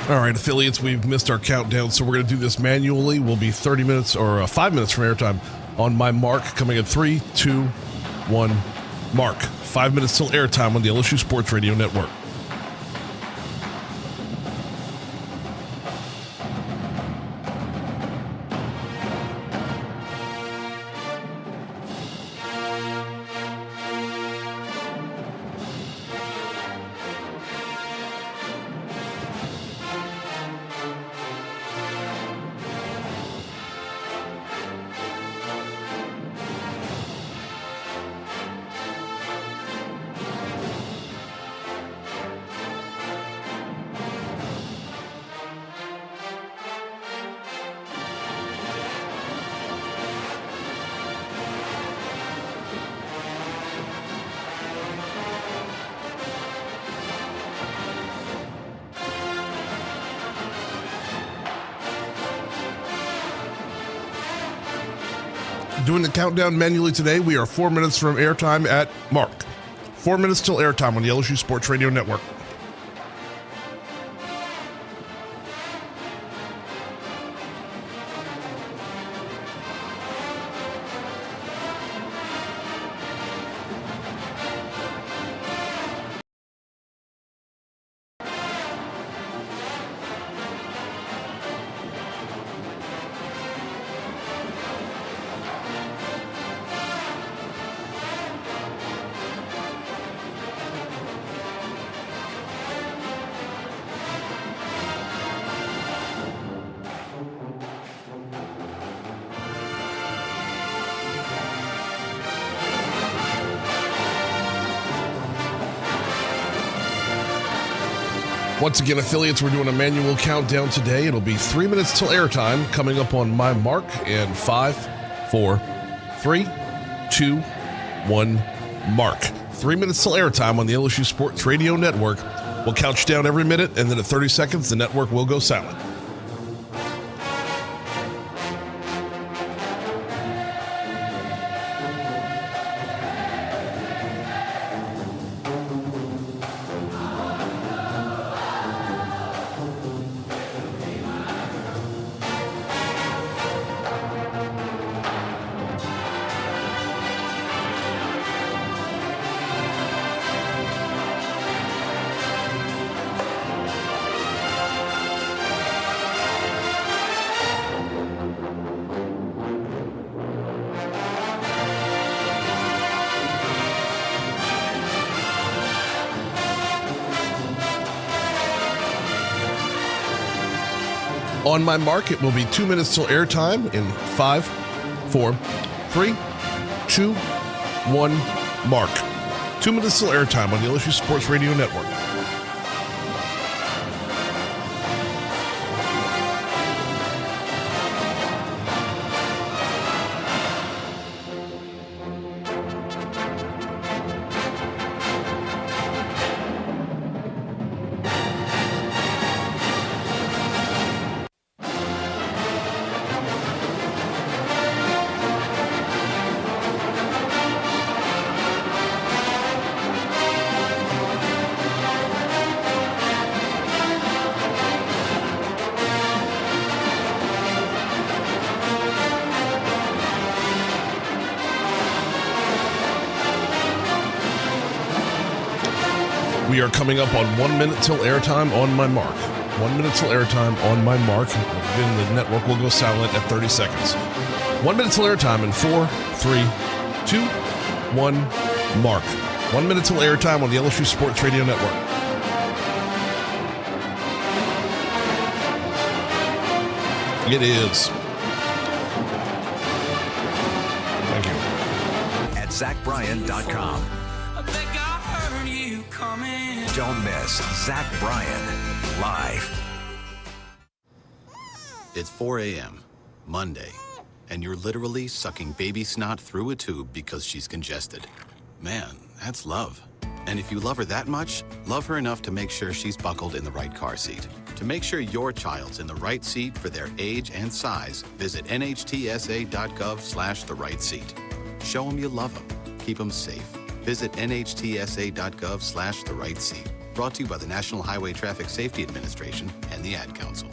All right, affiliates, we've missed our countdown, so we're going to do this manually. We'll be 30 minutes or 5 minutes from airtime on my mark, coming at 3, 2, 1, mark. 5 minutes till airtime on the LSU Sports Radio Network. Doing the countdown manually today. We are 4 minutes from airtime at mark. 4 minutes till airtime on the LSU Sports Radio Network. Once again, affiliates, we're doing a manual countdown today. It'll be 3 minutes till airtime, coming up on my mark in 5, 4, 3, 2, 1, mark. 3 minutes till airtime on the LSU Sports Radio Network. We'll count you down every minute, and then at 30 seconds, the network will go silent. On my mark, it will be 2 minutes till airtime in 5, 4, 3, 2, 1, mark. 2 minutes till airtime on the LSU Sports Radio Network. We are coming up on 1 minute till airtime on my mark. 1 minute till airtime on my mark. Then the network will go silent at 30 seconds. 1 minute till airtime in 4, 3, 2, 1, mark. 1 minute till airtime on the LSU Sports Radio Network. It is. Thank you. At ZachBryan.com. Don't miss Zach Bryan live. It's 4 a.m., Monday, and you're literally sucking baby snot through a tube because she's congested. Man, that's love. And if you love her that much, love her enough to make sure she's buckled in the right car seat. To make sure your child's in the right seat for their age and size, visit nhtsa.gov/the right seat. Show them you love them. Keep them safe. Visit nhtsa.gov/the right seat. Brought to you by the National Highway Traffic Safety Administration and the Ad Council.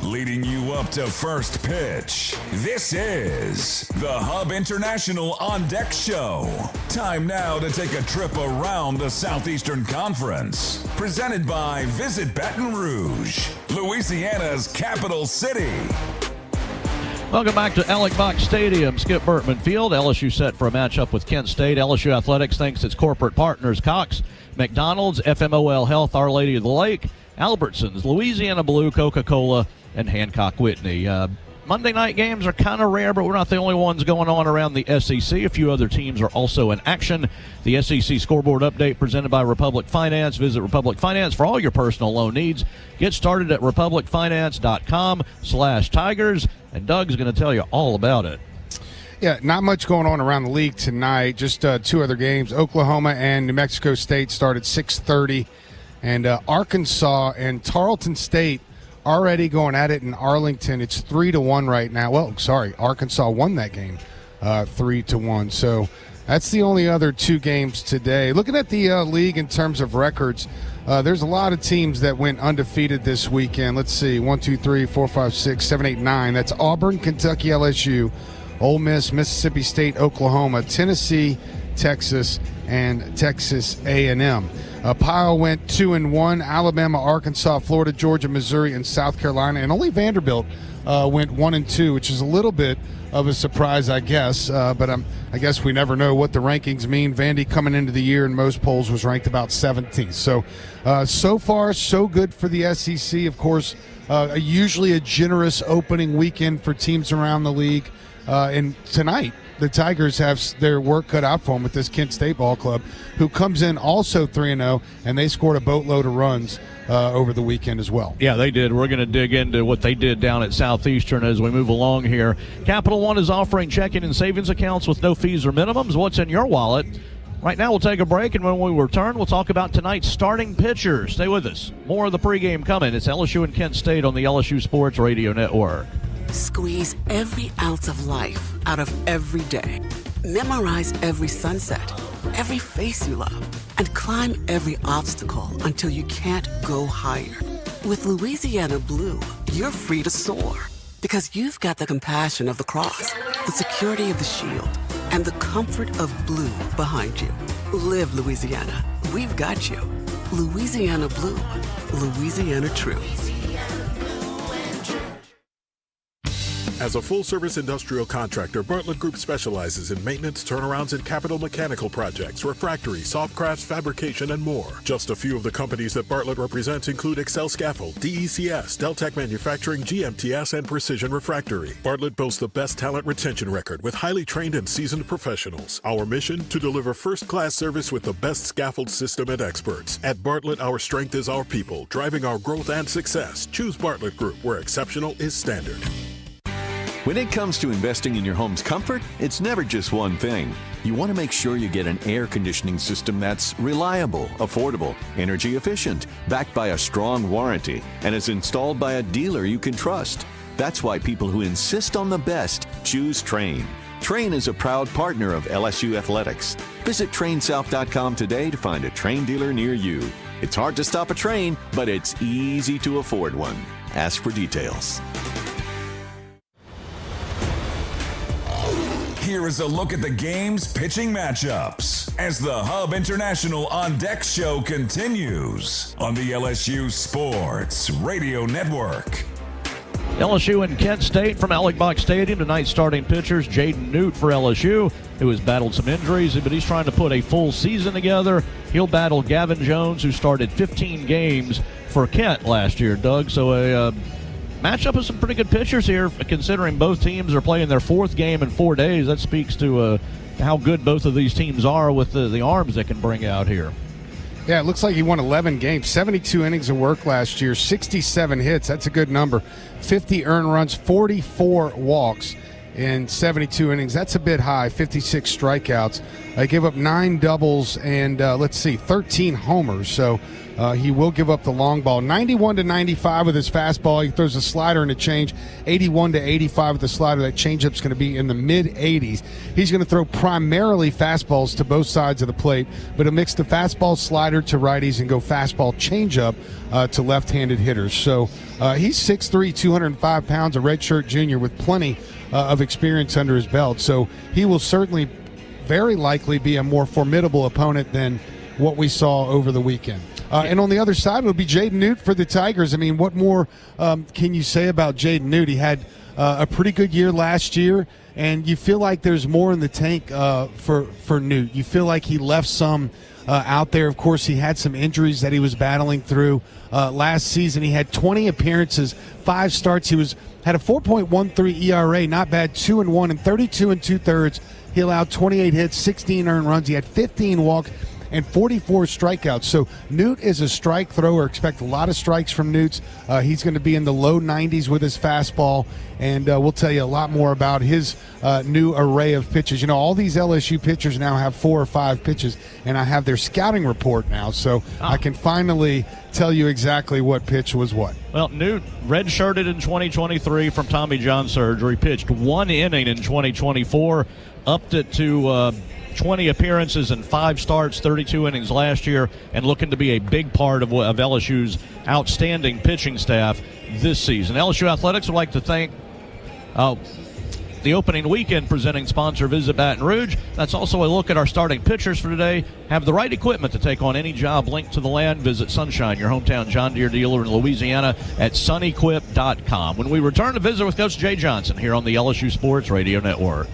Leading you up to first pitch, this is the Hub International On Deck Show. Time now to take a trip around the Southeastern Conference. Presented by Visit Baton Rouge, Louisiana's capital city. Welcome back to Alex Box Stadium, Skip Bertman Field. LSU set for a matchup with Kent State. LSU Athletics thanks its corporate partners Cox, McDonald's, FMOL Health, Our Lady of the Lake, Albertsons, Louisiana Blue, Coca-Cola, and Hancock Whitney. Monday night games are kind of rare, but we're not the only ones going on around the SEC. A few other teams are also in action. The SEC scoreboard update presented by Republic Finance. Visit Republic Finance for all your personal loan needs. Get started at republicfinance.com/Tigers, and Doug's going to tell you all about it. Yeah, not much going on around the league tonight. Just two other games. Oklahoma and New Mexico State start at 6:30, and Arkansas and Tarleton State already going at it in Arlington. It's 3-1 right now. Well, sorry, Arkansas won that game 3-1. So that's the only other two games today. Looking at the league in terms of records, there's a lot of teams that went undefeated this weekend. Let's see, 1, 2, 3, 4, 5, 6, 7, 8, 9. That's Auburn, Kentucky, LSU, Ole Miss, Mississippi State, Oklahoma, Tennessee, Texas, and Texas A&M. Ohio went 2-1. Alabama, Arkansas, Florida, Georgia, Missouri, and South Carolina. And only Vanderbilt went 1-2, which is a little bit of a surprise, I guess. But I guess we never know what the rankings mean. Vandy coming into the year in most polls was ranked about 17th. So far, so good for the SEC. Of course, usually a generous opening weekend for teams around the league. And tonight, the Tigers have their work cut out for them with this Kent State ball club, who comes in also 3-0, and they scored a boatload of runs over the weekend as well. Yeah, they did. We're going to dig into what they did down at Southeastern as we move along here. Capital One is offering checking and savings accounts with no fees or minimums. What's in your wallet? Right now, we'll take a break, and when we return, we'll talk about tonight's starting pitchers. Stay with us. More of the pregame coming. It's LSU and Kent State on the LSU Sports Radio Network. Squeeze every ounce of life out of every day. Memorize every sunset, every face you love, and climb every obstacle until you can't go higher. With Louisiana Blue, you're free to soar because you've got the compassion of the cross, the security of the shield, and the comfort of blue behind you. Live Louisiana. We've got you. Louisiana Blue. Louisiana True. As a full-service industrial contractor, Bartlett Group specializes in maintenance, turnarounds, and capital mechanical projects, refractory, soft crafts, fabrication, and more. Just a few of the companies that Bartlett represents include Excel Scaffold, DECS, Deltec Manufacturing, GMTS, and Precision Refractory. Bartlett boasts the best talent retention record with highly trained and seasoned professionals. Our mission, to deliver first-class service with the best scaffold system and experts. At Bartlett, our strength is our people, driving our growth and success. Choose Bartlett Group, where exceptional is standard. When it comes to investing in your home's comfort, it's never just one thing. You want to make sure you get an air conditioning system that's reliable, affordable, energy efficient, backed by a strong warranty, and is installed by a dealer you can trust. That's why people who insist on the best choose Trane. Trane is a proud partner of LSU Athletics. Visit TraneSouth.com today to find a Trane dealer near you. It's hard to stop a train, but it's easy to afford one. Ask for details. Here is a look at the game's pitching matchups as the Hub International On Deck Show continues on the LSU Sports Radio Network. LSU and Kent State from Alex Box Stadium. Tonight's starting pitchers, Jaden Newt for LSU, who has battled some injuries, but he's trying to put a full season together. He'll battle Gavin Jones, who started 15 games for Kent last year, Doug. So a matchup of some pretty good pitchers here, considering both teams are playing their fourth game in 4 days. That speaks to how good both of these teams are with the arms they can bring out here. Yeah, it looks like he won 11 games, 72 innings of work last year, 67 hits. That's a good number. 50 earned runs, 44 walks. in 72 innings. That's a bit high, 56 strikeouts. Gave up 9 doubles and, 13 homers. So he will give up the long ball. 91 to 95 with his fastball. He throws a slider and a change. 81 to 85 with the slider. That changeup's going to be in the mid-80s. He's going to throw primarily fastballs to both sides of the plate, but he'll mix the fastball slider to righties and go fastball changeup to left-handed hitters. So he's 6'3", 205 pounds, a redshirt junior with plenty of experience under his belt. So he will certainly very likely be a more formidable opponent than what we saw over the weekend. And on the other side, it'll be Jaden Newt for the Tigers. I mean, what more can you say about Jaden Newt? He had a pretty good year last year, and you feel like there's more in the tank for Newt. You feel like he left some out there. Of course, he had some injuries that he was battling through last season. He had 20 appearances, 5 starts. He had a 4.13 ERA, not bad, 2-1 and 32 2/3. He allowed 28 hits, 16 earned runs. He had 15 walks and 44 strikeouts. So Newt is a strike thrower. Expect a lot of strikes from Newt. He's going to be in the low 90s with his fastball, and we'll tell you a lot more about his new array of pitches. You know, all these LSU pitchers now have 4 or 5 pitches, and I have their scouting report now, so I can finally tell you exactly what pitch was what. Well, Newt redshirted in 2023 from Tommy John surgery, pitched 1 inning in 2024, upped it to 20 appearances and 5 starts, 32 innings last year, and looking to be a big part of LSU's outstanding pitching staff this season. LSU Athletics would like to thank the opening weekend presenting sponsor, Visit Baton Rouge. That's also a look at our starting pitchers for today. Have the right equipment to take on any job linked to the land. Visit Sunshine, your hometown John Deere dealer in Louisiana, at sunequip.com. When we return to visit with Coach Jay Johnson here on the LSU Sports Radio Network.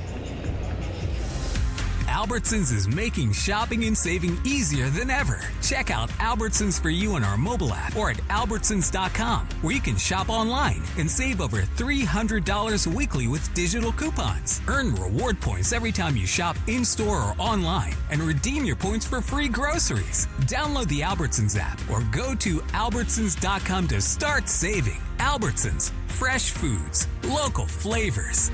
Albertsons is making shopping and saving easier than ever. Check out Albertsons for you on our mobile app or at albertsons.com, where you can shop online and save over $300 weekly with digital coupons. Earn reward points every time you shop in-store or online and redeem your points for free groceries. Download the Albertsons app or go to albertsons.com to start saving. Albertsons, fresh foods, local flavors.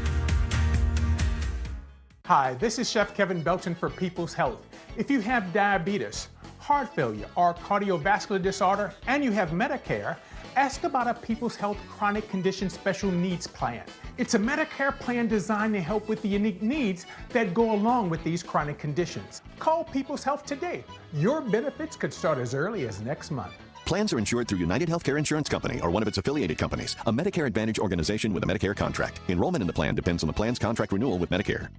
Hi, this is Chef Kevin Belton for People's Health. If you have diabetes, heart failure, or cardiovascular disorder, and you have Medicare, ask about a People's Health Chronic Condition Special Needs Plan. It's a Medicare plan designed to help with the unique needs that go along with these chronic conditions. Call People's Health today. Your benefits could start as early as next month. Plans are insured through United Healthcare Insurance Company or one of its affiliated companies, a Medicare Advantage organization with a Medicare contract. Enrollment in the plan depends on the plan's contract renewal with Medicare.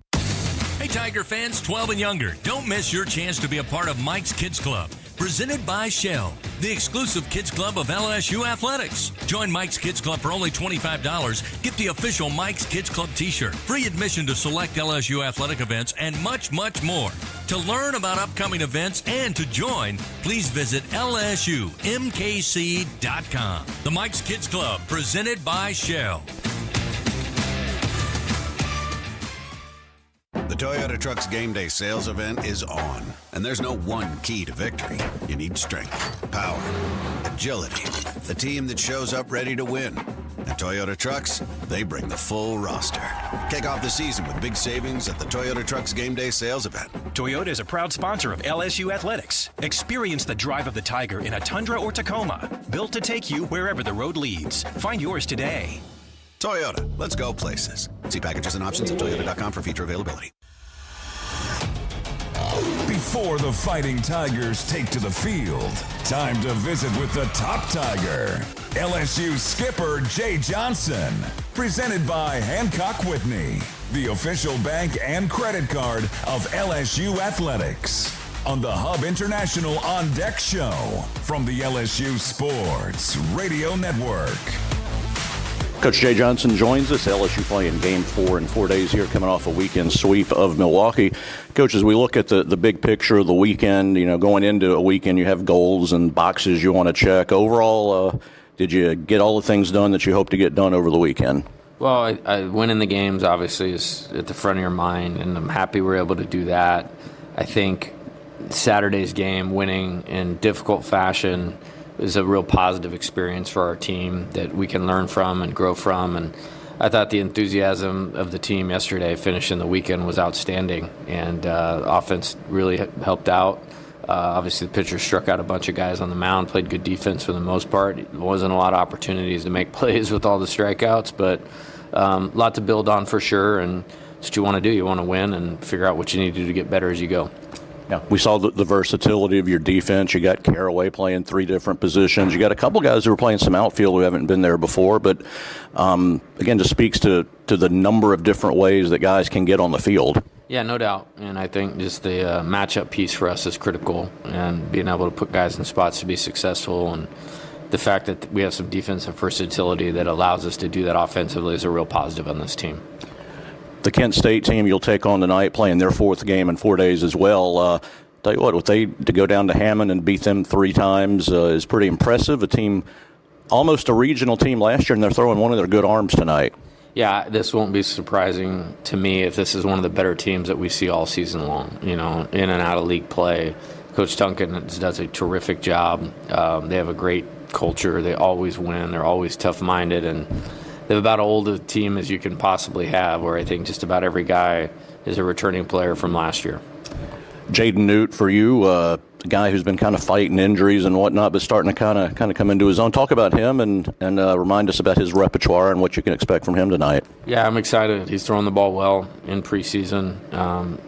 Hey, Tiger fans 12 and younger, don't miss your chance to be a part of Mike's Kids Club, presented by Shell, the exclusive kids club of LSU Athletics. Join Mike's Kids Club for only $25. Get the official Mike's Kids Club t-shirt, free admission to select LSU athletic events, and much, much more. To learn about upcoming events and to join, please visit lsumkc.com. The Mike's Kids Club, presented by Shell. The Toyota Trucks Game Day sales event is on, and there's no one key to victory. You need strength, power, agility, the team that shows up ready to win. At Toyota Trucks, they bring the full roster. Kick off the season with big savings at the Toyota Trucks Game Day sales event. Toyota is a proud sponsor of LSU Athletics. Experience the drive of the Tiger in a Tundra or Tacoma, built to take you wherever the road leads. Find yours today. Toyota, let's go places. See packages and options at toyota.com for feature availability. Before the Fighting Tigers take to the field, time to visit with the top Tiger, LSU skipper Jay Johnson. Presented by Hancock Whitney, the official bank and credit card of LSU Athletics. On the Hub International On Deck Show from the LSU Sports Radio Network. Coach Jay Johnson joins us. LSU playing Game 4 in 4 days here, coming off a weekend sweep of Milwaukee. Coach, as we look at the big picture of the weekend, you know, going into a weekend, you have goals and boxes you want to check. Overall, did you get all the things done that you hope to get done over the weekend? Well, winning the games obviously is at the front of your mind, and I'm happy we're able to do that. I think Saturday's game, winning in difficult fashion, is a real positive experience for our team that we can learn from and grow from. And I thought the enthusiasm of the team yesterday finishing the weekend was outstanding, and offense really helped out. Obviously, the pitcher struck out a bunch of guys on the mound, played good defense for the most part. There wasn't a lot of opportunities to make plays with all the strikeouts, but a lot to build on for sure, and that's what you want to do. You want to win and figure out what you need to do to get better as you go. Yeah, we saw the versatility of your defense. You got Caraway playing 3 different positions. You got a couple guys who are playing some outfield who haven't been there before. But, again, just speaks to the number of different ways that guys can get on the field. Yeah, no doubt. And I think just the matchup piece for us is critical, and being able to put guys in spots to be successful. And the fact that we have some defensive versatility that allows us to do that offensively is a real positive on this team. The Kent State team you'll take on tonight, playing their 4th game in 4 days as well. Tell you what, to go down to Hammond and beat them 3 times is pretty impressive. A team, almost a regional team last year, and they're throwing one of their good arms tonight. Yeah, this won't be surprising to me if this is one of the better teams that we see all season long. You know, in and out of league play. Coach Duncan does a terrific job. They have a great culture. They always win. They're always tough-minded, and they have about as old a team as you can possibly have, where I think just about every guy is a returning player from last year. Jaden Newt, for you, a guy who's been kind of fighting injuries and whatnot, but starting to kind of come into his own. Talk about him and remind us about his repertoire and what you can expect from him tonight. Yeah, I'm excited. He's throwing the ball well in preseason.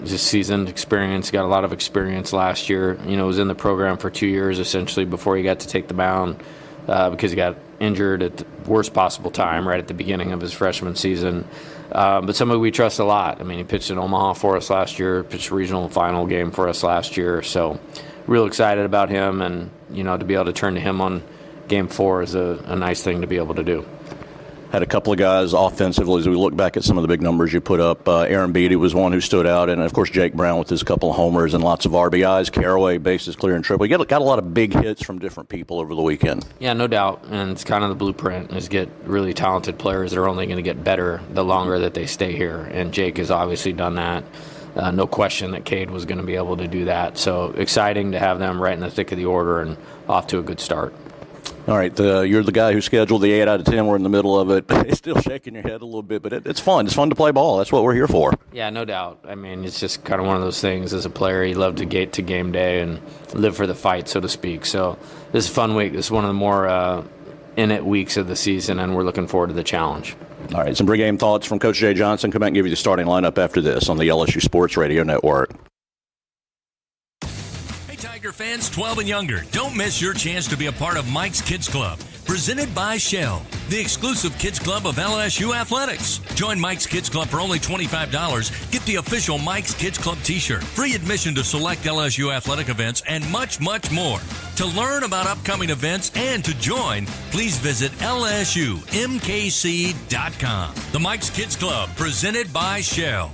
Just seasoned experience. Got a lot of experience last year. You know, was in the program for 2 years essentially before he got to take the mound because he got injured at the worst possible time, right at the beginning of his freshman season. But somebody we trust a lot. I mean, he pitched in Omaha for us last year, pitched a regional final game for us last year. So real excited about him, and, you know, to be able to turn to him on Game 4 is a nice thing to be able to do. Had a couple of guys offensively as we look back at some of the big numbers you put up. Aaron Beatty was one who stood out, and, of course, Jake Brown with his couple of homers and lots of RBIs. Caraway, bases clear and triple. You got a lot of big hits from different people over the weekend. Yeah, no doubt, and it's kind of the blueprint is get really talented players that are only going to get better the longer that they stay here, and Jake has obviously done that. No question that Cade was going to be able to do that. So exciting to have them right in the thick of the order and off to a good start. All right, you're the guy who scheduled the 8 out of 10. We're in the middle of it. It's still shaking your head a little bit, but it's fun. It's fun to play ball. That's what we're here for. Yeah, no doubt. I mean, it's just kind of one of those things. As a player, you love to get to game day and live for the fight, so to speak. So this is a fun week. This is one of the more in-it weeks of the season, and we're looking forward to the challenge. All right, some pregame thoughts from Coach Jay Johnson. Come back and give you the starting lineup after this on the LSU Sports Radio Network. Tiger fans 12 and younger, don't miss your chance to be a part of Mike's Kids Club, presented by Shell, the exclusive kids club of LSU Athletics. Join Mike's Kids Club for only $25. Get the official Mike's Kids Club t-shirt, free admission to select LSU athletic events, and much, much more. To learn about upcoming events and to join, please visit LSUMKC.com. The Mike's Kids Club, presented by Shell.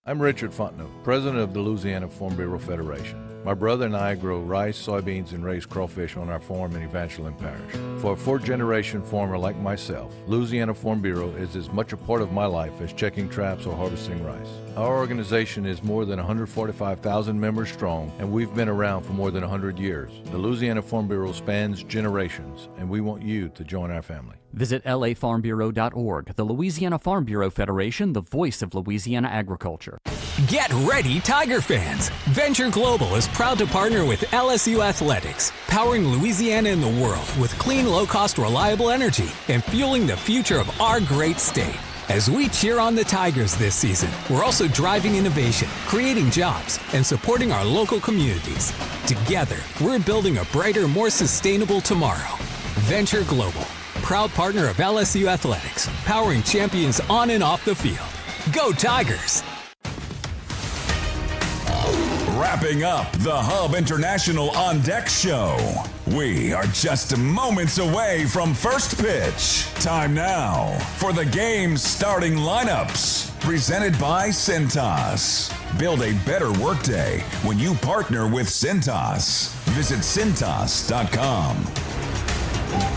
I'm Richard Fontenot, president of the Louisiana Farm Bureau Federation. My brother and I grow rice, soybeans, and raise crawfish on our farm in Evangeline Parish. For a fourth-generation farmer like myself, Louisiana Farm Bureau is as much a part of my life as checking traps or harvesting rice. Our organization is more than 145,000 members strong, and we've been around for more than 100 years. The Louisiana Farm Bureau spans generations, and we want you to join our family. Visit lafarmbureau.org. The Louisiana Farm Bureau Federation, the voice of Louisiana agriculture. Get ready, Tiger fans! Venture Global is proud to partner with LSU Athletics, powering Louisiana and the world with clean, low-cost, reliable energy and fueling the future of our great state. As we cheer on the Tigers this season, we're also driving innovation, creating jobs, and supporting our local communities. Together, we're building a brighter, more sustainable tomorrow. Venture Global, proud partner of LSU Athletics, powering champions on and off the field. Go Tigers! Wrapping up the Hub International On Deck Show. We are just moments away from first pitch. Time now for the game's starting lineups. Presented by Cintas. Build a better workday when you partner with Cintas. Visit Cintas.com.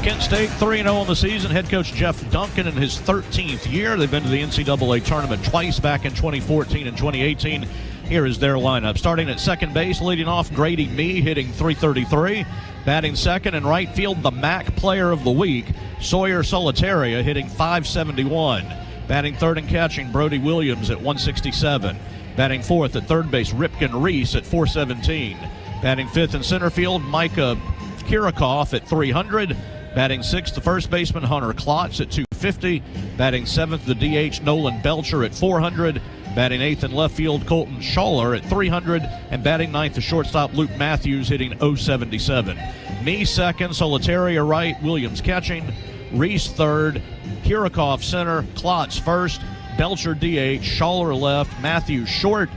Kent State 3-0 on the season. Head coach Jeff Duncan in his 13th year. They've been to the NCAA tournament twice back in 2014 and 2018. Here is their lineup. Starting at second base, leading off Grady Mee, hitting .333. Batting second and right field, the MAC Player of the Week, Sawyer Solitaria, hitting .571. Batting third and catching, Brody Williams at .167. Batting fourth at third base, Ripken Reese at .417. Batting fifth in center field, Micah Kirikoff at .300. Batting sixth, the first baseman, Hunter Klotz at .250. Batting seventh, the DH, Nolan Belcher at .400. Batting eighth in left field, Colton Schaller at .300. And batting ninth, the shortstop, Luke Matthews, hitting .077. Me second, Solitaria right, Williams catching. Reese third, Kirikoff center, Klotz first, Belcher DH, Schaller left, Matthews short.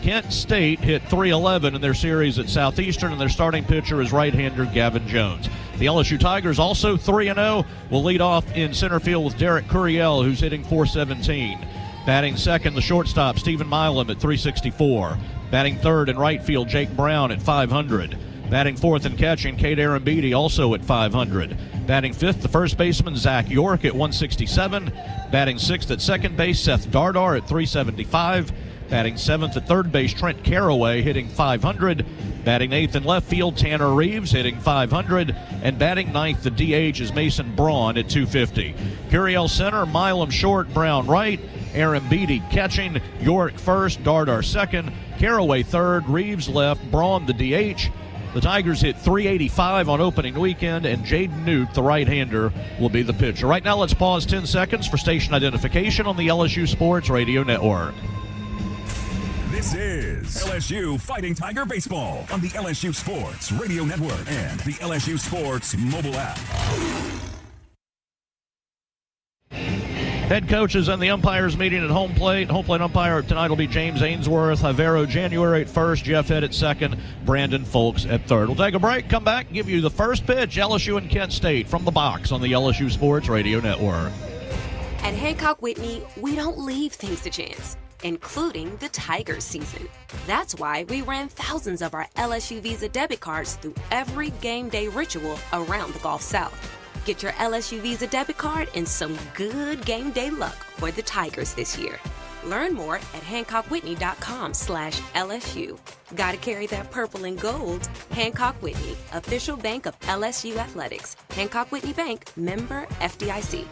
Kent State hit .311 in their series at Southeastern, and their starting pitcher is right-hander Gavin Jones. The LSU Tigers also 3-0, will lead off in center field with Derek Curiel, who's hitting .417. Batting second, the shortstop, Stephen Milam at .364. Batting third in right field, Jake Brown at .500. Batting fourth and catching, Cade Arambidi, also at .500. Batting fifth, the first baseman, Zach York at .167. Batting sixth at second base, Seth Dardar at .375. Batting seventh at third base, Trent Caraway, hitting .500. Batting eighth in left field, Tanner Reeves, hitting .500. And batting ninth, the DH, is Mason Braun at .250. Curiel center, Milam short, Brown right. Arambidi catching, York first, Dardar second. Caraway third, Reeves left, Braun the DH. The Tigers hit .385 on opening weekend, and Jaden Newt, the right-hander, will be the pitcher. Right now, let's pause 10 seconds for station identification on the LSU Sports Radio Network. This is LSU Fighting Tiger Baseball on the LSU Sports Radio Network and the LSU Sports mobile app. Head coaches and the umpires meeting at home plate. Home plate umpire tonight will be James Ainsworth. Javero January at first, Jeff Head at second, Brandon Folks at third. We'll take a break, come back, give you the first pitch, LSU and Kent State from the box on the LSU Sports Radio Network. At Hancock Whitney, we don't leave things to chance, including the Tigers season. That's why we ran thousands of our LSU Visa debit cards through every game day ritual around the Gulf South. Get your LSU Visa debit card and some good game day luck for the Tigers this year. Learn more at HancockWhitney.com/LSU. Gotta carry that purple and gold. Hancock Whitney, official bank of LSU Athletics. Hancock Whitney Bank, member FDIC.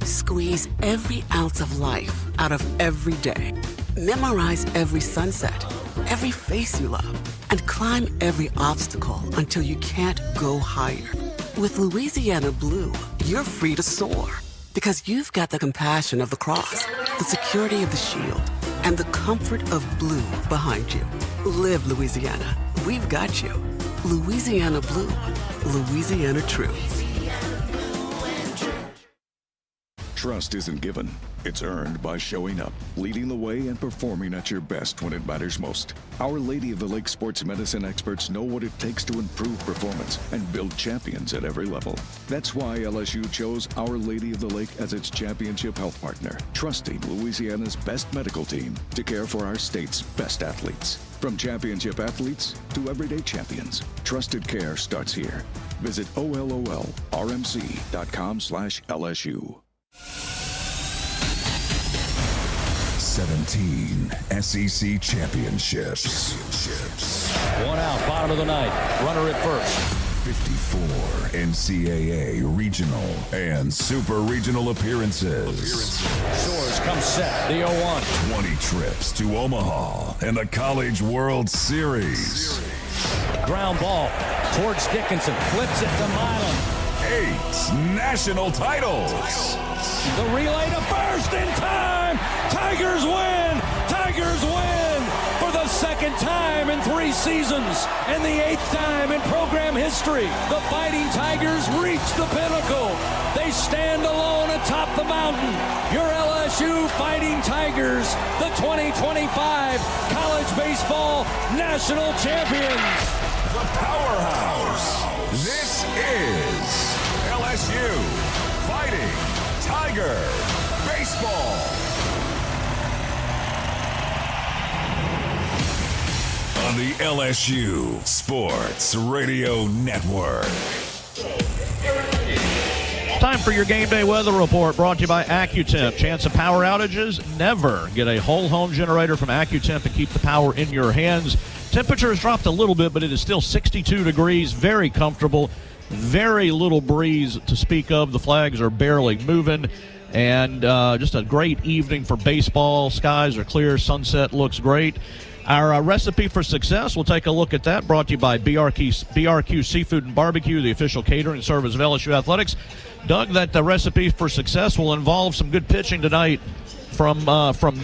Squeeze every ounce of life out of every day. Memorize every sunset, every face you love, and climb every obstacle until you can't go higher. With Louisiana Blue, you're free to soar because you've got the compassion of the cross, the security of the shield, and the comfort of blue behind you. Live Louisiana. We've got you. Louisiana Blue. Louisiana True. Trust isn't given. It's earned by showing up, leading the way, and performing at your best when it matters most. Our Lady of the Lake sports medicine experts know what it takes to improve performance and build champions at every level. That's why LSU chose Our Lady of the Lake as its championship health partner, trusting Louisiana's best medical team to care for our state's best athletes. From championship athletes to everyday champions, trusted care starts here. Visit OLOLRMC.com/LSU. 17 SEC championships. One out, bottom of the ninth. Runner at first. 54 NCAA regional and super regional appearances. Shores comes set, the 0-1. 20 trips to Omaha and the College World Series. Ground ball towards Dickinson, flips it to Milam. 8 national titles. The relay to first in time. Tigers win. Tigers win for the second time in 3 seasons and the 8th time in program history. The Fighting Tigers reach the pinnacle. They stand alone atop the mountain. Your LSU Fighting Tigers, the 2025 college baseball national champions. The powerhouse. This is LSU Fighting Tiger Baseball. On the LSU Sports Radio Network. Time for your game day weather report, brought to you by AccuTemp. Chance of power outages? Never. Get a whole home generator from AccuTemp and keep the power in your hands. Temperature has dropped a little bit, but it is still 62 degrees, very comfortable, very little breeze to speak of. The flags are barely moving, and just a great evening for baseball. Skies are clear, sunset looks great. Our recipe for success, we'll take a look at that, brought to you by BRQ Seafood and Barbecue, the official catering service of LSU Athletics. Doug, that recipe for success will involve some good pitching tonight from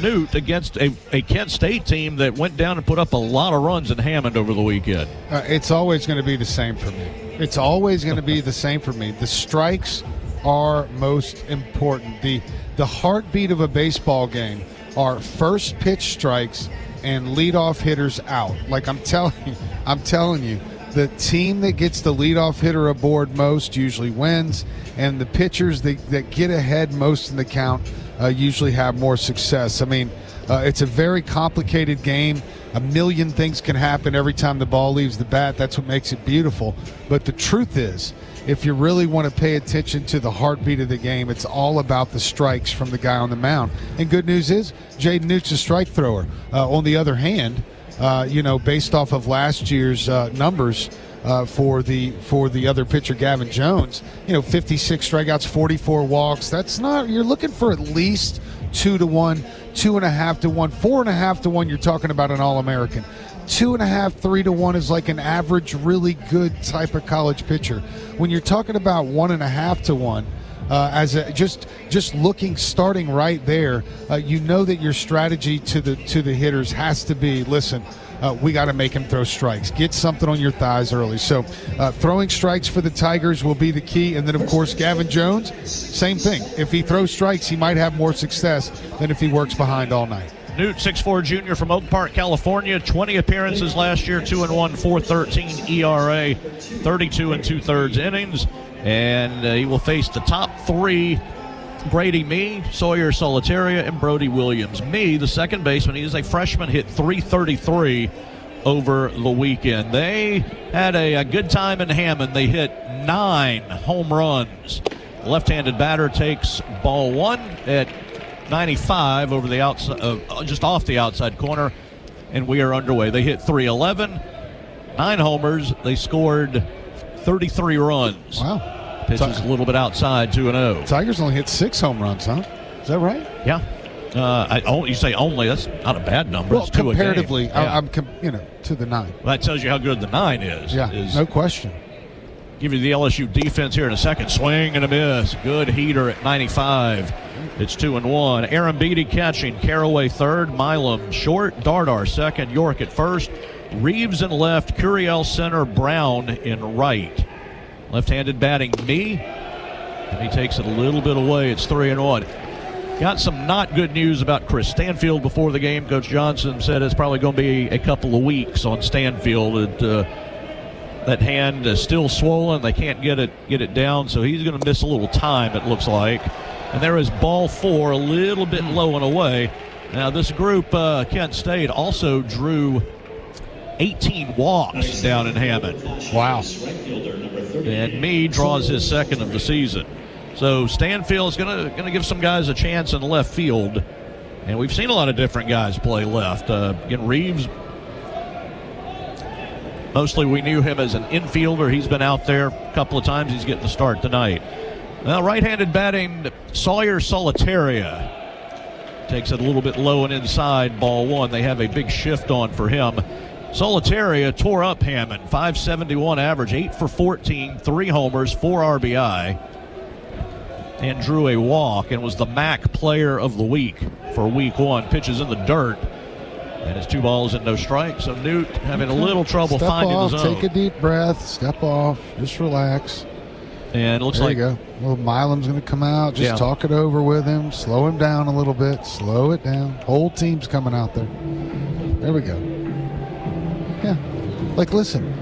Newt against a Kent State team that went down and put up a lot of runs in Hammond over the weekend. It's always going to be the same for me. It's always going to be the same for me. The strikes are most important. The heartbeat of a baseball game are first pitch strikes and leadoff hitters out. Like I'm telling you, the team that gets the leadoff hitter aboard most usually wins, and the pitchers that get ahead most in the count usually have more success. I mean, it's a very complicated game. A million things can happen every time the ball leaves the bat. That's what makes it beautiful. But the truth is, if you really want to pay attention to the heartbeat of the game, it's all about the strikes from the guy on the mound. And good news is, Jaden Newt's a strike thrower. On the other hand, based off of last year's numbers for the other pitcher, Gavin Jones, 56 strikeouts, 44 walks. That's not. You're looking for at least 2-1, 2.5-1, 4.5-1. You're talking about an All-American. 2.5, 3-1 is like an average, really good type of college pitcher. When you're talking about 1.5-1, as just looking, starting right there, you know that your strategy to the hitters has to be, listen, we got to make him throw strikes. Get something on your thighs early. So throwing strikes for the Tigers will be the key. And then, of course, Gavin Jones, same thing. If he throws strikes, he might have more success than if he works behind all night. Newt, 6'4" junior from Oak Park, California. 20 appearances last year, 2-1, 4.13 ERA, 32 2/3 innings. And he will face the top three, Brady Mee, Sawyer Solitaria, and Brody Williams. Mee, the second baseman, he is a freshman, hit .333 over the weekend. They had a good time in Hammond. They hit 9 home runs. Left-handed batter takes ball one at 95 over the outside, just off the outside corner, and we are underway. They hit .311, 9 homers. They scored 33 runs. Wow. Pitches a little bit outside, 2-0. Tigers only hit 6 home runs, huh? Is that right? Yeah. You say only. That's not a bad number. Well, it's 2 comparatively, a game. Yeah. I'm to the 9. Well, that tells you how good the 9 is. Yeah, no question. Give you the LSU defense here in a second. Swing and a miss. Good heater at 95. It's 2-1. Aaron Beatty catching. Caraway third. Milam short. Dardar second. York at first. Reeves in left. Curiel center. Brown in right. Left-handed batting Mee. And he takes it a little bit away. It's 3-1. Got some not good news about Chris Stanfield before the game. Coach Johnson said it's probably going to be a couple of weeks on Stanfield. That hand is still swollen. They can't get it down, so he's going to miss a little time, it looks like. And there is ball 4, a little bit low and away. Now, this group, Kent State, also drew 18 walks down in Hammond. Wow. And Mee draws his second of the season. So Stanfield is going to give some guys a chance in left field. And we've seen a lot of different guys play left. Again, Reeves, mostly we knew him as an infielder. He's been out there a couple of times. He's getting the start tonight. Now, right-handed batting, Sawyer Solitaria takes it a little bit low and inside, ball 1. They have a big shift on for him. Solitaria tore up Hammond, 571 average, 8 for 14, 3 homers, 4 RBI, and drew a walk and was the MAC player of the week for week 1. Pitches in the dirt, and it's 2 balls and no strikes. So Newt having a little trouble finding the zone. Take a deep breath, step off, just relax. And it looks there like you go. Well, Milam's going to come out. Just talk it over with him. Slow him down a little bit. Slow it down. Whole team's coming out there. There we go. Yeah. Like, listen,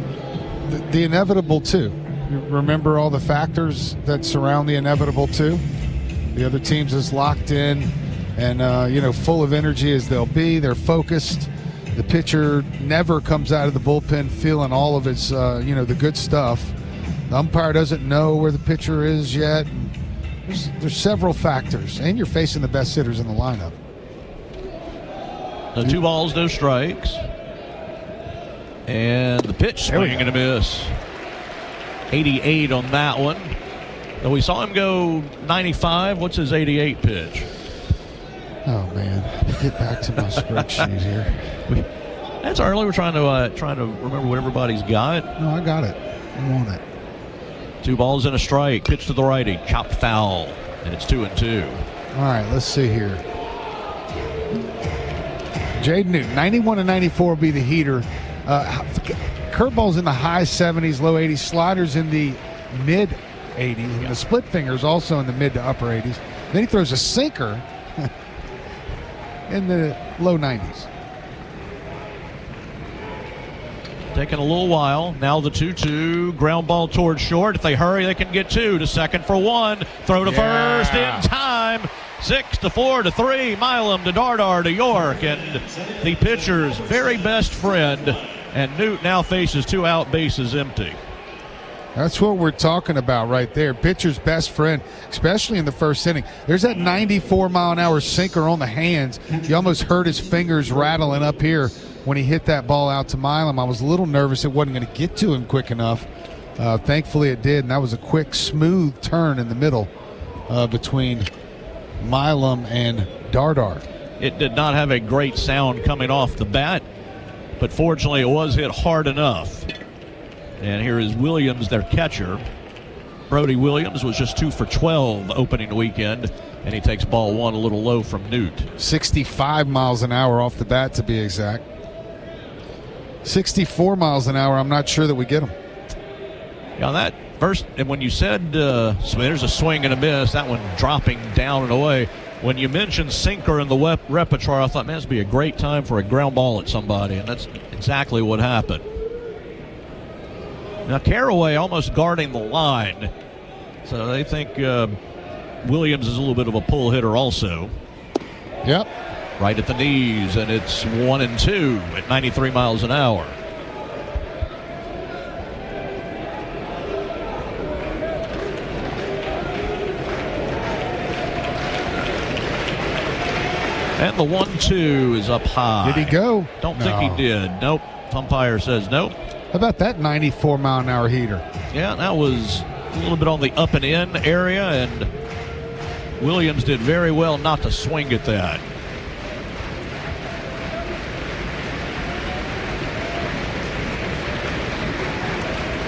the inevitable, too. You remember all the factors that surround the inevitable, too? The other team's is locked in and, full of energy as they'll be. They're focused. The pitcher never comes out of the bullpen feeling all of his, the good stuff. The umpire doesn't know where the pitcher is yet. There's several factors, and you're facing the best hitters in the lineup. So 2 balls, no strikes. And the pitch, swing and a miss. 88 on that one. So we saw him go 95. What's his 88 pitch? Oh man, get back to my spreadsheet here. That's early. We're trying to remember what everybody's got. No, I got it. I'm on it. 2 balls and a strike. Pitch to the righty, chopped foul, and it's 2-2. All right, let's see here. Jaden Newton, 91 and 94 will be the heater. Curveballs in the high 70s, low 80s. Sliders in the mid 80s. And the split fingers also in the mid to upper 80s. Then he throws a sinker in the low 90s. Taking a little while. Now the 2-2. Ground ball towards short. If they hurry, they can get 2 to second for 1. Throw to first in time. 6-4 to 3. Milam to Dardar to York. And the pitcher's very best friend. And Newt now faces 2 out, bases empty. That's what we're talking about right there. Pitcher's best friend, especially in the first inning. There's that 94-mile-an-hour sinker on the hands. You almost heard his fingers rattling up here when he hit that ball out to Milam. I was a little nervous it wasn't going to get to him quick enough. Thankfully it did, and that was a quick, smooth turn in the middle between Milam and Dardar. It did not have a great sound coming off the bat, but fortunately it was hit hard enough. And here is Williams, their catcher. Brody Williams was just 2 for 12 opening weekend, and he takes ball 1 a little low from Newt. 65 miles an hour off the bat, to be exact. 64 miles an hour, I'm not sure that we get him. Yeah, that first, and when you said there's a swing and a miss, that one dropping down and away. When you mentioned sinker in the repertoire, I thought, man, this would be a great time for a ground ball at somebody, and that's exactly what happened. Now Caraway almost guarding the line, so they think Williams is a little bit of a pull hitter also. Yep. Right at the knees, and it's 1-2 at 93 miles an hour. And the 1-2 is up high. Did he go? Don't think he did. Nope. Umpire says nope. How about that 94-mile-an-hour heater? Yeah, that was a little bit on the up and in area, and Williams did very well not to swing at that.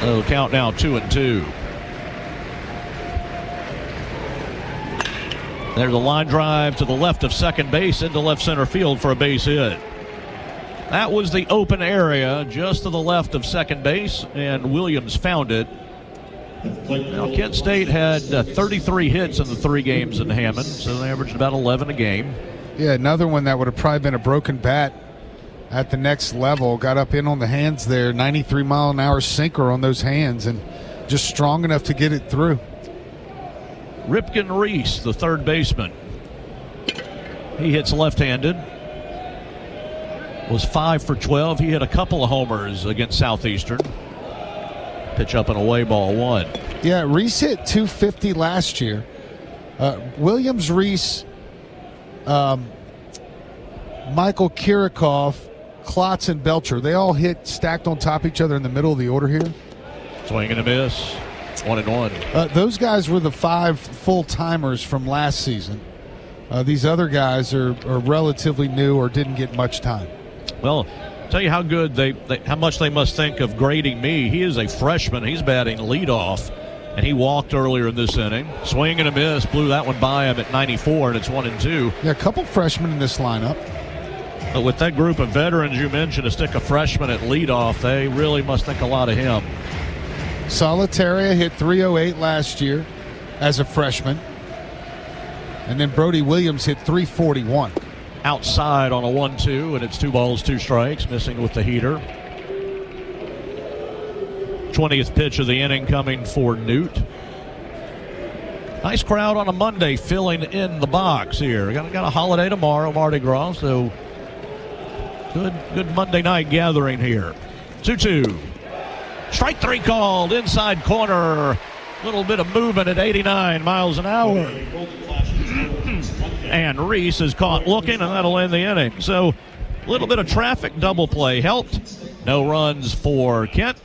It'll count now 2-2. There's a line drive to the left of second base into left center field for a base hit. That was the open area just to the left of second base, and Williams found it. Now, Kent State had 33 hits in the 3 games in Hammond, so they averaged about 11 a game. Yeah, another one that would have probably been a broken bat at the next level. Got up in on the hands there, 93-mile-an-hour sinker on those hands, and just strong enough to get it through. Ripken Reese, the third baseman. He hits left-handed. Was 5 for 12. He hit a couple of homers against Southeastern. Pitch up and away, ball 1. Yeah, Reese hit 250 last year. Williams, Reese, Michael Kirikoff, Klotz, and Belcher, they all hit stacked on top of each other in the middle of the order here. Swing and a miss. 1-1. Those guys were the 5 full-timers from last season. These other guys are relatively new or didn't get much time. Well, tell you how good how much they must think of grading me. He is a freshman. He's batting leadoff, and he walked earlier in this inning. Swing and a miss, blew that one by him at 94, and it's 1-2. Yeah, a couple freshmen in this lineup. But with that group of veterans you mentioned, to stick a freshman at leadoff, they really must think a lot of him. Solitaria hit 308 last year as a freshman. And then Brody Williams hit 341. Outside on a 1-2, and it's 2 balls, 2 strikes, missing with the heater. 20th pitch of the inning coming for Newt. Nice crowd on a Monday filling in the box here. Got a holiday tomorrow, Mardi Gras, so good Monday night gathering here. 2-2. Strike 3 called, inside corner. A little bit of movement at 89 miles an hour. And Reese is caught looking, and that'll end the inning. So a little bit of traffic double play helped. No runs for Kent.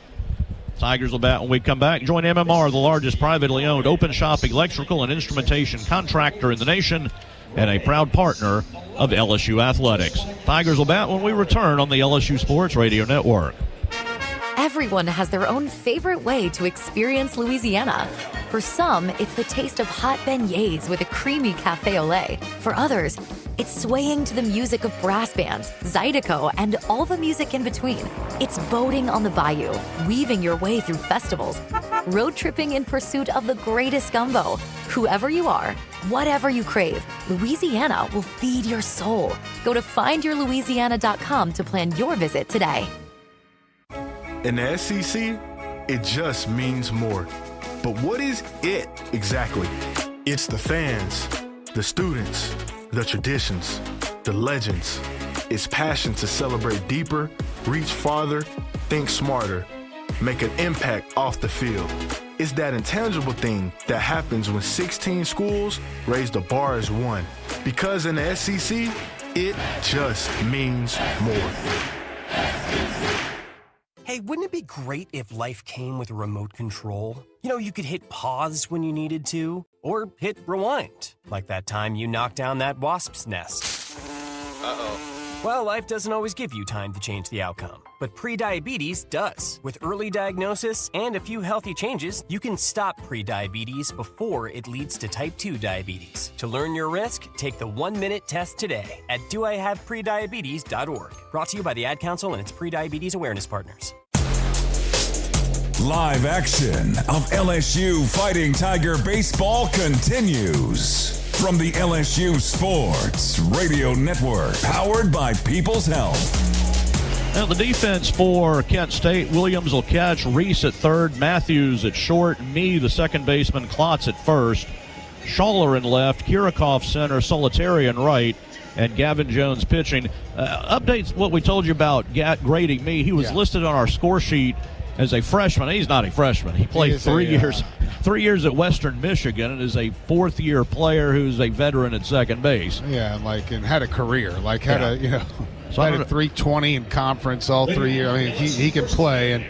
Tigers will bat when we come back. Join MMR, the largest privately owned open shop electrical and instrumentation contractor in the nation and a proud partner of LSU Athletics. Tigers will bat when we return on the LSU Sports Radio Network. Everyone has their own favorite way to experience Louisiana. For some, it's the taste of hot beignets with a creamy cafe au lait. For others, it's swaying to the music of brass bands, Zydeco, and all the music in between. It's boating on the bayou, weaving your way through festivals, road tripping in pursuit of the greatest gumbo. Whoever you are, whatever you crave, Louisiana will feed your soul. Go to findyourlouisiana.com to plan your visit today. In the SEC, it just means more. But what is it exactly? It's the fans, the students, the traditions, the legends. It's passion to celebrate deeper, reach farther, think smarter, make an impact off the field. It's that intangible thing that happens when 16 schools raise the bar as one. Because in the SEC, it just means more. Hey, wouldn't it be great if life came with a remote control? You know, you could hit pause when you needed to, or hit rewind, like that time you knocked down that wasp's nest. Uh-oh. Well, life doesn't always give you time to change the outcome, but prediabetes does. With early diagnosis and a few healthy changes, you can stop prediabetes before it leads to type 2 diabetes. To learn your risk, take the 1-minute test today at doihaveprediabetes.org. Brought to you by the Ad Council and its prediabetes awareness partners. Live action of LSU Fighting Tiger baseball continues from the LSU Sports Radio Network, powered by People's Health. Now the defense for Kent State, Williams will catch, Reese at third, Matthews at short, me, the second baseman, Klotz at first, Schaller in left, Kirikoff center, Solitari in right, and Gavin Jones pitching. Updates what we told you about grading me. He was listed on our score sheet as a freshman. He's not a freshman. He played 3 years at Western Michigan and is a fourth-year player who's a veteran at second base. Yeah, and had a career. Had a 320 in conference all 3 years. I mean, he can play. And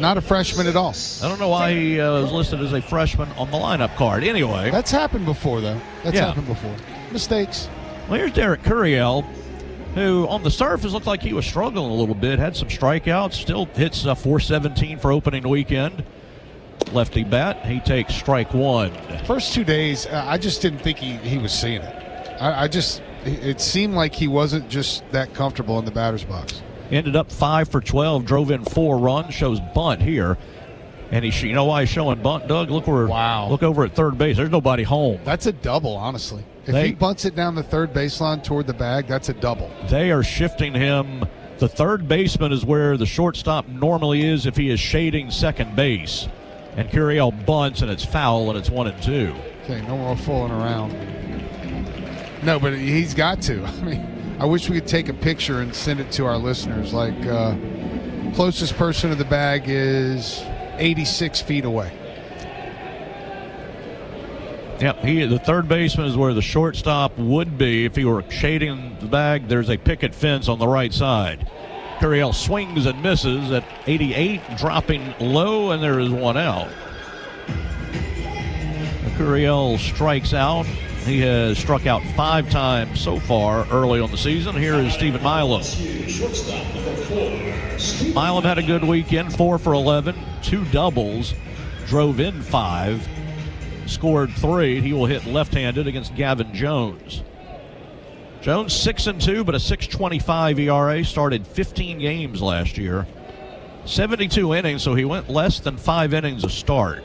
not a freshman at all. I don't know why he was listed as a freshman on the lineup card. Anyway. That's happened before, though. Happened before. Mistakes. Well, here's Derek Curiel, who on the surface looked like he was struggling a little bit, had some strikeouts, still hits 417 for opening weekend. Lefty bat, he takes strike one. First 2 days, I just didn't think he was seeing it. It seemed like he wasn't just that comfortable in the batter's box. Ended up 5 for 12, drove in 4 runs, shows bunt here. And you know why he's showing bunt, Doug? Look over at third base. There's nobody home. That's a double, honestly. If he bunts it down the third baseline toward the bag, that's a double. They are shifting him. The third baseman is where the shortstop normally is if he is shading second base. And Curiel bunts, and it's foul, and it's 1-2. Okay, no more fooling around. No, but he's got to. I mean, I wish we could take a picture and send it to our listeners. Closest person to the bag is 86 feet away. Yep, the third baseman is where the shortstop would be if he were shading the bag. There's a picket fence on the right side. Curiel swings and misses at 88, dropping low, and there is one out. Curiel strikes out. He has struck out 5 times so far early on the season. Here is Stephen Milam. Milam had a good weekend, 4 for 11, 2 doubles, drove in 5. Scored 3. He will hit left-handed against Gavin Jones. Jones 6-2, but a 6.25 ERA. Started 15 games last year. 72 innings, so he went less than 5 innings a start.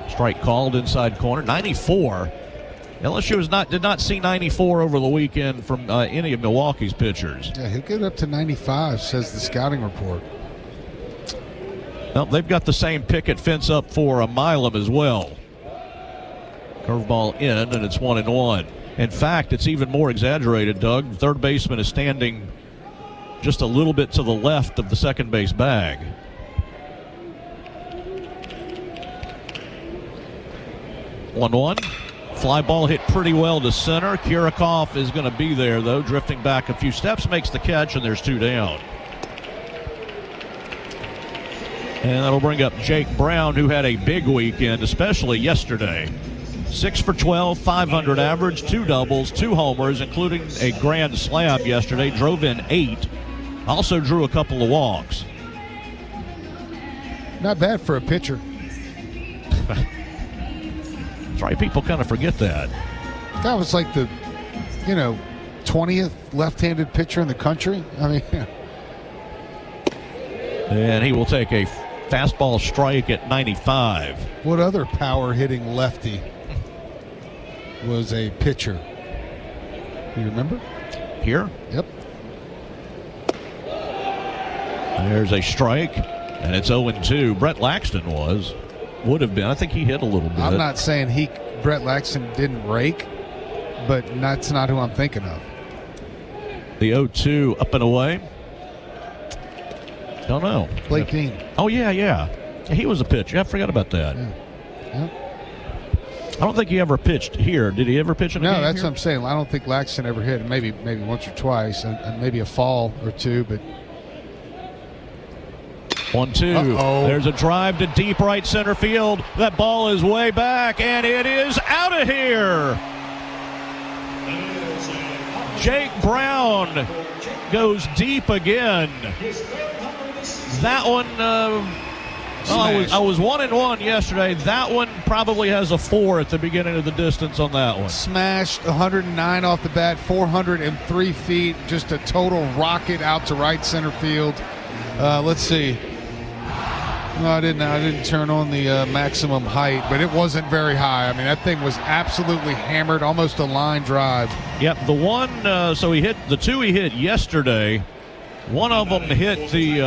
Strike called inside corner. 94. LSU did not see 94 over the weekend from any of Milwaukee's pitchers. Yeah, he'll get up to 95, says the scouting report. Well, they've got the same picket fence up for Milam as well. Curveball in, and it's 1-1. In fact, it's even more exaggerated, Doug. The third baseman is standing just a little bit to the left of the second base bag. 1-1. Fly ball hit pretty well to center. Kirikov is going to be there, though, drifting back a few steps, makes the catch, and there's 2 down. And that'll bring up Jake Brown, who had a big weekend, especially yesterday. 6 for 12, 500 average, 2 doubles, 2 homers, including a grand slam yesterday. Drove in 8. Also drew a couple of walks. Not bad for a pitcher. That's right. People kind of forget that. That was like the, 20th left-handed pitcher in the country. I mean, and he will take a fastball strike at 95. What other power-hitting lefty was a pitcher? You remember? Here? Yep. There's a strike, and it's 0-2. Brett Laxton would have been. I think he hit a little bit. I'm not saying Brett Laxton didn't rake, but that's not who I'm thinking of. The 0-2 up and away. Don't know. Blake Dean. Oh, yeah. He was a pitcher. I forgot about that. Yeah. I don't think he ever pitched here. Did he ever pitch in a game? No, that's here? what I'm saying. I don't think Laxton ever hit. Maybe once or twice, and maybe a fall or two, but 1-2. Uh-oh. There's a drive to deep right center field. That ball is way back, and it is out of here. Jake Brown goes deep again. That one, I was 1-1 yesterday. That one probably has a 4 at the beginning of the distance on that one. Smashed 109 off the bat, 403 feet, just a total rocket out to right center field. Let's see. No, I didn't turn on the maximum height, but it wasn't very high. I mean, that thing was absolutely hammered, almost a line drive. Yep, the one, so he hit the 2 he hit yesterday. One of them hit the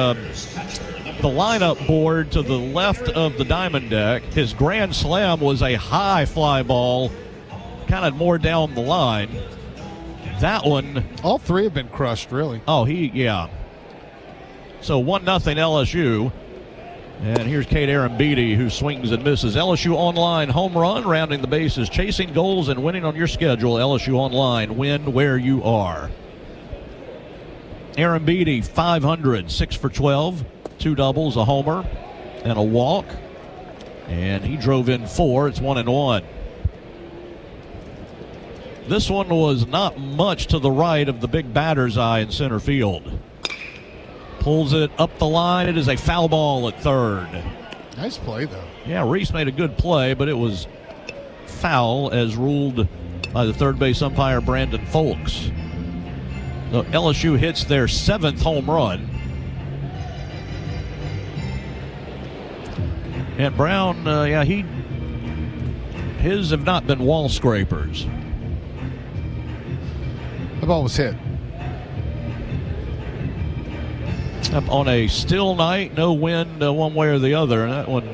lineup board to the left of the diamond deck. His grand slam was a high fly ball, kind of more down the line. That one, all 3 have been crushed, really. Oh, yeah. So 1-0 LSU. And here's Kate Arambidi, who swings and misses. LSU Online home run, rounding the bases, chasing goals and winning on your schedule. LSU Online, win where you are. Arambidi, 500, 6 for 12, 2 doubles, a homer, and a walk. And he drove in 4. It's 1-1. This one was not much to the right of the big batter's eye in center field. Pulls it up the line. It is a foul ball at third. Nice play, though. Yeah, Reese made a good play, but it was foul as ruled by the third base umpire, Brandon Folks. So LSU hits their 7th home run. And Brown, his have not been wall scrapers. The ball was hit. Up on a still night, no wind one way or the other, and that one,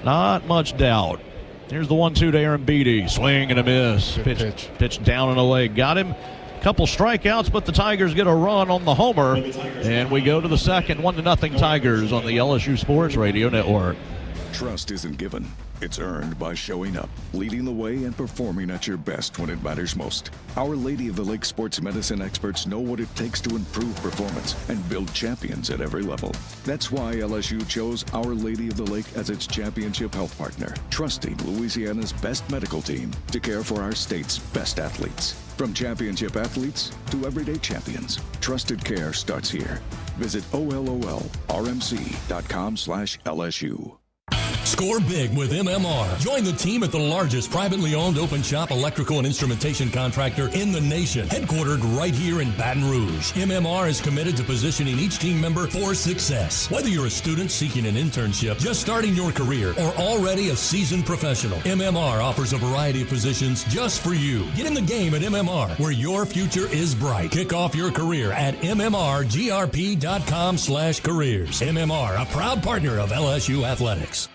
not much doubt. Here's the 1-2 to Arambidi. Swing and a miss. Pitch down and away. Got him. Couple strikeouts, but the Tigers get a run on the homer. And we go to the second. 1-0 Tigers on the LSU Sports Radio Network. Trust isn't given. It's earned by showing up, leading the way, and performing at your best when it matters most. Our Lady of the Lake sports medicine experts know what it takes to improve performance and build champions at every level. That's why LSU chose Our Lady of the Lake as its championship health partner, trusting Louisiana's best medical team to care for our state's best athletes. From championship athletes to everyday champions, trusted care starts here. Visit OLOLRMC.com/LSU. Score big with MMR. Join the team at the largest privately owned open shop electrical and instrumentation contractor in the nation, headquartered right here in Baton Rouge. MMR is committed to positioning each team member for success. Whether you're a student seeking an internship, just starting your career, or already a seasoned professional, MMR offers a variety of positions just for you. Get in the game at MMR, where your future is bright. Kick off your career at MMRGRP.com/careers. MMR, a proud partner of LSU Athletics.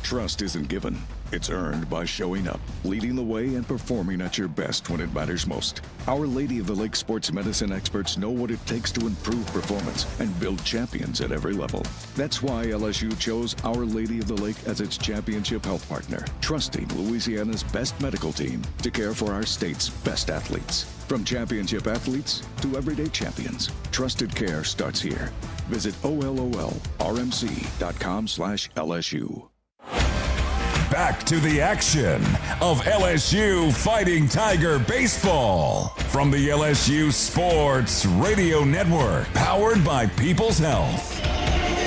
Trust isn't given, it's earned by showing up, leading the way, and performing at your best when it matters most. Our Lady of the Lake sports medicine experts know what it takes to improve performance and build champions at every level. That's why LSU chose Our Lady of the Lake as its championship health partner, trusting Louisiana's best medical team to care for our state's best athletes. From championship athletes to everyday champions, trusted care starts here. Visit OLOLRMC.com/LSU. Back to the action of LSU Fighting Tiger Baseball from the LSU Sports Radio Network, powered by People's Health.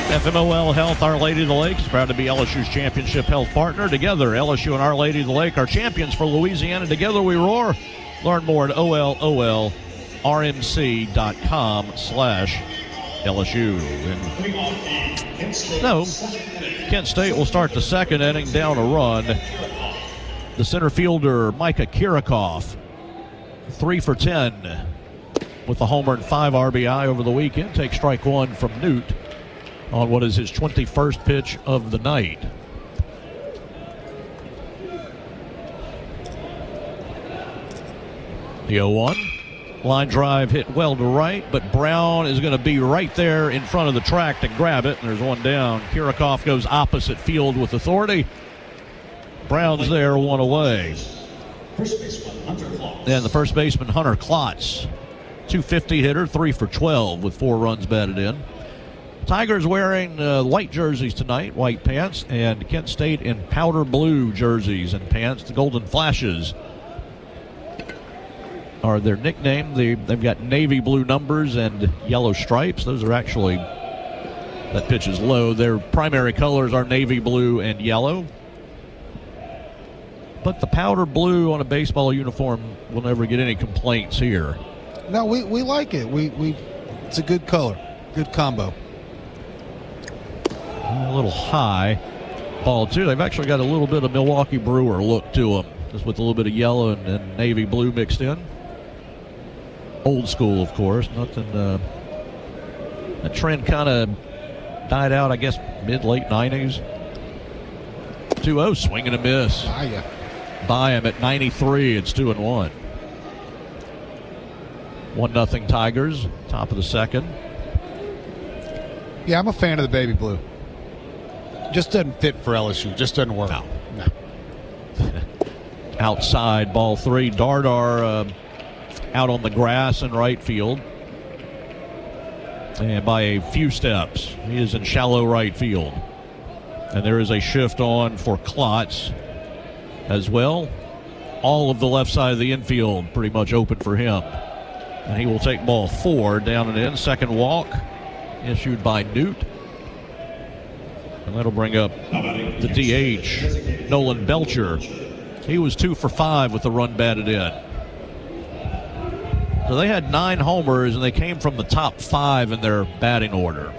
FMOL Health, Our Lady of the Lake, is proud to be LSU's championship health partner. Together, LSU and Our Lady of the Lake are champions for Louisiana. Together we roar. Learn more at OLOLRMC.com/LSU. Kent State will start the second inning down a run. The center fielder, Micah Kirikoff, 3 for 10 with a homer and 5 RBI over the weekend. Takes strike one from Newt on what is his 21st pitch of the night. The 0-1. Line drive hit well to right, but Brown is going to be right there in front of the track to grab it, and there's one down. Kirikoff goes opposite field with authority. Brown's there, one away. Then the first baseman, Hunter Klotz, 250 hitter, 3 for 12 with 4 runs batted in. Tigers wearing white jerseys tonight, white pants, and Kent State in powder blue jerseys and pants. The Golden Flashes are their nickname. They've got navy blue numbers and yellow stripes. Those are actually, that pitch is low. Their primary colors are navy blue and yellow. But the powder blue on a baseball uniform will never get any complaints here. No, we like it. It's a good color, good combo. A little high. Ball two. They've actually got a little bit of Milwaukee Brewer look to them, just with a little bit of yellow and navy blue mixed in. Old school, of course. Nothing. That trend kind of died out, I guess, mid-late 90s. 2-0, swing and a miss. By him at 93. It's 2-1. 1-0 Tigers. Top of the second. Yeah, I'm a fan of the baby blue. Just doesn't fit for LSU. Just doesn't work. No. Outside, ball 3. Dardar out on the grass in right field. And by a few steps, he is in shallow right field. And there is a shift on for Klotz as well. All of the left side of the infield pretty much open for him. And he will take ball 4 down and in. Second walk issued by Newt. And that'll bring up the DH, Nolan Belcher. He was 2 for 5 with the run batted in. So they had 9 homers, and they came from the top 5 in their batting order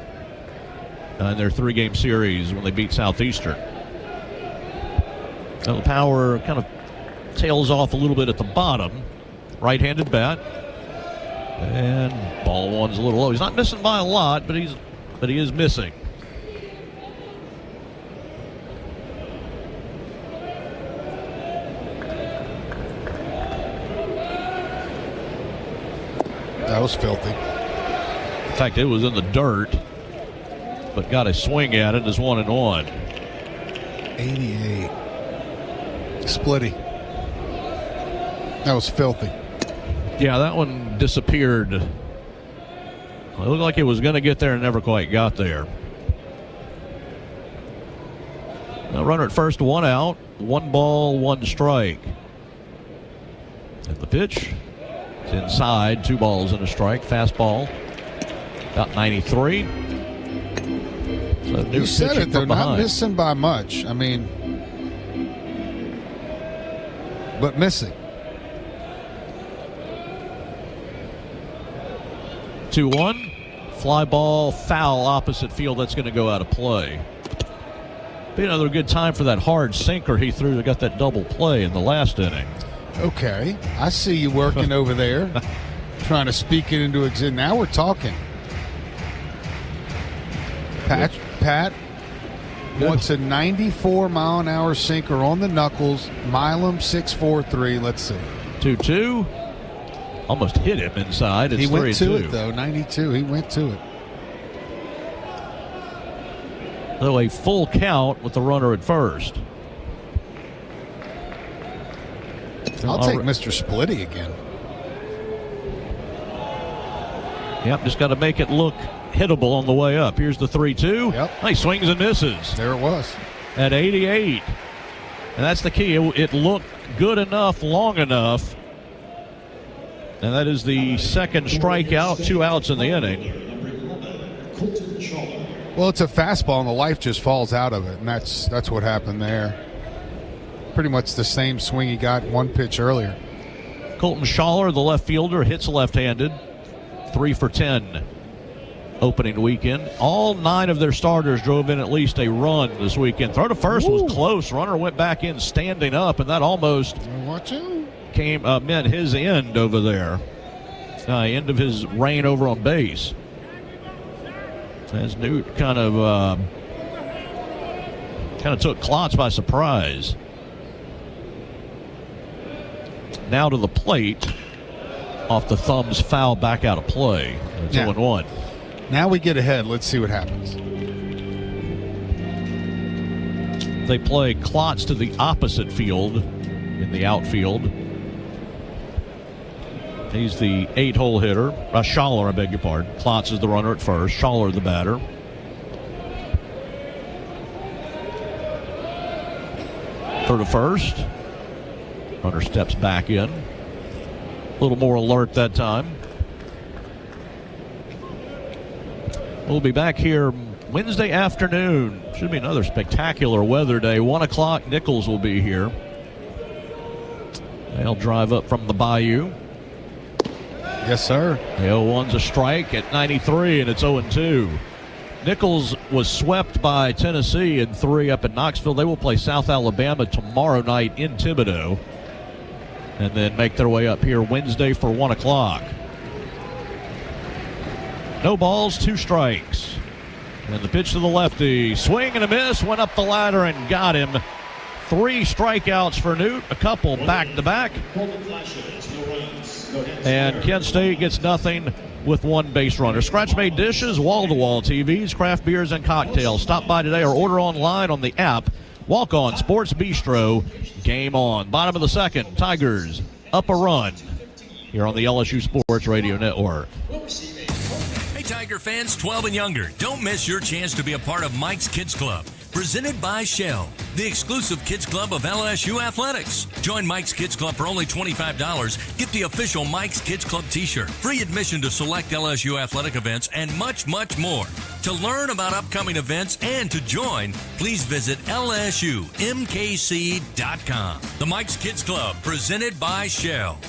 in their 3-game series when they beat Southeastern. Now the power kind of tails off a little bit at the bottom. Right-handed bat. And ball 1's a little low. He's not missing by a lot, but he is missing. That was filthy. In fact, it was in the dirt, but got a swing at it as 1-1. 88. Splitty. That was filthy. Yeah, that one disappeared. It looked like it was going to get there and never quite got there. Now runner at first, 1 out, 1 ball, 1 strike. And the pitch. It's inside, 2 balls and a strike. Fastball, about 93. So You said it, they're not missing by much. I mean, but missing. 2-1. Fly ball, foul, opposite field. That's going to go out of play. Be another good time for that hard sinker he threw that got that double play in the last inning. Okay, I see you working over there, trying to speak it into existence. Now we're talking. Pat wants a 94-mile-an-hour sinker on the knuckles. Milam 6'4", let's see. 2-2. Almost hit him inside. It's he went 3-2. to it, though. 92. He went to it. So a full count with the runner at first. I'll take Mr. Splitty again. Yep, just got to make it look hittable on the way up. Here's the 3-2. Yep. He swings and misses. There it was. At 88. And that's the key. It looked good enough, long enough. And that is the second strikeout, 2 outs in the inning. Well, it's a fastball, and the life just falls out of it, and that's what happened there. Pretty much the same swing he got one pitch earlier. Colton Schaller, the left fielder, hits left-handed. 3 for 10 opening weekend. All 9 of their starters drove in at least a run this weekend. Throw to first was close. Runner went back in standing up, and that almost meant his end over there. End of his reign over on base. As Newt kind of took Klotz by surprise. Now to the plate. Off the thumbs, foul back out of play. It's 0-1. Now we get ahead. Let's see what happens. They play Klotz to the opposite field in the outfield. He's the 8-hole hitter. Schaller, I beg your pardon. Klotz is the runner at first. Schaller the batter. Throw to first. Runner steps back in. A little more alert that time. We'll be back here Wednesday afternoon. Should be another spectacular weather day. 1 o'clock, Nichols will be here. They'll drive up from the Bayou. Yes, sir. The 0-1's a strike at 93, and it's 0-2. Nichols was swept by Tennessee in 3 up in Knoxville. They will play South Alabama tomorrow night in Thibodaux, and then make their way up here Wednesday for 1 o'clock. No balls, 2 strikes. And the pitch to the lefty. Swing and a miss, went up the ladder and got him. 3 strikeouts for Newt, a couple back-to-back. And Kent State gets nothing with 1 base runner. Scratch-made dishes, wall-to-wall TVs, craft beers, and cocktails. Stop by today or order online on the app. Walk On Sports Bistro. Game on. Bottom of the second, Tigers up a run here on the LSU Sports Radio Network. Hey, Tiger fans, 12 and younger, don't miss your chance to be a part of Mike's Kids Club. Presented by Shell, the exclusive kids club of LSU Athletics. Join Mike's Kids Club for only $25. Get the official Mike's Kids Club t-shirt, free admission to select LSU athletic events, and much, much more. To learn about upcoming events and to join, please visit LSUMKC.com. The Mike's Kids Club, presented by Shell.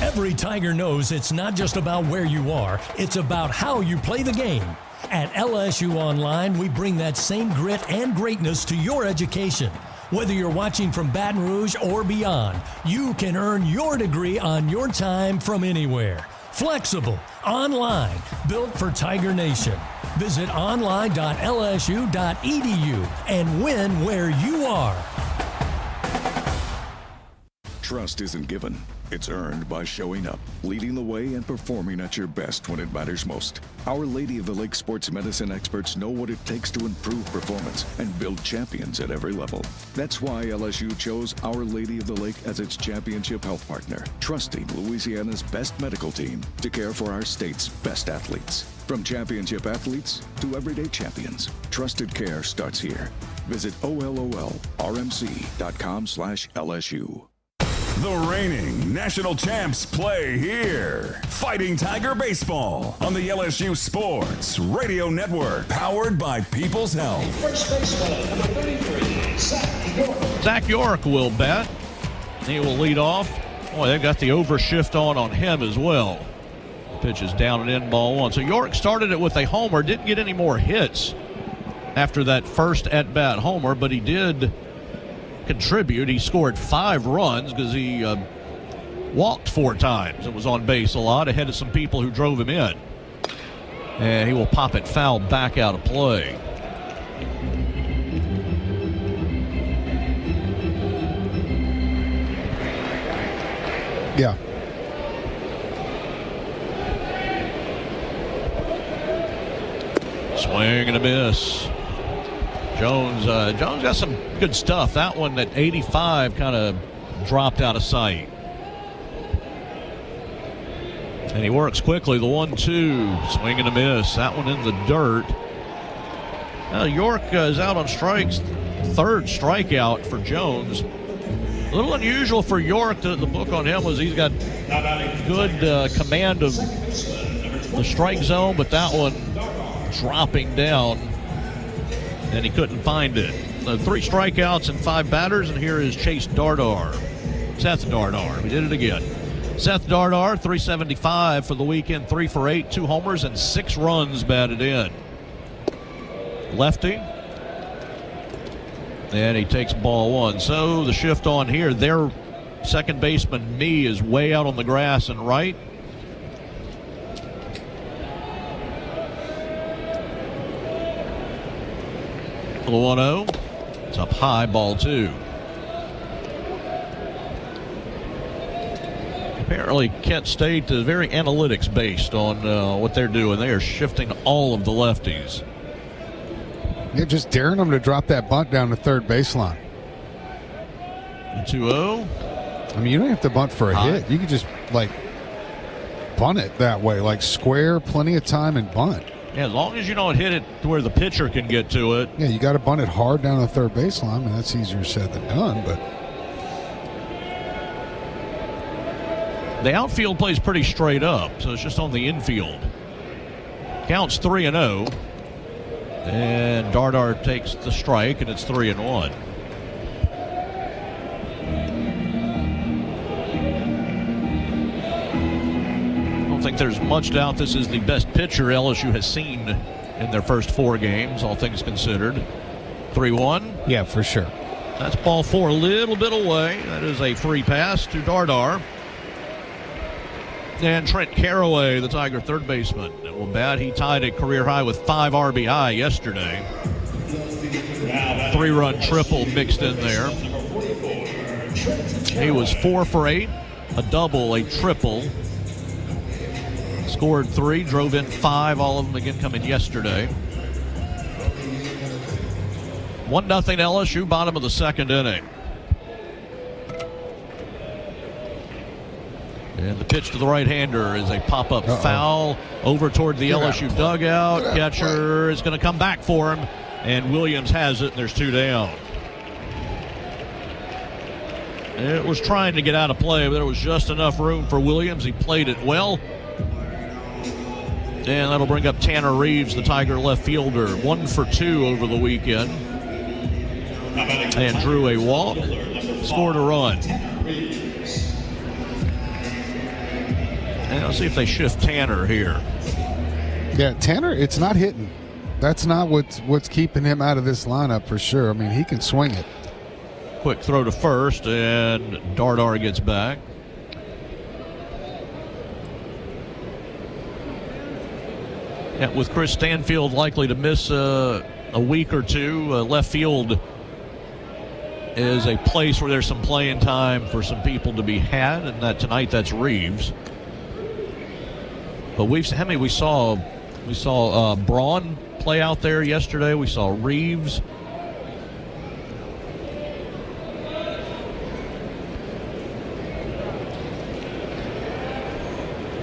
Every Tiger knows it's not just about where you are, it's about how you play the game. At LSU Online, we bring that same grit and greatness to your education. Whether you're watching from Baton Rouge or beyond, you can earn your degree on your time from anywhere. Flexible, online, built for Tiger Nation. Visit online.lsu.edu and win where you are. Trust isn't given. It's earned by showing up, leading the way, and performing at your best when it matters most. Our Lady of the Lake sports medicine experts know what it takes to improve performance and build champions at every level. That's why LSU chose Our Lady of the Lake as its championship health partner, trusting Louisiana's best medical team to care for our state's best athletes. From championship athletes to everyday champions, trusted care starts here. Visit OLOLRMC.com/LSU. The reigning national champs play here. Fighting Tiger Baseball on the LSU Sports Radio Network, powered by People's Health. First baseman, number 33, Zach York. Zach York will bat. He will lead off. Boy, they've got the overshift on him as well. The pitch is down and in, ball 1. So York started it with a homer, didn't get any more hits after that first at-bat homer, but he did contribute. He scored 5 runs because he walked 4 times and was on base a lot ahead of some people who drove him in. And he will pop it foul back out of play. Yeah. Swing and a miss. Jones got some good stuff. That one at 85 kind of dropped out of sight. And he works quickly. The 1-2. Swing and a miss. That one in the dirt. Now York is out on strikes. Third strikeout for Jones. A little unusual for York. The book on him was he's got good command of the strike zone, but that one dropping down, and he couldn't find it. So 3 strikeouts and 5 batters, and here is Chase Dardar. Seth Dardar. We did it again. Seth Dardar, 375 for the weekend, 3 for 8, 2 homers, and 6 runs batted in. Lefty. And he takes ball 1. So the shift on here, their second baseman, Me, is way out on the grass and right. The 1-0. It's up high, ball 2. Apparently, Kent State is very analytics based on what they're doing. They are shifting all of the lefties. Yeah, just daring them to drop that bunt down the third baseline. 2-0. I mean, you don't have to bunt for a hit. You could just, bunt it that way. Square, plenty of time, and bunt. Yeah, as long as you don't hit it to where the pitcher can get to it. Yeah, you got to bunt it hard down the third baseline. I mean, that's easier said than done, but... The outfield plays pretty straight up, so it's just on the infield. Counts 3-0. And Dardar takes the strike, and it's 3-1. I don't think there's much doubt this is the best pitcher LSU has seen in their first 4 games, all things considered. 3-1. Yeah, for sure. That's ball 4, a little bit away. That is a free pass to Dardar. And Trent Caraway, the Tiger third baseman, will bat. He tied a career high with 5 RBI yesterday. 3-run triple mixed in there. He was 4 for 8, a double, a triple. Scored 3, drove in 5, all of them again coming yesterday. 1-0 LSU, bottom of the second inning. And the pitch to the right-hander is a pop-up foul over toward the LSU dugout. Catcher is going to come back for him, and Williams has it, and there's 2 down. It was trying to get out of play, but there was just enough room for Williams. He played it well. And that'll bring up Tanner Reeves, the Tiger left fielder, 1 for 2 over the weekend. And drew a walk, scored a run. And I'll see if they shift Tanner here. Yeah, Tanner, it's not hitting. That's not what's keeping him out of this lineup for sure. I mean, he can swing it. Quick throw to first, and Dardar gets back. Yeah, with Chris Stanfield likely to miss a week or 2, left field is a place where there's some playing time for some people to be had, and that tonight that's Reeves. But we saw Braun play out there yesterday. We saw Reeves.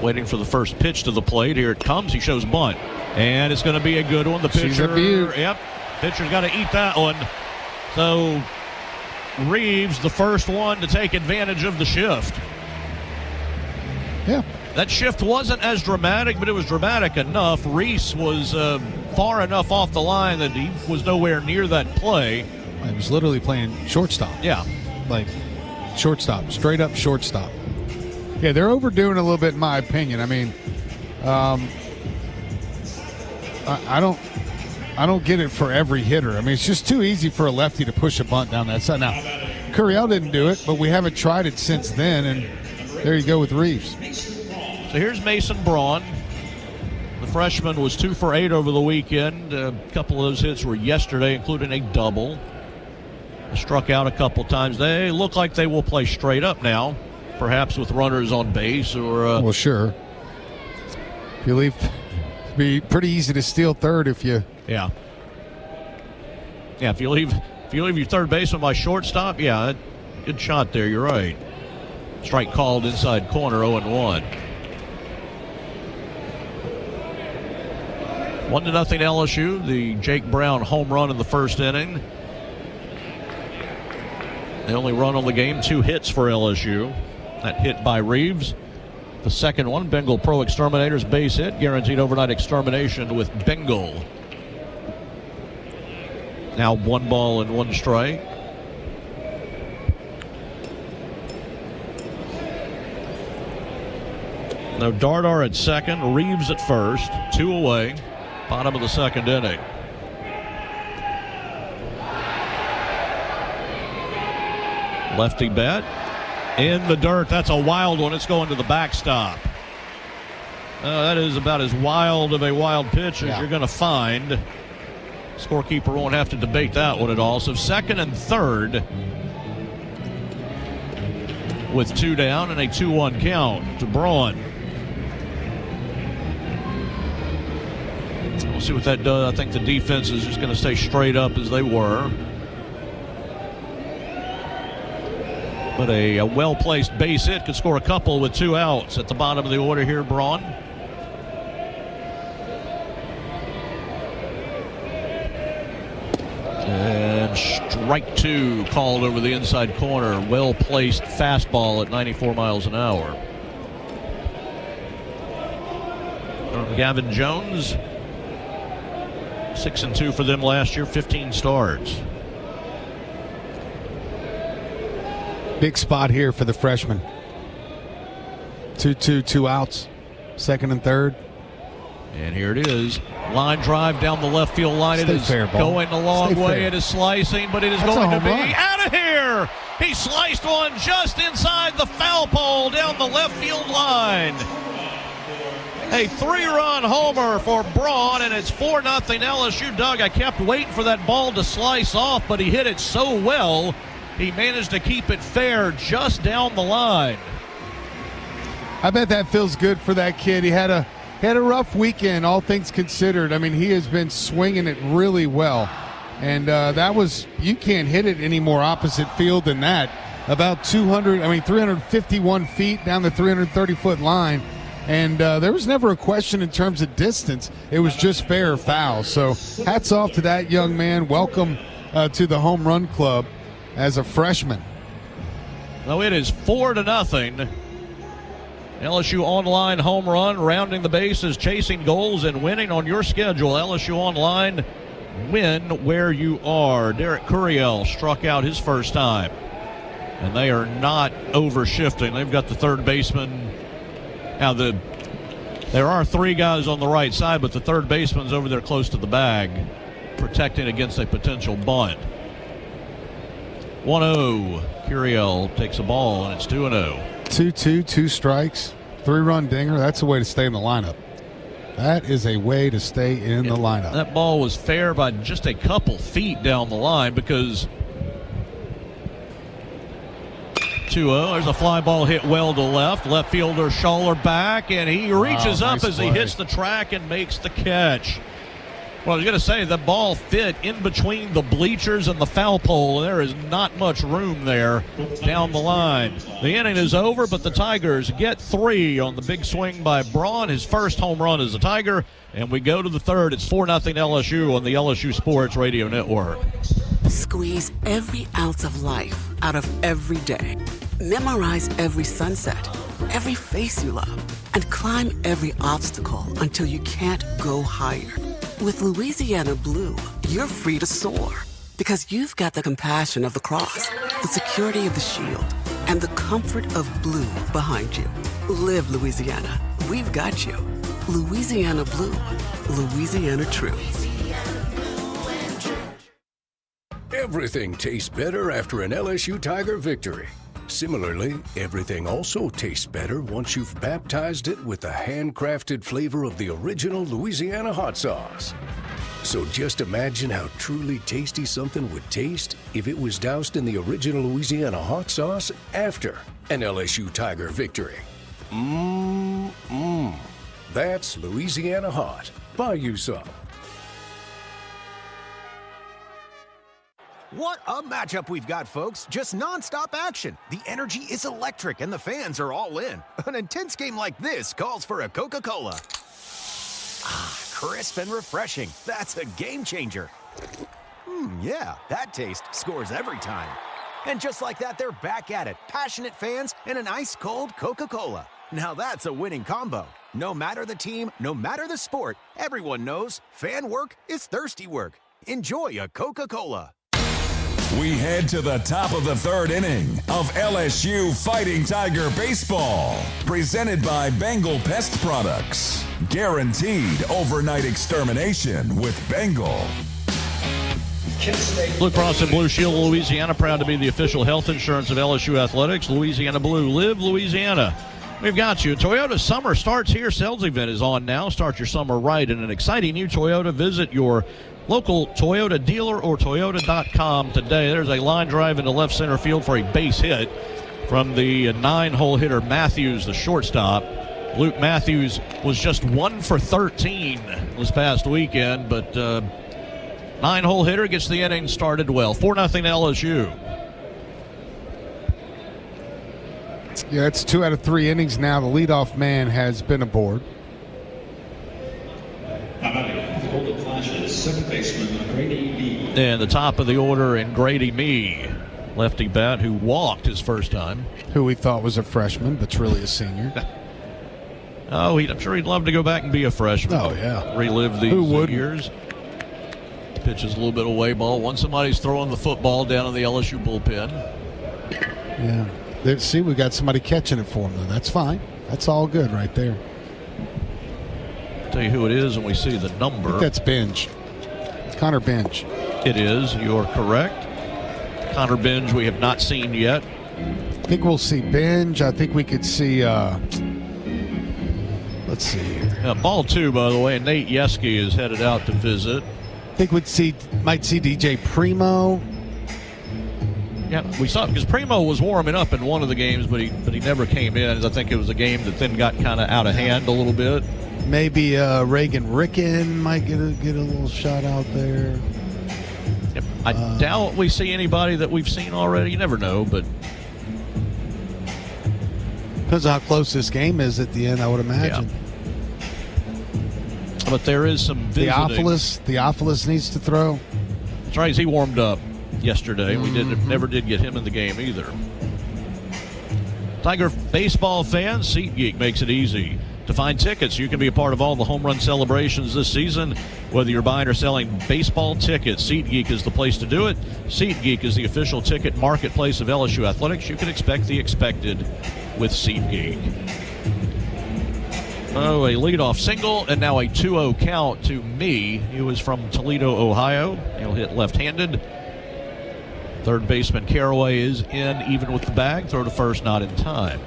Waiting for the first pitch to the plate. Here it comes. He shows bunt, and it's going to be a good one. The pitcher, pitcher's got to eat that one. So Reeves, the first one to take advantage of the shift. Yeah. That shift wasn't as dramatic, but it was dramatic enough. Reese was far enough off the line that he was nowhere near that play. He was literally playing shortstop. Yeah. Shortstop, straight up shortstop. Yeah, they're overdoing a little bit in my opinion. I mean, I don't get it for every hitter. I mean, it's just too easy for a lefty to push a bunt down that side. Now, Curiel didn't do it, but we haven't tried it since then, and there you go with Reeves. So here's Mason Braun. The freshman was 2 for 8 over the weekend. A couple of those hits were yesterday, including a double. Struck out a couple times. They look like they will play straight up now, perhaps with runners on base or. Well, sure. If you leave, it'd be pretty easy to steal third if you. Yeah. Yeah, if you leave your third baseman by shortstop, yeah, good shot there. You're right. Strike called inside corner, 0-1. 1-0 LSU. The Jake Brown home run in the first inning. The only run on the game, 2 hits for LSU. That hit by Reeves. The second one, Bengal Pro Exterminator's base hit, guaranteed overnight extermination with Bengal. Now 1 ball and 1 strike. Now Dardar at second, Reeves at first, 2 away, bottom of the second inning. Lefty bat in the dirt. That's a wild one. It's going to the backstop. That is about as wild of a wild pitch as you're going to find. Scorekeeper won't have to debate that one at all. So second and third with 2 down and a 2-1 count to Braun. We'll see what that does. I think the defense is just going to stay straight up as they were. But a well-placed base hit could score a couple with 2 outs at the bottom of the order here, Braun. And strike 2 called over the inside corner. Well-placed fastball at 94 miles an hour. Gavin Jones, 6-2 for them last year, 15 starts. Big spot here for the freshman. 2-2, 2 outs. Second and third. And here it is. Line drive down the left field line. Stay it is fair, going a long Stay way. fair. It is slicing, but it is That's going a to home be run. out of here. He sliced one just inside the foul pole down the left field line. A 3-run homer for Braun, and it's 4-0 LSU. Doug, I kept waiting for that ball to slice off, but he hit it so well, he managed to keep it fair just down the line. I bet that feels good for that kid. He had a rough weekend, all things considered. I mean, he has been swinging it really well. And that was, you can't hit it any more opposite field than that. About 351 feet down the 330-foot line. And there was never a question in terms of distance. It was just fair or foul. So hats off to that young man. Welcome to the home run club as a freshman. Well, it is 4-0. LSU Online home run, rounding the bases, chasing goals, and winning on your schedule. LSU Online, win where you are. Derek Curiel struck out his first time. And they are not overshifting. They've got the third baseman. Now, there are 3 guys on the right side, but the third baseman's over there close to the bag, protecting against a potential bunt. 1-0. Curiel takes a ball, and it's 2-0. 2-2, 2 strikes, 3-run dinger. That's a way to stay in the lineup. That is a way to stay in the lineup. That ball was fair by just a couple feet down the line because 2-0. There's a fly ball hit well to left. Left fielder Schaller back, and he reaches up nice as play. he hits the track and makes the catch. Well, I was going to say the ball fit in between the bleachers and the foul pole. There is not much room there down the line. The inning is over, but the Tigers get 3 on the big swing by Braun, his first home run as a Tiger. And we go to the third. It's 4-0 LSU on the LSU Sports Radio Network. Squeeze every ounce of life out of every day. Memorize every sunset, every face you love, and climb every obstacle until you can't go higher. With Louisiana Blue, you're free to soar because you've got the compassion of the cross, the security of the shield, and the comfort of blue behind you. Live Louisiana. We've got you. Louisiana Blue. Louisiana True. Everything tastes better after an LSU Tiger victory. Similarly, everything also tastes better once you've baptized it with the handcrafted flavor of the original Louisiana hot sauce. So just imagine how truly tasty something would taste if it was doused in the original Louisiana hot sauce after an LSU Tiger victory. That's Louisiana hot. Buy you some. What a matchup we've got, folks. Just nonstop action. The energy is electric and the fans are all in. An intense game like this calls for a Coca-Cola. Crisp and refreshing. That's a game changer. Yeah, that taste scores every time. And just like that, they're back at it. Passionate fans and an ice-cold Coca-Cola. Now that's a winning combo. No matter the team, no matter the sport, everyone knows fan work is thirsty work. Enjoy a Coca-Cola. We head to the top of the third inning of LSU Fighting Tiger Baseball. Presented by Bengal Pest Products. Guaranteed overnight extermination with Bengal. Blue Cross and Blue Shield of Louisiana, proud to be the official health insurance of LSU Athletics. Louisiana Blue, live Louisiana. We've got you. Toyota Summer starts here. Sales event is on now. Start your summer right in an exciting new Toyota. Visit your local Toyota dealer or Toyota.com today. There's a line drive into left center field for a base hit from the 9-hole hitter Matthews, the shortstop. Luke Matthews was just 1 for 13 this past weekend, but 9-hole hitter gets the inning started well. 4-0 LSU. Yeah, it's 2 out of 3 innings now. The leadoff man has been aboard. Second baseman Grady Mee. And the top of the order in Grady Mee, lefty bat who walked his first time. Who we thought was a freshman, but's really a senior. Oh, I'm sure he'd love to go back and be a freshman. Oh, yeah. Relive these years. Pitches a little bit away ball. Once somebody's throwing the football down in the LSU bullpen. Yeah. See, we got somebody catching it for him, though. That's fine. That's all good right there. Tell you who it is when we see the number. I think that's Benj. It's Connor Benj. It is. You're correct. Connor Benj we have not seen yet. I think we'll see Benj. I think we could see, let's see here. Ball 2, by the way, and Nate Yeske is headed out to visit. I think might see DJ Primo. Yeah, we saw because Primo was warming up in one of the games, but he never came in. I think it was a game that then got kind of out of hand a little bit. Maybe Reagan Ricken might get a little shot out there. Yep. I doubt we see anybody that we've seen already. You never know, but depends on how close this game is at the end, I would imagine. Yeah. But there is some visiting. Theophilus needs to throw. That's right. He warmed up yesterday. We never did get him in the game either. Tiger baseball fans, SeatGeek makes it easy to find tickets. You can be a part of all the home run celebrations this season. Whether you're buying or selling baseball tickets, SeatGeek is the place to do it. SeatGeek is the official ticket marketplace of LSU Athletics. You can expect the expected with SeatGeek. Oh, a leadoff single, and now a 2-0 count to Mee. He was from Toledo, Ohio. He'll hit left-handed. Third baseman Caraway is in, even with the bag. Throw to first, not in time.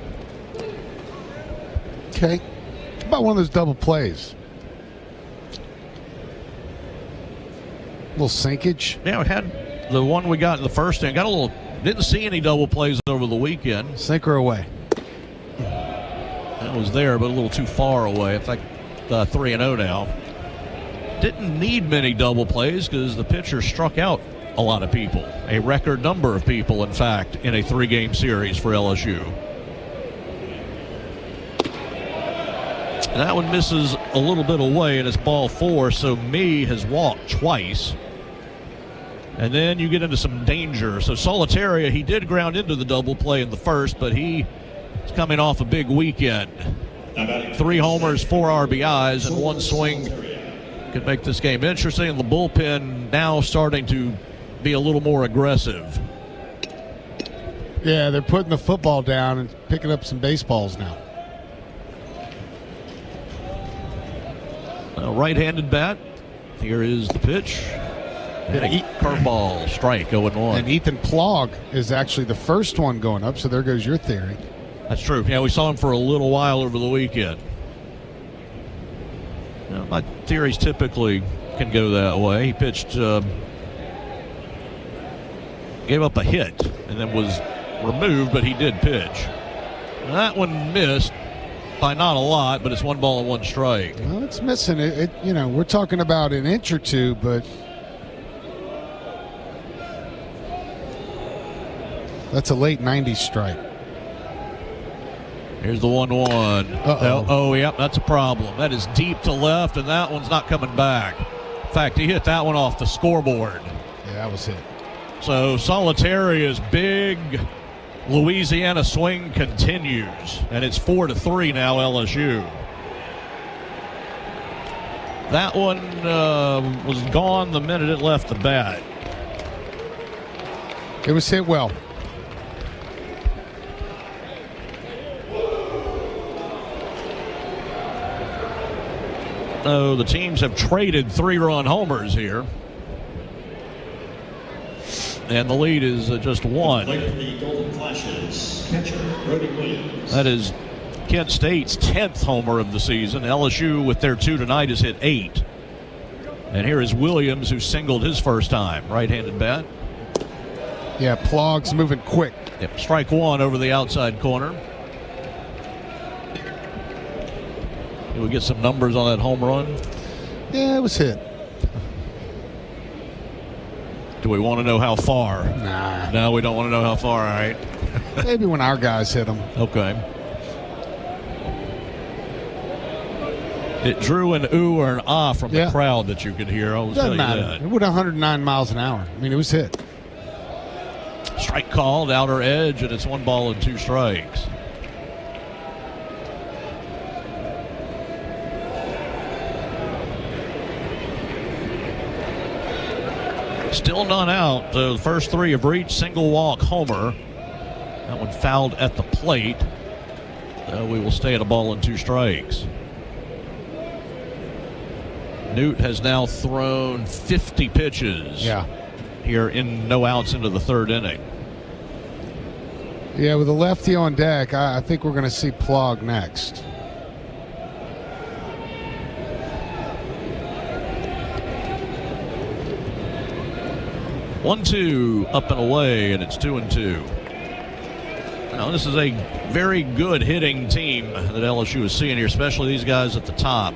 Okay. How about one of those double plays? A little sinkage. Yeah, we had the one we got in the first inning. Didn't see any double plays over the weekend. Sinker away. That was there, but a little too far away. In fact, 3-0 now. Didn't need many double plays because the pitcher struck out a lot of people. A record number of people, in fact, in a 3-game series for LSU. And that one misses a little bit away, and it's ball 4, so Mee has walked twice. And then you get into some danger. So Solitaria, he did ground into the double play in the first, but he is coming off a big weekend. 3 homers, 4 RBIs, and 1 swing could make this game interesting. And the bullpen now starting to be a little more aggressive. Yeah, they're putting the football down and picking up some baseballs now. A right-handed bat. Here is the pitch. Curveball, strike, 0-1. And Ethan Plog is actually the first one going up, so there goes your theory. That's true. Yeah, we saw him for a little while over the weekend. My theories typically can go that way. He pitched, gave up a hit, and then was removed, but he did pitch. And that one missed by not a lot, but it's 1 ball and 1 strike. Well, it's missing it. We're talking about an inch or two, but that's a late 90s strike. Here's the 1-1. Oh, yep, that's a problem. That is deep to left, and that one's not coming back. In fact, he hit that one off the scoreboard. Yeah, that was hit. So Solitaria's big Louisiana swing continues, and it's 4-3 now, LSU. That one was gone the minute it left the bat. It was hit well. So the teams have traded 3-run homers here. And the lead is just 1. The Golden Flashes, catcher, Brody Williams. That is Kent State's 10th homer of the season. LSU, with their 2 tonight, has hit 8. And here is Williams, who singled his first time. Right-handed bat. Yeah, Plog's moving quick. Yep, strike 1 over the outside corner. Did we get some numbers on that home run? Yeah, it was hit. Do we want to know how far? Nah. No, we don't want to know how far, all right. Maybe when our guys hit them. Okay. It drew an ooh or an ah from the crowd that you could hear. I'll tell you Doesn't matter. that. It went 109 miles an hour. I mean, it was hit. Strike called, outer edge, and it's 1 ball and 2 strikes. Still not out. The first 3 have reached. Single walk homer. That one fouled at the plate. We will stay at 1 ball and 2 strikes. Newt has now thrown 50 pitches. Here in no outs into the 3rd inning. Yeah, with a lefty on deck, I think we're going to see Plog next. One, 2, up and away, and it's 2-2. Now, this is a very good hitting team that LSU is seeing here, especially these guys at the top.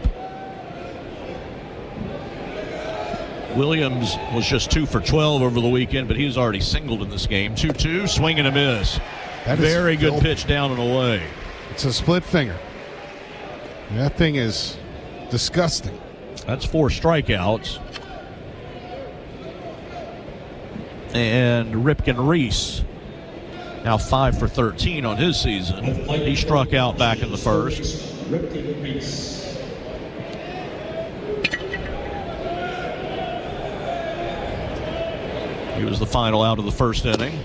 Williams was just 2 for 12 over the weekend, but he's already singled in this game. 2-2, swing and a miss. Very good pitch down and away. It's a split finger. That thing is disgusting. That's 4 strikeouts. And Ripken Reese, now 5 for 13 on his season. He struck out back in the first. Ripken Reese. He was the final out of the first inning.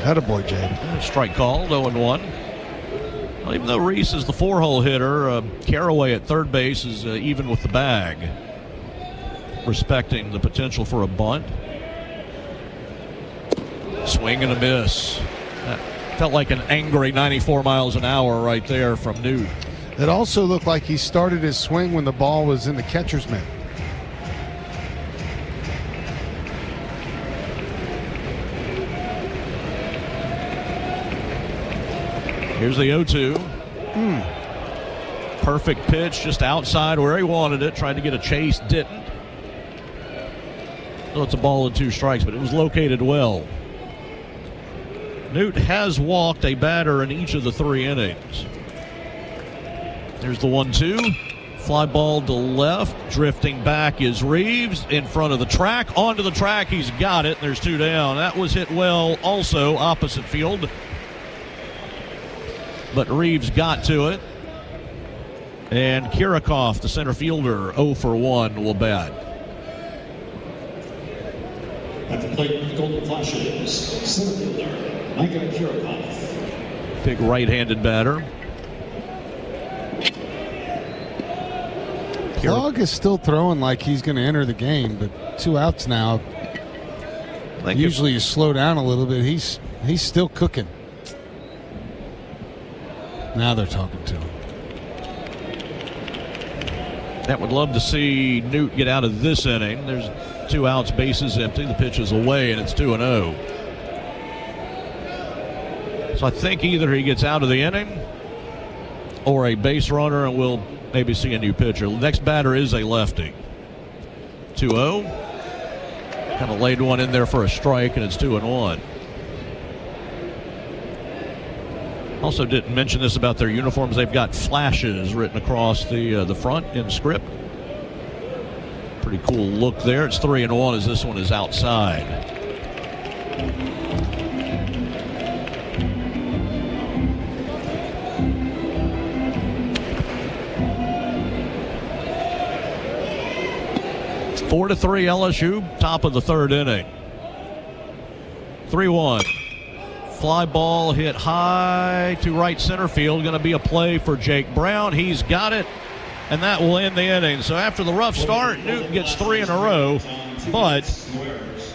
Attaboy, Jade. Strike called, 0-1. Well, even though Reese is the 4-hole hitter, Caraway at third base is even with the bag, respecting the potential for a bunt. Swing and a miss. That felt like an angry 94 miles an hour right there from Newt. It also looked like he started his swing when the ball was in the catcher's mitt. Here's the 0-2. Perfect pitch, just outside where he wanted it. Tried to get a chase, didn't. So it's a ball and 2 strikes, but it was located well. Newt has walked a batter in each of the 3 innings. There's the 1-2. Fly ball to left. Drifting back is Reeves in front of the track. Onto the track. He's got it. There's 2 down. That was hit well also opposite field. But Reeves got to it. And Kirikoff, the center fielder, 0 for 1 will bat. At the plate, the Golden Flashes, center fielder, Micah Kirikoff. Big right-handed batter. Plog is still throwing like he's going to enter the game, but 2 outs now. Usually you slow down a little bit. He's still cooking. Now they're talking to him. That would love to see Newt get out of this inning. There's 2 outs, bases empty. The pitch is away, and it's 2-0. So I think either he gets out of the inning or a base runner, and we'll maybe see a new pitcher. The next batter is a lefty. 2-0. Kind of laid one in there for a strike, and it's 2-1. Also didn't mention this about their uniforms. They've got flashes written across the front in script. Pretty cool look there. It's 3-1 as this one is outside. It's 4-3 LSU, top of the third inning. 3-1. Fly ball hit high to right center field. Going to be a play for Jake Brown. He's got it, and that will end the inning. So after the rough start, Newton gets 3 in a row, but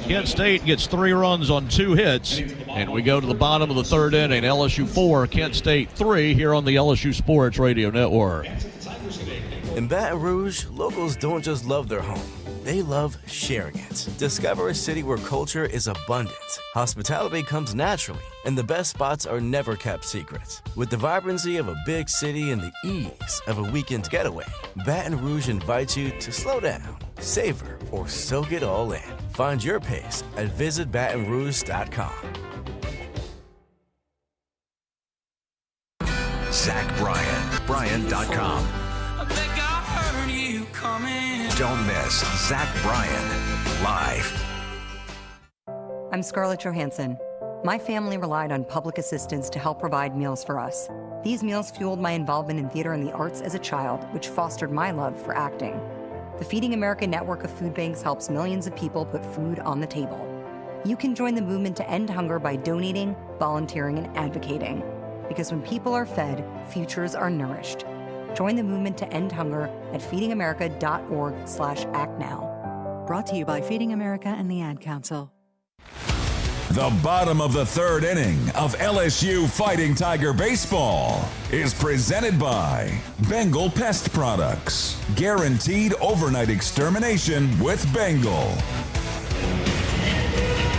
Kent State gets 3 runs on 2 hits, and we go to the bottom of the third inning. LSU 4, Kent State 3 here on the LSU Sports Radio Network. In Baton Rouge, locals don't just love their home. They love sharing it. Discover a city where culture is abundant, hospitality comes naturally, and the best spots are never kept secret. With the vibrancy of a big city and the ease of a weekend getaway, Baton Rouge invites you to slow down, savor, or soak it all in. Find your pace at visitbatonrouge.com. Zach Bryan, Bryan.com. Don't miss Zach Bryan live. I'm Scarlett Johansson. My family relied on public assistance to help provide meals for us. These meals fueled my involvement in theater and the arts as a child, which fostered my love for acting. The Feeding America network of food banks helps millions of people put food on the table. You can join the movement to end hunger by donating, volunteering, and advocating. Because when people are fed, futures are nourished. Join the movement to end hunger at feedingamerica.org/actnow. Brought to you by Feeding America and the Ad Council. The bottom of the third inning of LSU Fighting Tiger Baseball is presented by Bengal Pest Products. Guaranteed overnight extermination with Bengal.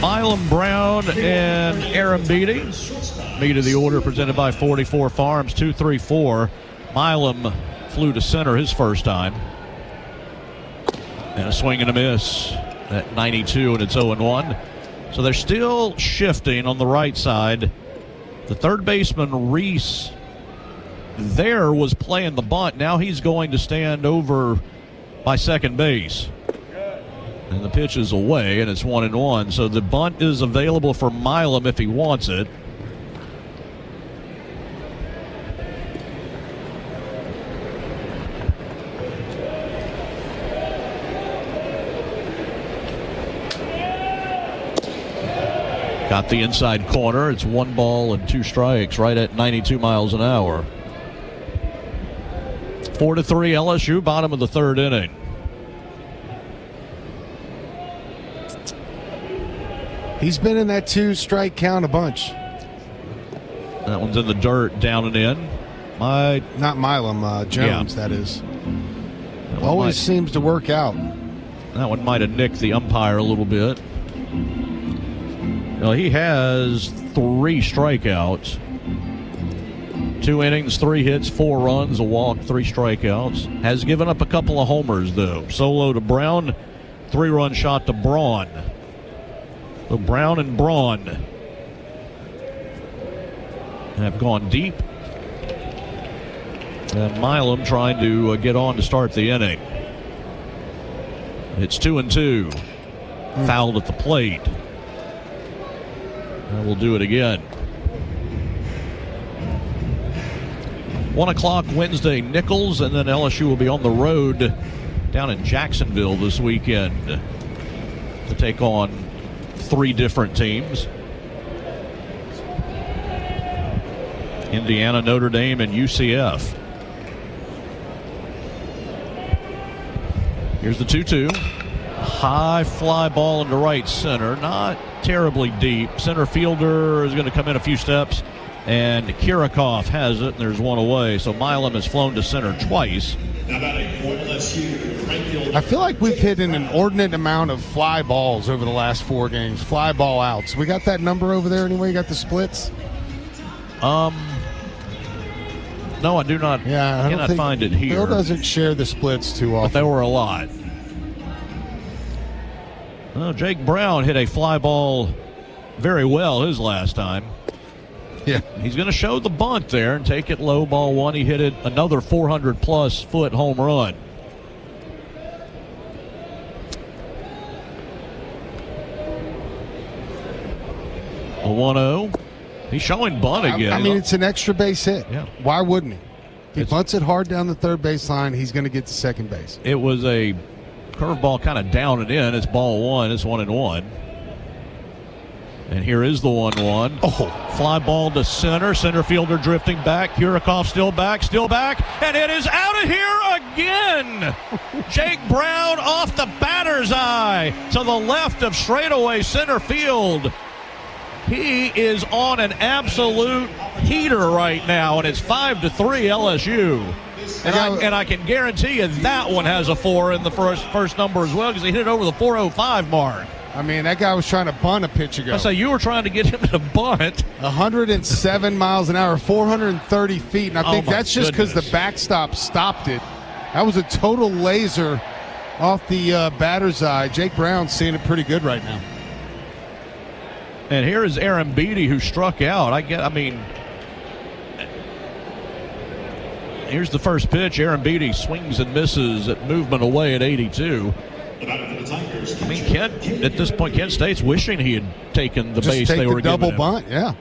Milam Brown and Aaron Beatty. Meet of the order presented by 44 Farms, 2-3-4. Milam flew to center his first time. And a swing and a miss at 92, and it's 0-1. So they're still shifting on the right side. The third baseman, Reese, there was playing the bunt. Now he's going to stand over by second base. And the pitch is away, and it's 1-1. So the bunt is available for Milam if he wants it. Got the inside corner. It's 1 ball and 2 strikes, right at 92 miles an hour. 4-3 LSU, bottom of the third inning. He's been in that 2-strike count a bunch. That one's in the dirt, down and in. Not Milam, Jones, that is. Always seems to work out. That one might have nicked the umpire a little bit. Well, he has 3 strikeouts. 2 innings, 3 hits, 4 runs, a walk, 3 strikeouts. Has given up a couple of homers, though. Solo to Brown, 3-run shot to Braun. So Brown and Braun have gone deep. And Milam trying to get on to start the inning. It's 2-2. Fouled at the plate. And we'll do it again. 1 o'clock Wednesday, Nichols, and then LSU will be on the road down in Jacksonville this weekend to take on 3 different teams. Indiana, Notre Dame, and UCF. Here's the 2-2. High fly ball into right center, not terribly deep. Center fielder is going to come in a few steps, and Kirikov has it, and there's one away. So Milam has flown to center twice. I feel like we've hit an inordinate amount of fly balls over the last 4 games. Fly ball outs. We got that number over there anyway? You got the splits? No, I do not. Yeah, I cannot find it here. Bill doesn't share the splits too often. But there were a lot. Well, Jake Brown hit a fly ball very well his last time. Yeah. He's going to show the bunt there and take it low, ball 1. He hit it another 400-plus foot home run. A 1-0. He's showing bunt again. I mean, it's an extra base hit. Yeah. Why wouldn't he? If he bunts it hard down the third base line, he's going to get to second base. It was a curveball kind of down and in. It's ball 1. It's 1-1. And here is the 1-1. Oh. Fly ball to center. Center fielder drifting back. Kirikov still back. And it is out of here again. Jake Brown off the batter's eye to the left of straightaway center field. He is on an absolute heater right now, and it's 5-3 LSU. And I can guarantee you that one has a 4 in the first number as well, because he hit it over the 405 mark. I mean, that guy was trying to bunt a pitch ago. I say you were trying to get him to bunt. 107 miles an hour, 430 feet, and I think that's just because the backstop stopped it. That was a total laser off the batter's eye. Jake Brown's seeing it pretty good right now. And here is Aaron Beatty, who struck out. Here's the first pitch. Aaron Beatty swings and misses at movement away at 82. I mean, Kent, at this point, Kent State's wishing he had taken the base they were double giving him. bunt, yeah.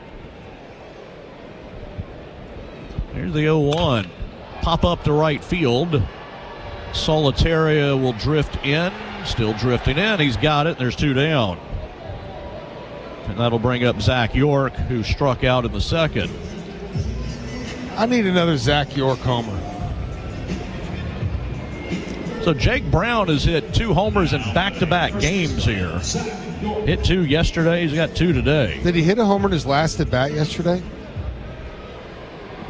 Here's the 0-1. Pop up to right field. Solitaria will drift in. Still drifting in. He's got it. There's 2 down. And that'll bring up Zach York, who struck out in the second. I need another Zach York homer. So Jake Brown has hit 2 homers in back-to-back games here. Hit 2 yesterday. He's got 2 today. Did he hit a homer in his last at-bat yesterday?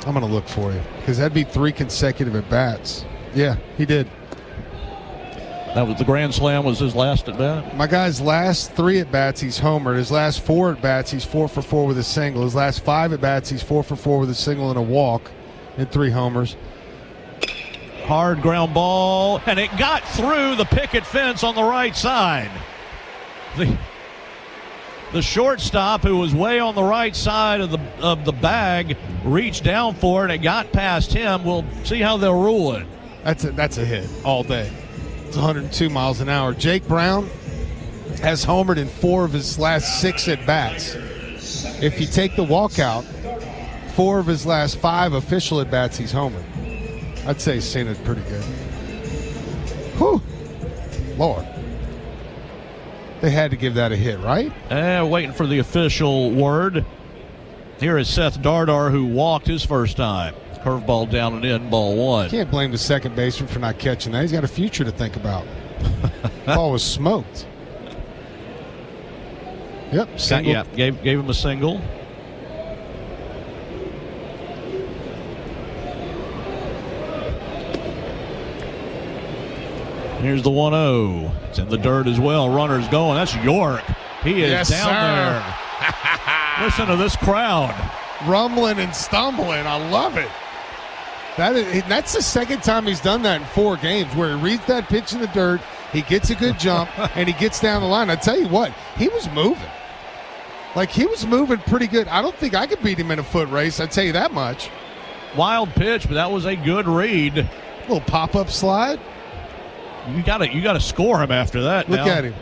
I'm going to look for you, because that'd be 3 consecutive at-bats. Yeah, he did. That was the grand slam was his last at-bat? My guy's last 3 at-bats, he's homered. His last 4 at-bats, he's 4 for 4 with a single. His last 5 at-bats, he's 4 for 4 with a single and a walk and 3 homers. Hard ground ball, and it got through the picket fence on the right side. The shortstop, who was way on the right side of the bag, reached down for it, and it got past him. We'll see how they'll rule it. That's a hit all day. It's 102 miles an hour. Jake Brown has homered in 4 of his last 6 at-bats. If you take the walkout, 4 of his last 5 official at-bats, he's homered. I'd say he's seen it pretty good. Whew. Lord. They had to give that a hit, right? Waiting for the official word. Here is Seth Dardar, who walked his first time. Curveball down and in, ball 1. Can't blame the second baseman for not catching that. He's got a future to think about. Ball was smoked. Yep, single. Yeah, gave him a single. Here's the 1-0. It's in the dirt as well. Runner's going. That's York. He is down there. Listen to this crowd. Rumbling and stumbling. I love it. That's the second time he's done that in 4 games, where he reads that pitch in the dirt, he gets a good jump, and he gets down the line. I tell you what, he was moving. Like, he was moving pretty good. I don't think I could beat him in a foot race, I tell you that much. Wild pitch, but that was a good read. A little pop-up slide. You gotta score him after that. Look at him.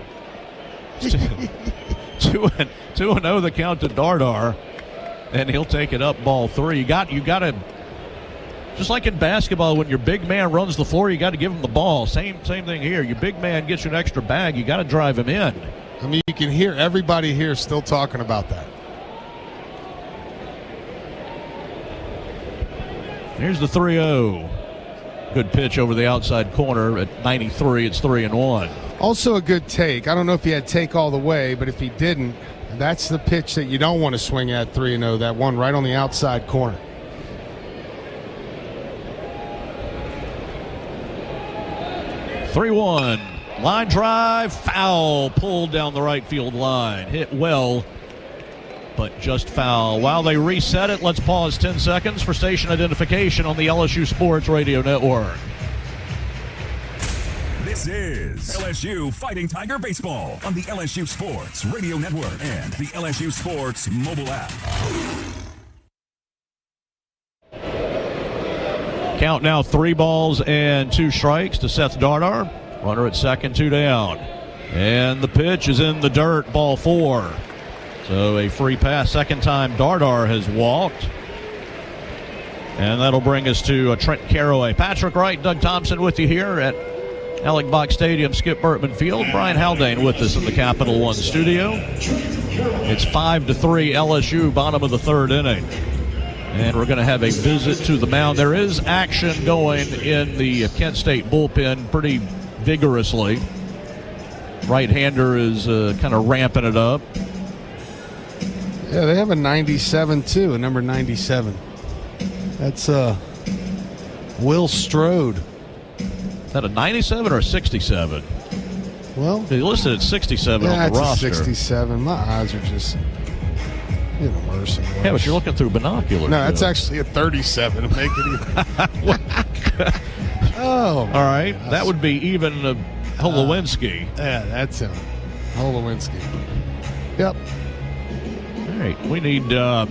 2-0 the count to Dardar, and he'll take it up, ball 3. You got to, just like in basketball, when your big man runs the floor, you got to give him the ball. Same thing here. Your big man gets you an extra bag, you got to drive him in. I mean, you can hear everybody here still talking about that. Here's the 3-0. Good pitch over the outside corner at 93. It's 3-1. Also a good take. I don't know if he had take all the way, but if he didn't, that's the pitch that you don't want to swing at 3-0, that one right on the outside corner. (3-1). Line drive, foul, pulled down the right field line. Hit well, but just foul. While they reset it, let's pause 10 seconds for station identification on the LSU Sports Radio Network. This is LSU Fighting Tiger Baseball on the LSU Sports Radio Network and the LSU Sports mobile app. Count now 3 balls and 2 strikes to Seth Dardar. Runner at second, 2 down. And the pitch is in the dirt, ball 4. So a free pass. Second time Dardar has walked. And that'll bring us to Trent Caraway. Patrick Wright, Doug Thompson with you here at Alec Bach Stadium, Skip Burtman Field. Brian Haldane with us in the Capital One studio. It's 5-3 LSU, bottom of the 3rd inning. And we're going to have a visit to the mound. There is action going in the Kent State bullpen pretty vigorously. Right-hander is kind of ramping it up. Yeah, they have a 97 too, a number 97. That's Will Strode. Is that a 97 or a 67? Well, they listed at 67 on the roster. It's a 67. My eyes are just getting worse and worse. Yeah, but you're looking through binoculars. No, that's actually a 37 to make it even. Oh. All right. That would be even Holowinski. Yeah, that's him. Holowinski. Yep. All right. We need to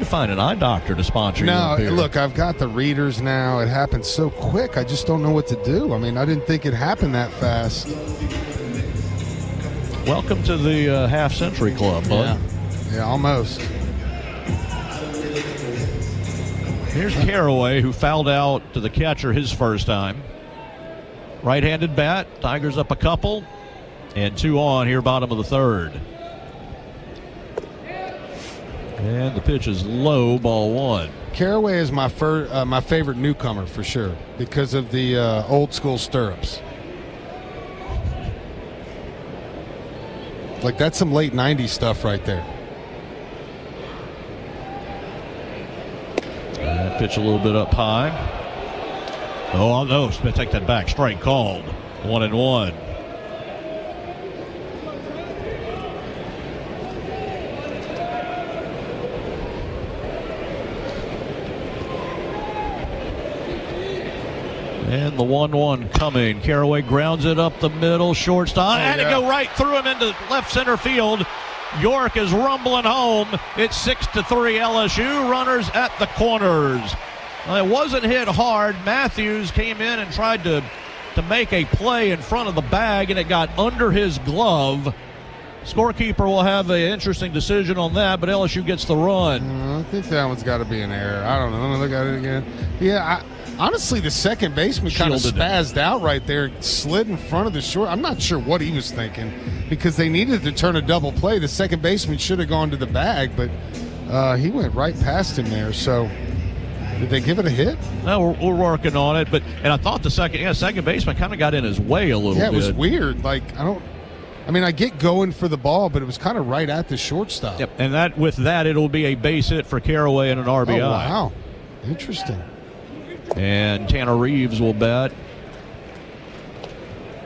find an eye doctor to sponsor you. No, up here. look, I've got the readers now. It happened so quick. I just don't know what to do. I mean, I didn't think it happened that fast. Welcome to the half century club, bud. Yeah, almost. Here's Caraway, who fouled out to the catcher his first time. Right-handed bat. Tigers up a couple. And 2 on here, bottom of the 3rd. And the pitch is low, ball 1. Caraway is my favorite newcomer for sure because of the old school stirrups. Like, that's some late 90s stuff right there. Pitch a little bit up high. Oh, no, Smith, take that back. Strike called. 1-1. And the 1-1 coming. Caraway grounds it up the middle. Shortstop. Had to go right through him into left center field. York is rumbling home. It's 6-3 LSU. Runners at the corners. Well, it wasn't hit hard. Matthews came in and tried to make a play in front of the bag, and it got under his glove. Scorekeeper will have an interesting decision on that, but LSU gets the run. I think that one's got to be an error. I don't know. Let me look at it again. Yeah, honestly, the second baseman kind of spazzed out right there, slid in front of the short. I'm not sure what he was thinking because they needed to turn a double play. The second baseman should have gone to the bag, but he went right past him there. So did they give it a hit? No, we're working on it. And I thought the second baseman kind of got in his way a little bit. Yeah, it was weird. Like, I get going for the ball, but it was kind of right at the shortstop. Yep, and with that, it'll be a base hit for Caraway and an RBI. Oh, wow. Interesting. And Tanner Reeves will bat.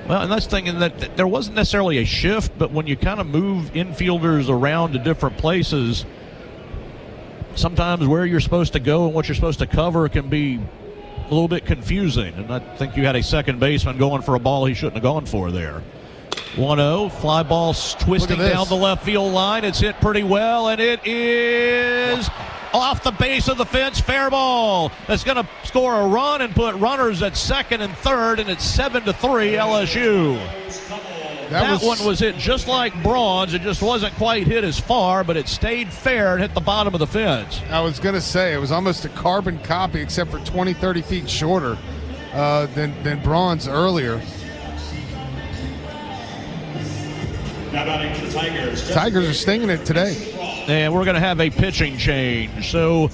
Well, and that's thinking that there wasn't necessarily a shift, but when you kind of move infielders around to different places, sometimes where you're supposed to go and what you're supposed to cover can be a little bit confusing. And I think you had a second baseman going for a ball he shouldn't have gone for there. 1-0, fly ball twisting down the left field line. It's hit pretty well, and it is off the base of the fence. Fair ball. That's going to score a run and put runners at second and third, and it's 7-3 LSU. That one was hit just like Braun's. It just wasn't quite hit as far, but it stayed fair and hit the bottom of the fence. I was going to say, it was almost a carbon copy except for 20, 30 feet shorter than Braun's earlier. Tigers are stinging it today. And we're going to have a pitching change. So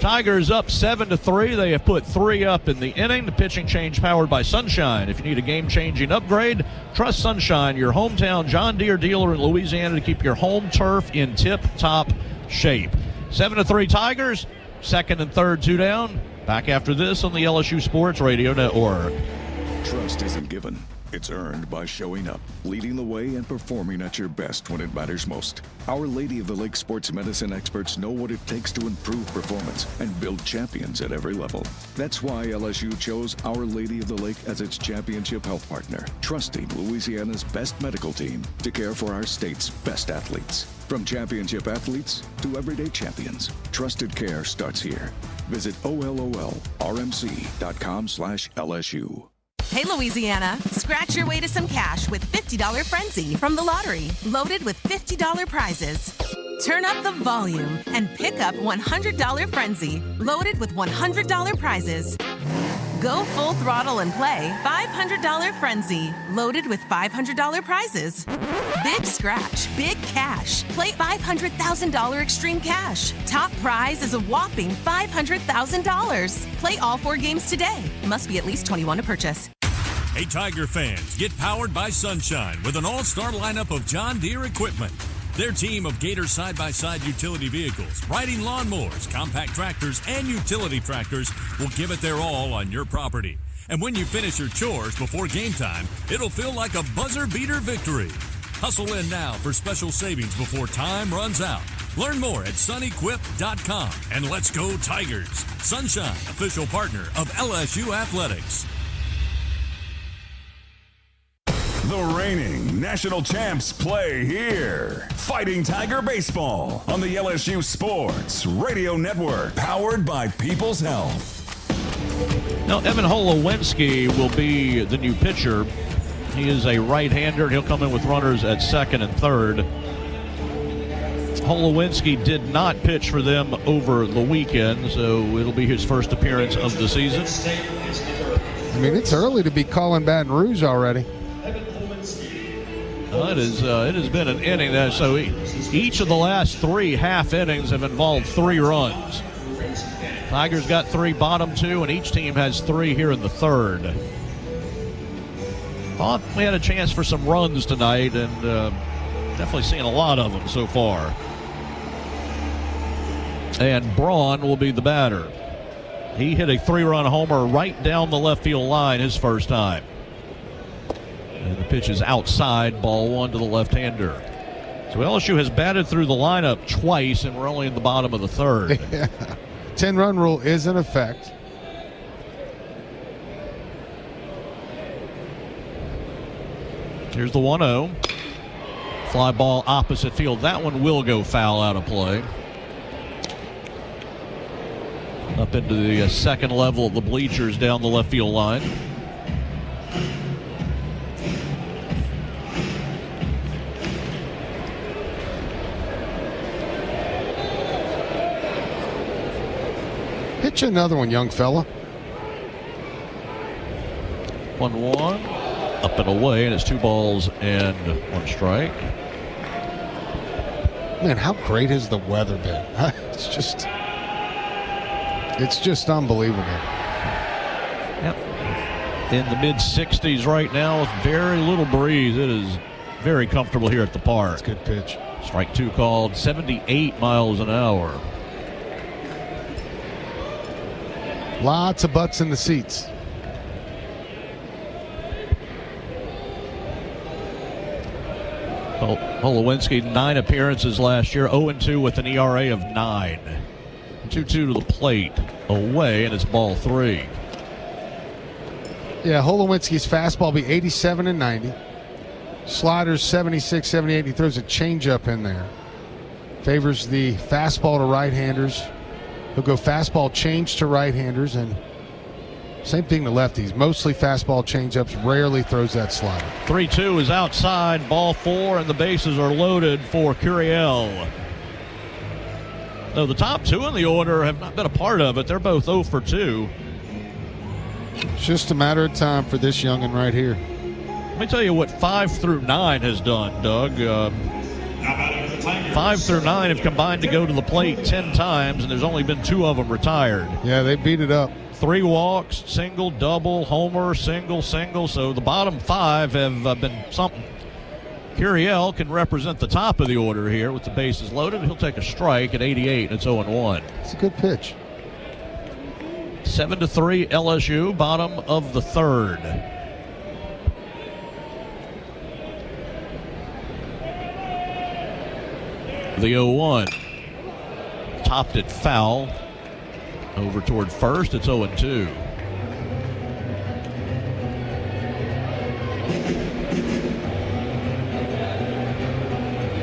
Tigers up 7-3. They have put 3 up in the inning. The pitching change powered by Sunshine. If you need a game-changing upgrade, trust Sunshine, your hometown John Deere dealer in Louisiana, to keep your home turf in tip-top shape. 7-3 Tigers. Second and third, 2 down. Back after this on the LSU Sports Radio Network. Trust isn't given. It's earned by showing up, leading the way, and performing at your best when it matters most. Our Lady of the Lake sports medicine experts know what it takes to improve performance and build champions at every level. That's why LSU chose Our Lady of the Lake as its championship health partner, trusting Louisiana's best medical team to care for our state's best athletes. From championship athletes to everyday champions, trusted care starts here. Visit OLOLRMC.com/LSU. Hey, Louisiana, scratch your way to some cash with $50 Frenzy from the lottery, loaded with $50 prizes. Turn up the volume and pick up $100 Frenzy, loaded with $100 prizes. Go full throttle and play $500 Frenzy, loaded with $500 prizes. Big scratch, big cash. Play $500,000 Extreme Cash. Top prize is a whopping $500,000. Play all 4 games today. Must be at least 21 to purchase. Hey, Tiger fans, get powered by Sunshine with an all-star lineup of John Deere equipment. Their team of Gator side-by-side utility vehicles, riding lawnmowers, compact tractors, and utility tractors will give it their all on your property. And when you finish your chores before game time, it'll feel like a buzzer-beater victory. Hustle in now for special savings before time runs out. Learn more at sunequip.com. And let's go Tigers. Sunshine, official partner of LSU Athletics. The reigning national champs play here. Fighting Tiger Baseball on the LSU Sports Radio Network, powered by People's Health. Now, Evan Holowinski will be the new pitcher. He is a right-hander. He'll come in with runners at second and third. Holowinski did not pitch for them over the weekend, so it'll be his first appearance of the season. I mean, it's early to be calling Baton Rouge already. It has been an inning. So each of the last 3 half innings have involved 3 runs. Tigers got 3, bottom 2, and each team has 3 here in the third. Thought we had a chance for some runs tonight, and definitely seeing a lot of them so far. And Braun will be the batter. He hit a 3-run homer right down the left field line his first time. And the pitch is outside, ball 1 to the left-hander. So LSU has batted through the lineup twice, and we're only in the bottom of the third. Yeah. 10-run rule is in effect. Here's the 1-0. Fly ball opposite field. That one will go foul out of play. Up into the second level of the bleachers down the left field line. Pitch another one, young fella. 1-1. Up and away, and it's 2 balls and 1 strike. Man, how great has the weather been? It's just unbelievable. Yep. In the mid-60s right now with very little breeze. It is very comfortable here at the park. That's a good pitch. Strike 2 called, 78 miles an hour. Lots of butts in the seats. Holowinski, 9 appearances last year, 0-2 with an ERA of 9. 2-2 to the plate, away, and it's ball 3. Yeah, Holowinski's fastball be 87 and 90. Sliders 76, 78. He throws a changeup in there. Favors the fastball to right-handers. He'll go fastball change to right-handers, and same thing to lefties. Mostly fastball changeups, rarely throws that slider. 3-2 is outside, ball 4, and the bases are loaded for Curiel. Though the top 2 in the order have not been a part of it. They're both 0 for 2. It's just a matter of time for this youngin' right here. Let me tell you what 5 through 9 has done, Doug. Tigers. 5 through 9 have combined to go to the plate 10 times, and there's only been 2 of them retired. Yeah, they beat it up. 3 walks, single, double, homer, single, single. So the bottom 5 have been something. Curiel can represent the top of the order here with the bases loaded. He'll take a strike at 88, and it's 0-1. It's a good pitch. 7-3 LSU, bottom of the third. The 0-1. Topped it foul. Over toward first, it's 0-2.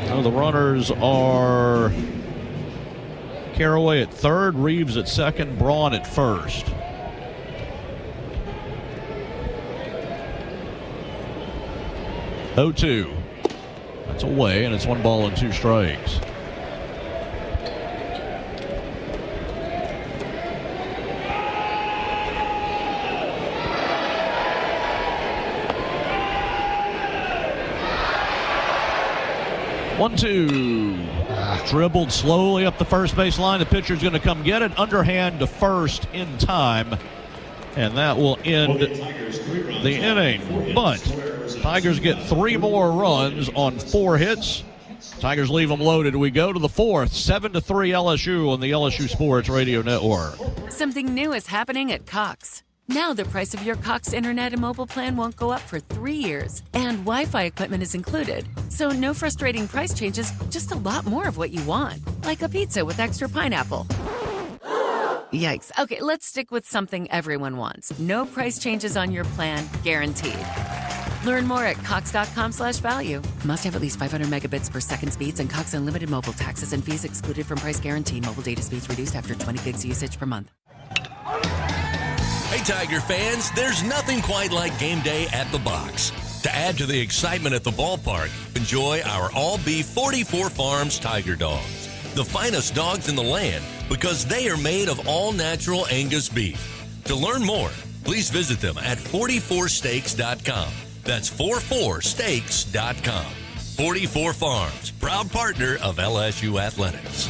Now the runners are Caraway at third, Reeves at second, Braun at first. (0-2). That's away, and it's 1 ball and 2 strikes. One-two. Dribbled slowly up the first base line. The pitcher's going to come get it. Underhand to first in time. And that will end the inning. But Tigers get 3 more runs on 4 hits. Tigers leave them loaded. We go to the 4th. 7-3 LSU on the LSU Sports Radio Network. Something new is happening at Cox. Now the price of your Cox internet and mobile plan won't go up for 3 years, and Wi-Fi equipment is included. So no frustrating price changes, just a lot more of what you want, like a pizza with extra pineapple. Yikes. Okay, let's stick with something everyone wants. No price changes on your plan, guaranteed. Learn more at cox.com/value. Must have at least 500 megabits per second speeds and Cox Unlimited mobile taxes and fees excluded from price guarantee. Mobile data speeds reduced after 20 gigs usage per month. Hey, Tiger fans, there's nothing quite like game day at the box. To add to the excitement at the ballpark, enjoy our all-beef 44 Farms Tiger Dogs, the finest dogs in the land because they are made of all-natural Angus beef. To learn more, please visit them at 44steaks.com. That's 44steaks.com. 44 Farms, proud partner of LSU Athletics.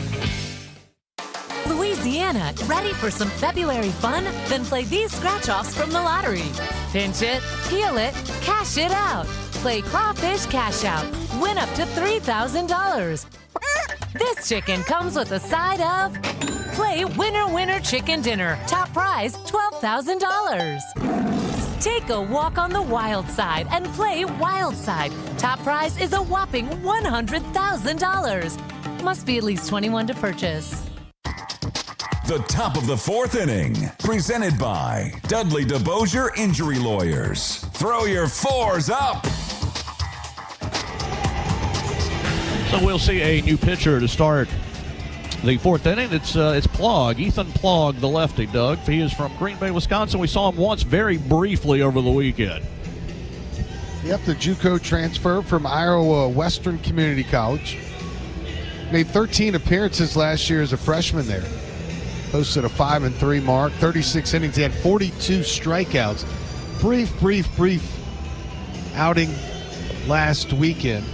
Louisiana, ready for some February fun? Then play these scratch-offs from the lottery. Pinch it, peel it, cash it out. Play Crawfish Cash Out. Win up to $3,000. This chicken comes with a side of... Play Winner Winner Chicken Dinner. Top prize, $12,000. Take a walk on the wild side and play Wild Side. Top prize is a whopping $100,000. Must be at least 21 to purchase. The top of the 4th inning, presented by Dudley DeBosier Injury Lawyers. Throw your 4s up. So we'll see a new pitcher to start the 4th inning. It's Plog, Ethan Plog, the lefty, Doug. He is from Green Bay, Wisconsin. We saw him once very briefly over the weekend. Yep, the JUCO transfer from Iowa Western Community College. Made 13 appearances last year as a freshman there. Posted a 5-3 mark, 36 innings. He had 42 strikeouts. Brief outing last weekend. I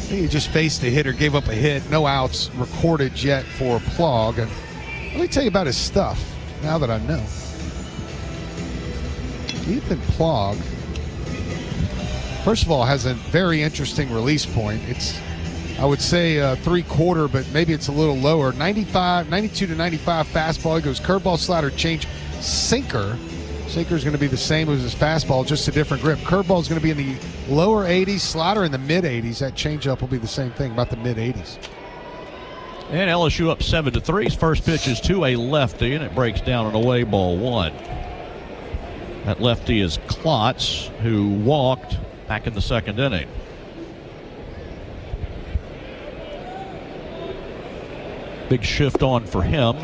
think he just faced a hitter, gave up a hit. No outs recorded yet for Plog. And let me tell you about his stuff now that I know. Ethan Plog, first of all, has a very interesting release point. It's, I would say, 3/4, but maybe it's a little lower. 92 to 95 fastball. He goes curveball, slider, change, sinker. Sinker's going to be the same as his fastball, just a different grip. Curveball is going to be in the lower 80s, slider in the mid 80s. That changeup will be the same thing, about the mid 80s. And LSU up 7-3. His first pitch is to a lefty, and it breaks down and away, ball 1. That lefty is Klotz, who walked back in the 2nd inning. Big shift on for him.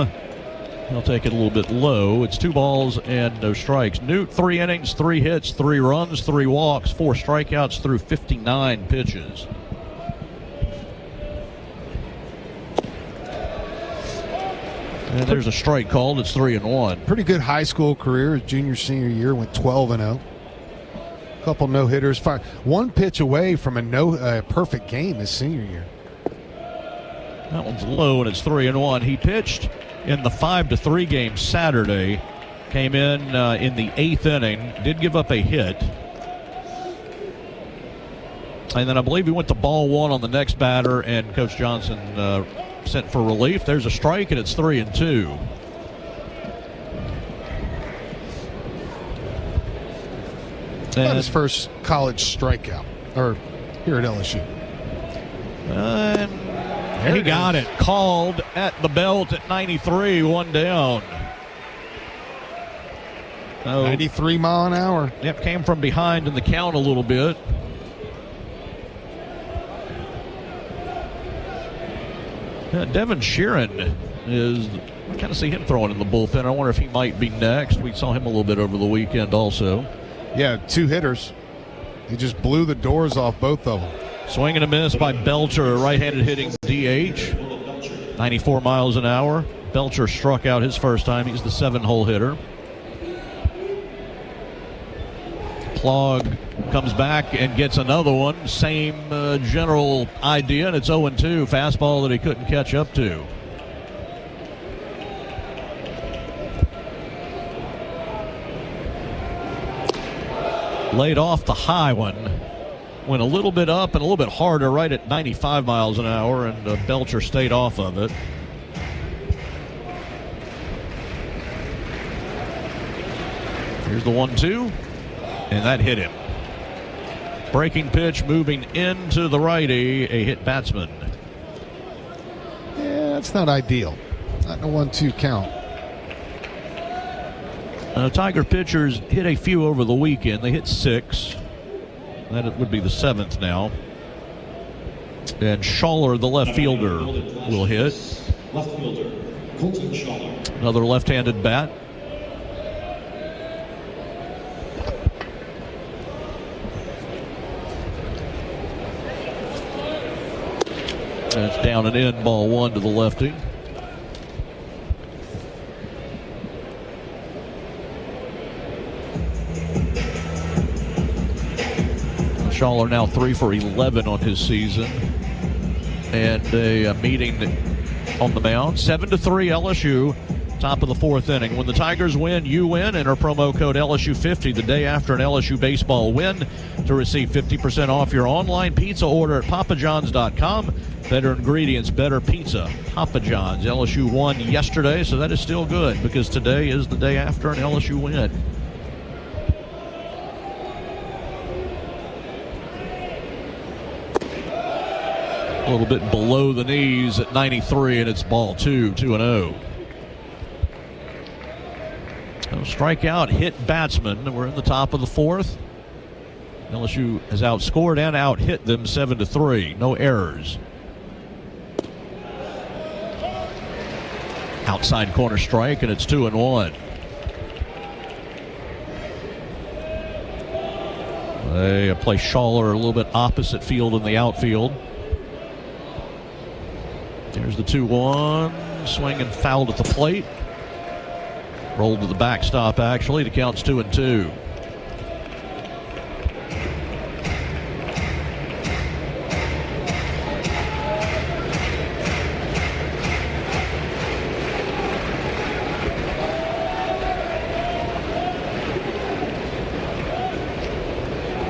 He'll take it a little bit low. It's 2 balls and no strikes. Newt, 3 innings, 3 hits, 3 runs, 3 walks, 4 strikeouts through 59 pitches. And there's a strike called. It's 3-1. Pretty good high school career. His junior, senior year went 12-0. Couple no-hitters. One pitch away from a perfect game his senior year. That one's low, and it's 3-1. He pitched in the 5-3 game Saturday. Came in the 8th inning. Did give up a hit. And then I believe he went to ball one on the next batter, and Coach Johnson sent for relief. There's a strike, and it's 3-2. About his first college strikeout, or here at LSU. He got it. Called at the belt at 93, one down. 93 mile an hour. Yep, came from behind in the count a little bit. Devin Sheeran is, I kind of see him throwing in the bullpen. I wonder if he might be next. We saw him a little bit over the weekend also. Yeah, 2 hitters. He just blew the doors off both of them. Swing and a miss by Belcher, right-handed hitting DH. 94 miles an hour. Belcher struck out his first time. He's the 7-hole hitter. Plog comes back and gets another one. Same general idea, and it's 0-2. Fastball that he couldn't catch up to. Laid off the high one. Went a little bit up and a little bit harder, right at 95 miles an hour, and Belcher stayed off of it. Here's the 1-2, and that hit him. Breaking pitch moving into the righty, a hit batsman. Yeah, that's not ideal. Not in a 1-2 count. Tiger pitchers hit a few over the weekend. They hit 6. That would be the 7th now. And Schaller, the left fielder, will hit. Left fielder, Colton Schaller. Another left-handed bat. And it's down and in, ball 1 to the lefty. Schaller now 3 for 11 on his season. And a meeting on the mound. 7-3 LSU. Top of the 4th inning. When the Tigers win, you win. Enter promo code LSU50 the day after an LSU baseball win to receive 50% off your online pizza order at papajohns.com. Better ingredients, better pizza. Papa John's. LSU won yesterday, so that is still good because today is the day after an LSU win. A little bit below the knees at 93, and it's ball 2, 2-0. So strikeout, hit batsman. We're in the top of the 4th. LSU has outscored and out-hit them 7-3. No errors. Outside corner strike, and it's 2-1. They play Schaller a little bit opposite field in the outfield. There's the 2-1. Swing and fouled at the plate. Rolled to the backstop, actually. The count's 2-2.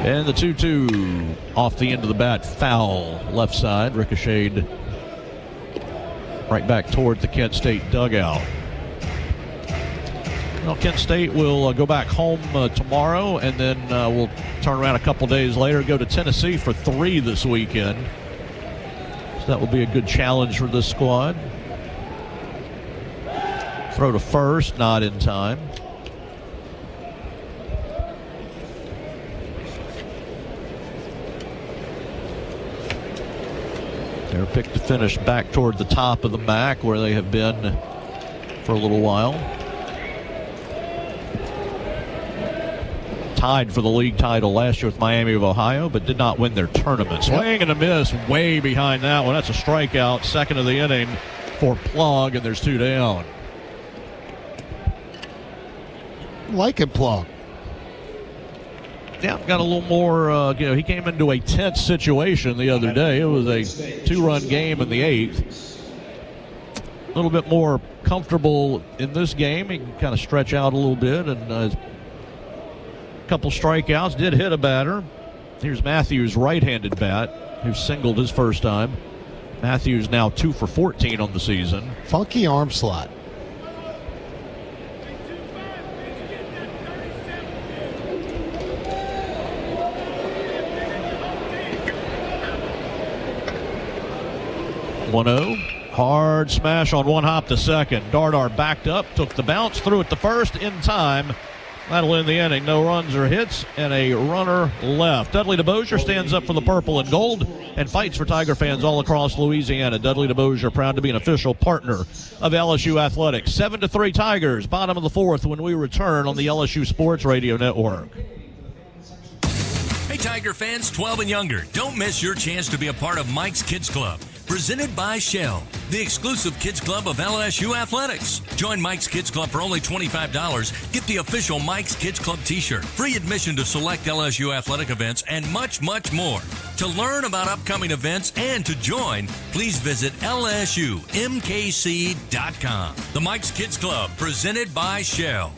And the 2-2 off the end of the bat, foul left side, ricocheted right back toward the Kent State dugout. Well, Kent State will go back home tomorrow, and then we'll turn around a couple days later, go to Tennessee for 3 this weekend. So that will be a good challenge for this squad. Throw to first, not in time. They're picked to finish back toward the top of the MAC where they have been for a little while. Tied for the league title last year with Miami of Ohio, but did not win their tournament. Swing and a miss way behind that one. That's a strikeout, second of the inning for Plog, and there's 2 down. Like it, Plog. Yeah, got a little more, he came into a tense situation the other day. It was a 2-run game in the 8th. A little bit more comfortable in this game. He can kind of stretch out a little bit, and a couple strikeouts. Did hit a batter. Here's Matthews' right-handed bat, who singled his first time. Matthews now 2 for 14 on the season. Funky arm slot. Hard smash on one hop to second. Dardar backed up, took the bounce, threw it to first in time. That'll end the inning. No runs or hits, and a runner left. Dudley DeBosier stands up for the purple and gold and fights for Tiger fans all across Louisiana. Dudley DeBosier proud to be an official partner of LSU Athletics. 7-3 Tigers, bottom of the 4th when we return on the LSU Sports Radio Network. Hey, Tiger fans 12 and younger, don't miss your chance to be a part of Mike's Kids Club. Presented by Shell, the exclusive kids club of LSU Athletics. Join Mike's Kids Club for only $25. Get the official Mike's Kids Club t-shirt, free admission to select LSU athletic events, and much, much more. To learn about upcoming events and to join, please visit LSUMKC.com. The Mike's Kids Club, presented by Shell.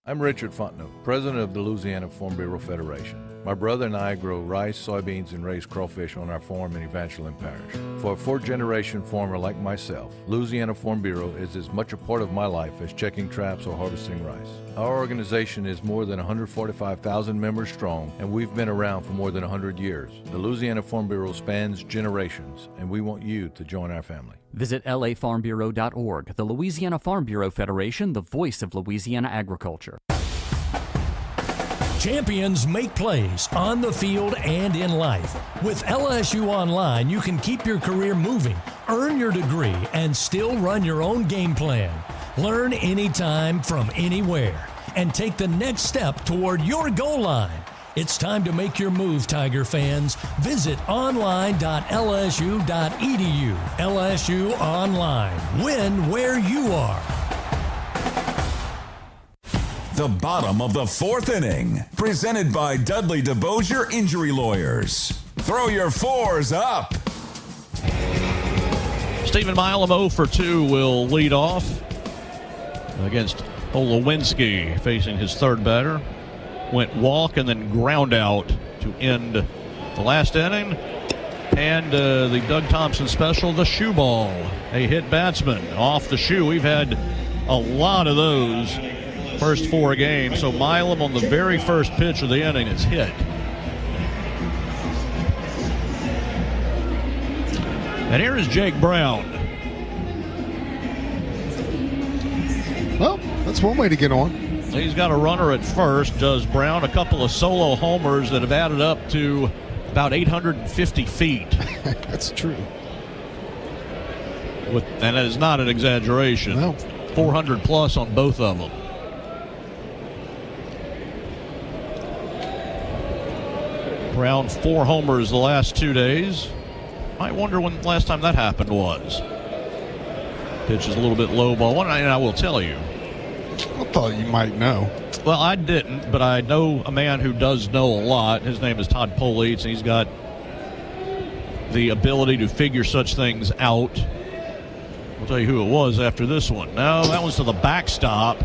I'm Richard Fontenot, president of the Louisiana Farm Bureau Federation. My brother and I grow rice, soybeans, and raise crawfish on our farm in Evangeline Parish. For a fourth-generation farmer like myself, Louisiana Farm Bureau is as much a part of my life as checking traps or harvesting rice. Our organization is more than 145,000 members strong, and we've been around for more than 100 years. The Louisiana Farm Bureau spans generations, and we want you to join our family. Visit lafarmbureau.org, the Louisiana Farm Bureau Federation, the voice of Louisiana agriculture. Champions make plays on the field and in life. With LSU Online, you can keep your career moving, earn your degree, and still run your own game plan. Learn anytime from anywhere and take the next step toward your goal line. It's time to make your move, Tiger fans. Visit online.lsu.edu. LSU Online. Win where you are. The bottom of the 4th inning, presented by Dudley DeBosier Injury Lawyers. Throw your 4s up. Stephen Milam 0 for 2 will lead off against Olowinski, facing his third batter. Went walk and then ground out to end the last inning. And the Doug Thompson special, the shoe ball. A hit batsman off the shoe. We've had a lot of those first 4 games. So Milam on the very first pitch of the inning is hit. And here is Jake Brown. Well, that's one way to get on. He's got a runner at first, does Brown. A couple of solo homers that have added up to about 850 feet. That's true. And that is not an exaggeration. No. 400 plus on both of them. Brown 4 homers the last 2 days. Might wonder when the last time that happened was. Pitch is a little bit low ball. And I will tell you. I thought you might know. Well, I didn't, but I know a man who does know a lot. His name is Todd Polites, and he's got the ability to figure such things out. I'll tell you who it was after this one. No, that was to the backstop.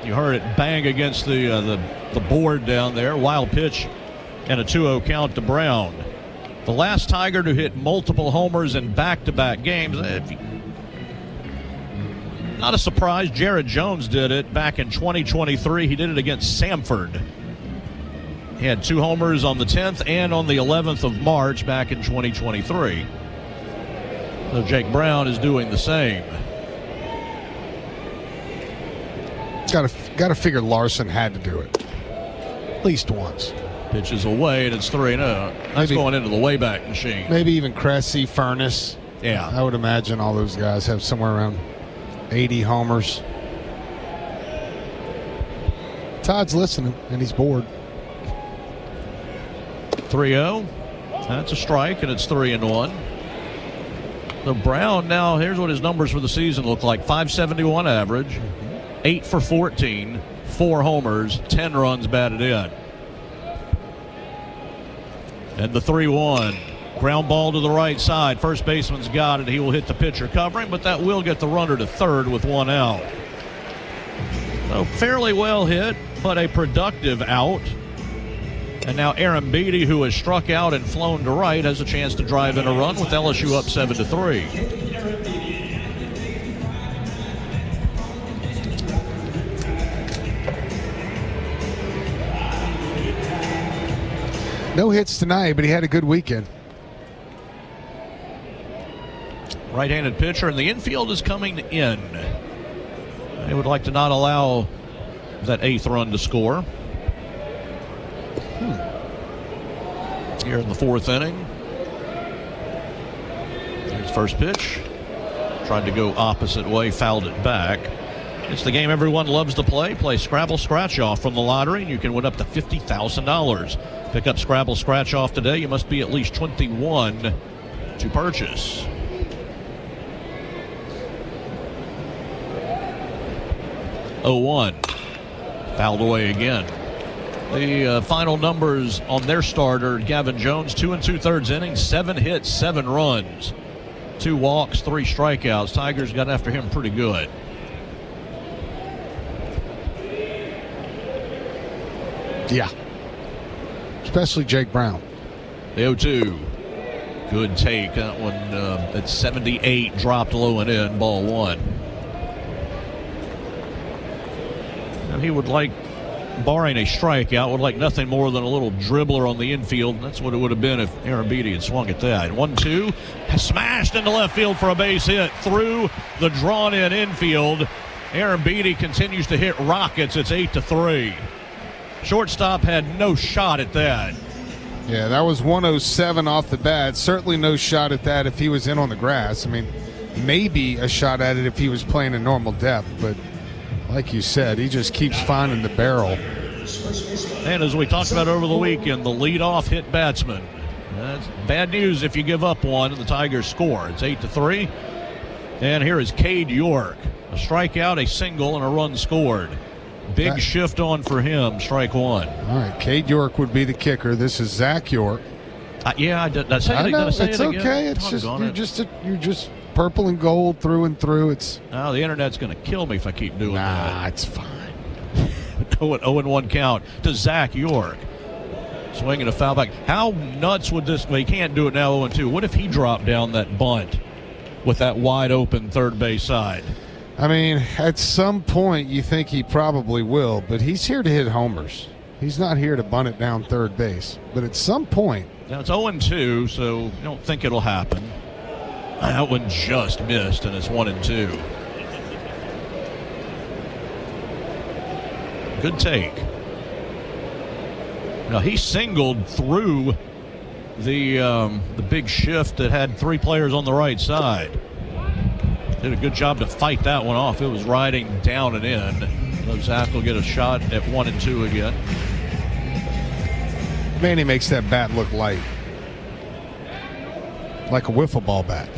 You heard it bang against the board down there. Wild pitch and a 2-0 count to Brown. The last Tiger to hit multiple homers in back-to-back games. Not a surprise. Jared Jones did it back in 2023. He did it against Samford. He had 2 homers on the 10th and on the 11th of March back in 2023. So Jake Brown is doing the same. Got to figure Larson had to do it at least once. Pitches away, and it's 3-0. That's going into the Wayback Machine. Maybe even Cressy, Furness. Yeah. I would imagine all those guys have somewhere around 80 homers. Todd's listening, and he's bored. 3-0. That's a strike, and it's 3-1. So Brown now, here's what his numbers for the season look like. .571 average, 8 for 14, 4 homers, 10 runs batted in. And the 3-1. Ground ball to the right side. First baseman's got it. He will hit the pitcher covering, but that will get the runner to third with 1 out. So fairly well hit, but a productive out. And now Aaron Beatty, who has struck out and flown to right, has a chance to drive in a run with LSU up 7-3. No hits tonight, but he had a good weekend. Right-handed pitcher, and the infield is coming in. They would like to not allow that 8th run to score. Here in the 4th inning. Here's first pitch. Tried to go opposite way, fouled it back. It's the game everyone loves to play. Play Scrabble Scratch Off from the lottery, and you can win up to $50,000. Pick up Scrabble Scratch Off today. You must be at least 21 to purchase. Oh-1. Fouled away again. The final numbers on their starter, Gavin Jones, 2 2/3 innings, 7 hits, 7 runs, 2 walks, 3 strikeouts. Tigers got after him pretty good. Yeah. Especially Jake Brown. The 0-2. Good take. That one at 78, dropped low and in, ball 1. And he would like, barring a strikeout, would like nothing more than a little dribbler on the infield. That's what it would have been if Aaron Beatty had swung at that. 1-2, smashed into left field for a base hit through the drawn-in infield. Aaron Beatty continues to hit rockets. It's 8-3. Shortstop had no shot at that. Yeah, that was 107 off the bat. Certainly no shot at that if he was in on the grass. I mean, maybe a shot at it if he was playing a normal depth, but like you said, he just keeps finding the barrel. And as we talked about over the weekend, the leadoff hit batsman. That's bad news if you give up one and the Tigers score. It's 8-3. And here is Cade York. A strikeout, a single, and a run scored. Big shift on for him, strike 1. All right, Cade York would be the kicker. This is Zach York. Yeah, did I say it? know, did I say it's it okay. Again? It's you're just purple and gold through and through. It's the internet's going to kill me if I keep doing that. Nah, it's fine. 0-1 count to Zach York. Swinging a foul back. How nuts would this? Well, he can't do it now. 0-2. What if he dropped down that bunt with that wide open third base side? I mean, at some point you think he probably will, but he's here to hit homers. He's not here to bunt it down third base. But at some point. Now it's 0-2, so I don't think it'll happen. That one just missed, and it's 1-2. Good take. Now he singled through the big shift that had 3 players on the right side. Did a good job to fight that one off. It was riding down and in. So Zach will get a shot at 1-2 again. Man, he makes that bat look light. Like a wiffle ball bat.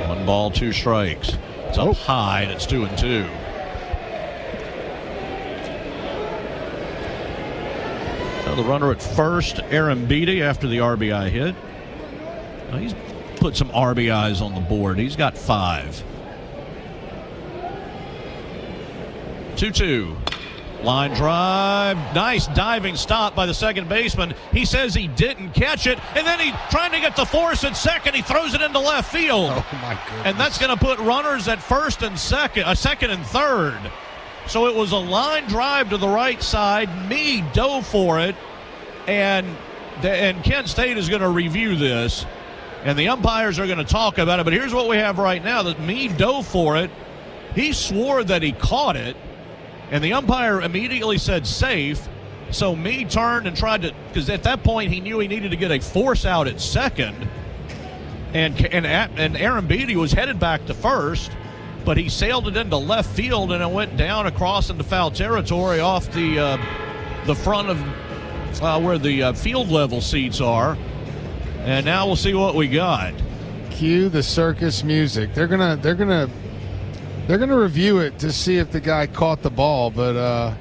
One ball, 2 strikes. It's up high, and it's 2-2. The runner at first, Aaron Beatty, after the RBI hit. Well, he's put some RBIs on the board. He's got 5. 2-2. Line drive. Nice diving stop by the second baseman. He says he didn't catch it, and then he trying to get the force at second. He throws it into left field. Oh, my goodness. And that's going to put runners at first and second and third. So it was a line drive to the right side. Me dove for it, and Kent State is going to review this, and the umpires are going to talk about it. But here's what we have right now: that Me dove for it. He swore that he caught it, and the umpire immediately said safe. So Me turned and tried to, because at that point he knew he needed to get a force out at second, and Aaron Beatty was headed back to first. But he sailed it into left field, and it went down across into foul territory off the front of where the field level seats are. And now we'll see what we got. Cue the circus music. They're gonna review it to see if the guy caught the ball, but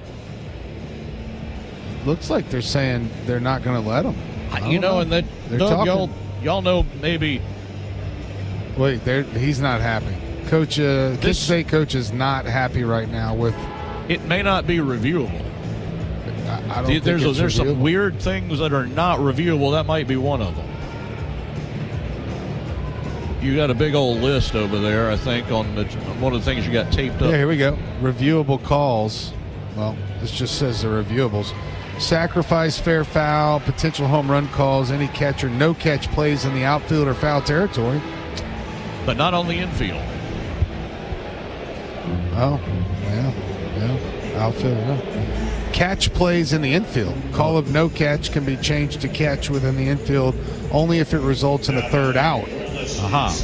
looks like they're saying they're not going to let him. And that Doug, y'all know maybe. Wait, he's not happy. Coach, Kent State coach is not happy right now with. It may not be reviewable. I don't think there's some weird things that are not reviewable. That might be one of them. You got a big old list over there, I think, on one of the things you got taped up. Yeah, here we go. Reviewable calls. Well, this just says the reviewables. Sacrifice, fair foul, potential home run calls, any catch or no catch plays in the outfield or foul territory. But not on the infield. Oh, yeah. Outfield, yeah. Catch plays in the infield. Call of no catch can be changed to catch within the infield only if it results in a third out. Aha.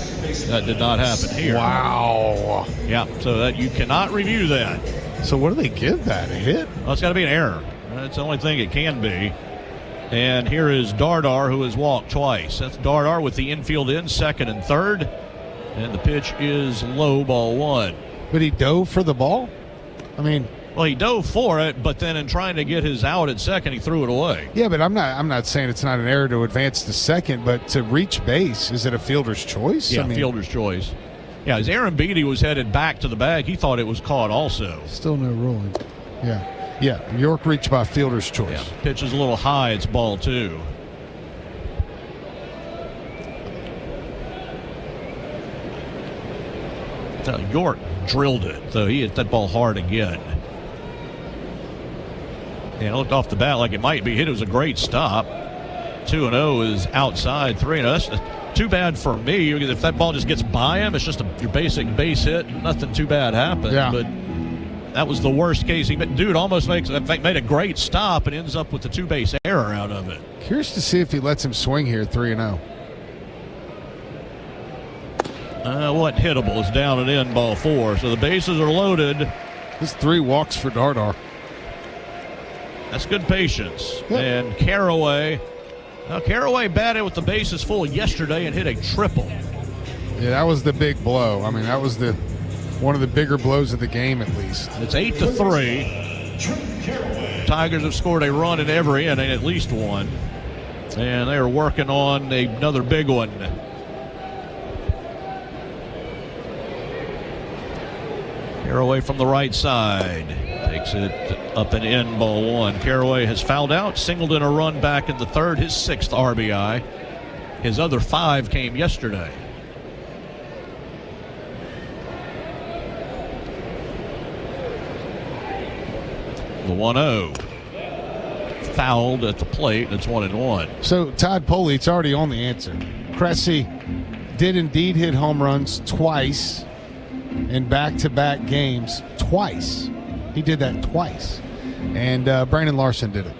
That did not happen here. Wow. Yeah, so that you cannot review that. So what do they give that? A hit? Well, it's got to be an error. That's the only thing it can be. And here is Dardar, who has walked twice. That's Dardar with the infield in, second and third. And the pitch is low, ball one. But he dove for the ball? I mean... Well, he dove for it, but then in trying to get his out at second, he threw it away. Yeah, but I'm not saying it's not an error to advance to second, but to reach base, is it a fielder's choice? Yeah, fielder's choice. Yeah, as Aaron Beatty was headed back to the bag, he thought it was caught also. Still no ruling. Yeah, York reached by fielder's choice. Yeah, pitch is a little high, it's ball two. So York drilled it, though he hit that ball hard again. And it looked off the bat like it might be hit. It was a great stop. 2-0 is outside. 3-0. That's too bad for me. If that ball just gets by him, it's just your basic base hit. Nothing too bad happened. Yeah. But that was the worst case. Dude almost made a great stop and ends up with the two-base error out of it. Curious to see if he lets him swing here 3-0. What hittable is down and in, ball four. So the bases are loaded. There's 3 walks for Dardar. That's good patience. Yep. And Caraway batted with the bases full yesterday and hit a triple. Yeah, that was the big blow. I mean, that was one of the bigger blows of the game, at least. It's 8-3. Tigers have scored a run in every inning, at least one. And they are working on another big one. Caraway from the right side. Takes it up and in, ball one. Caraway has fouled out, singled in a run back in the third, his 6th RBI. His other 5 came yesterday. The 1-0. Fouled at the plate. It's 1-1. So, Todd Poley, it's already on the answer. Cressy did indeed hit home runs twice in back-to-back games. Twice. He did that twice. And Brandon Larson did it.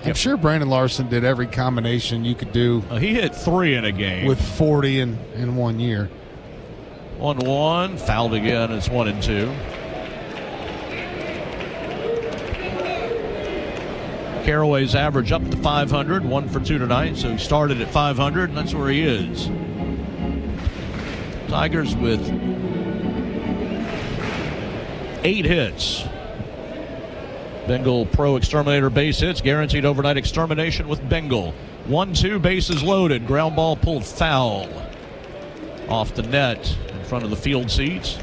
I'm sure Brandon Larson did every combination you could do. He hit 3 in a game. With 40 in 1 year. 1-1. Fouled again. It's 1-2. Caraway's average up to 500. 1 for 2 tonight. So he started at 500, and that's where he is. Tigers with 8 hits. Bengal Pro Exterminator base hits, guaranteed overnight extermination with Bengal. 1-2, bases loaded. Ground ball pulled foul off the net in front of the field seats.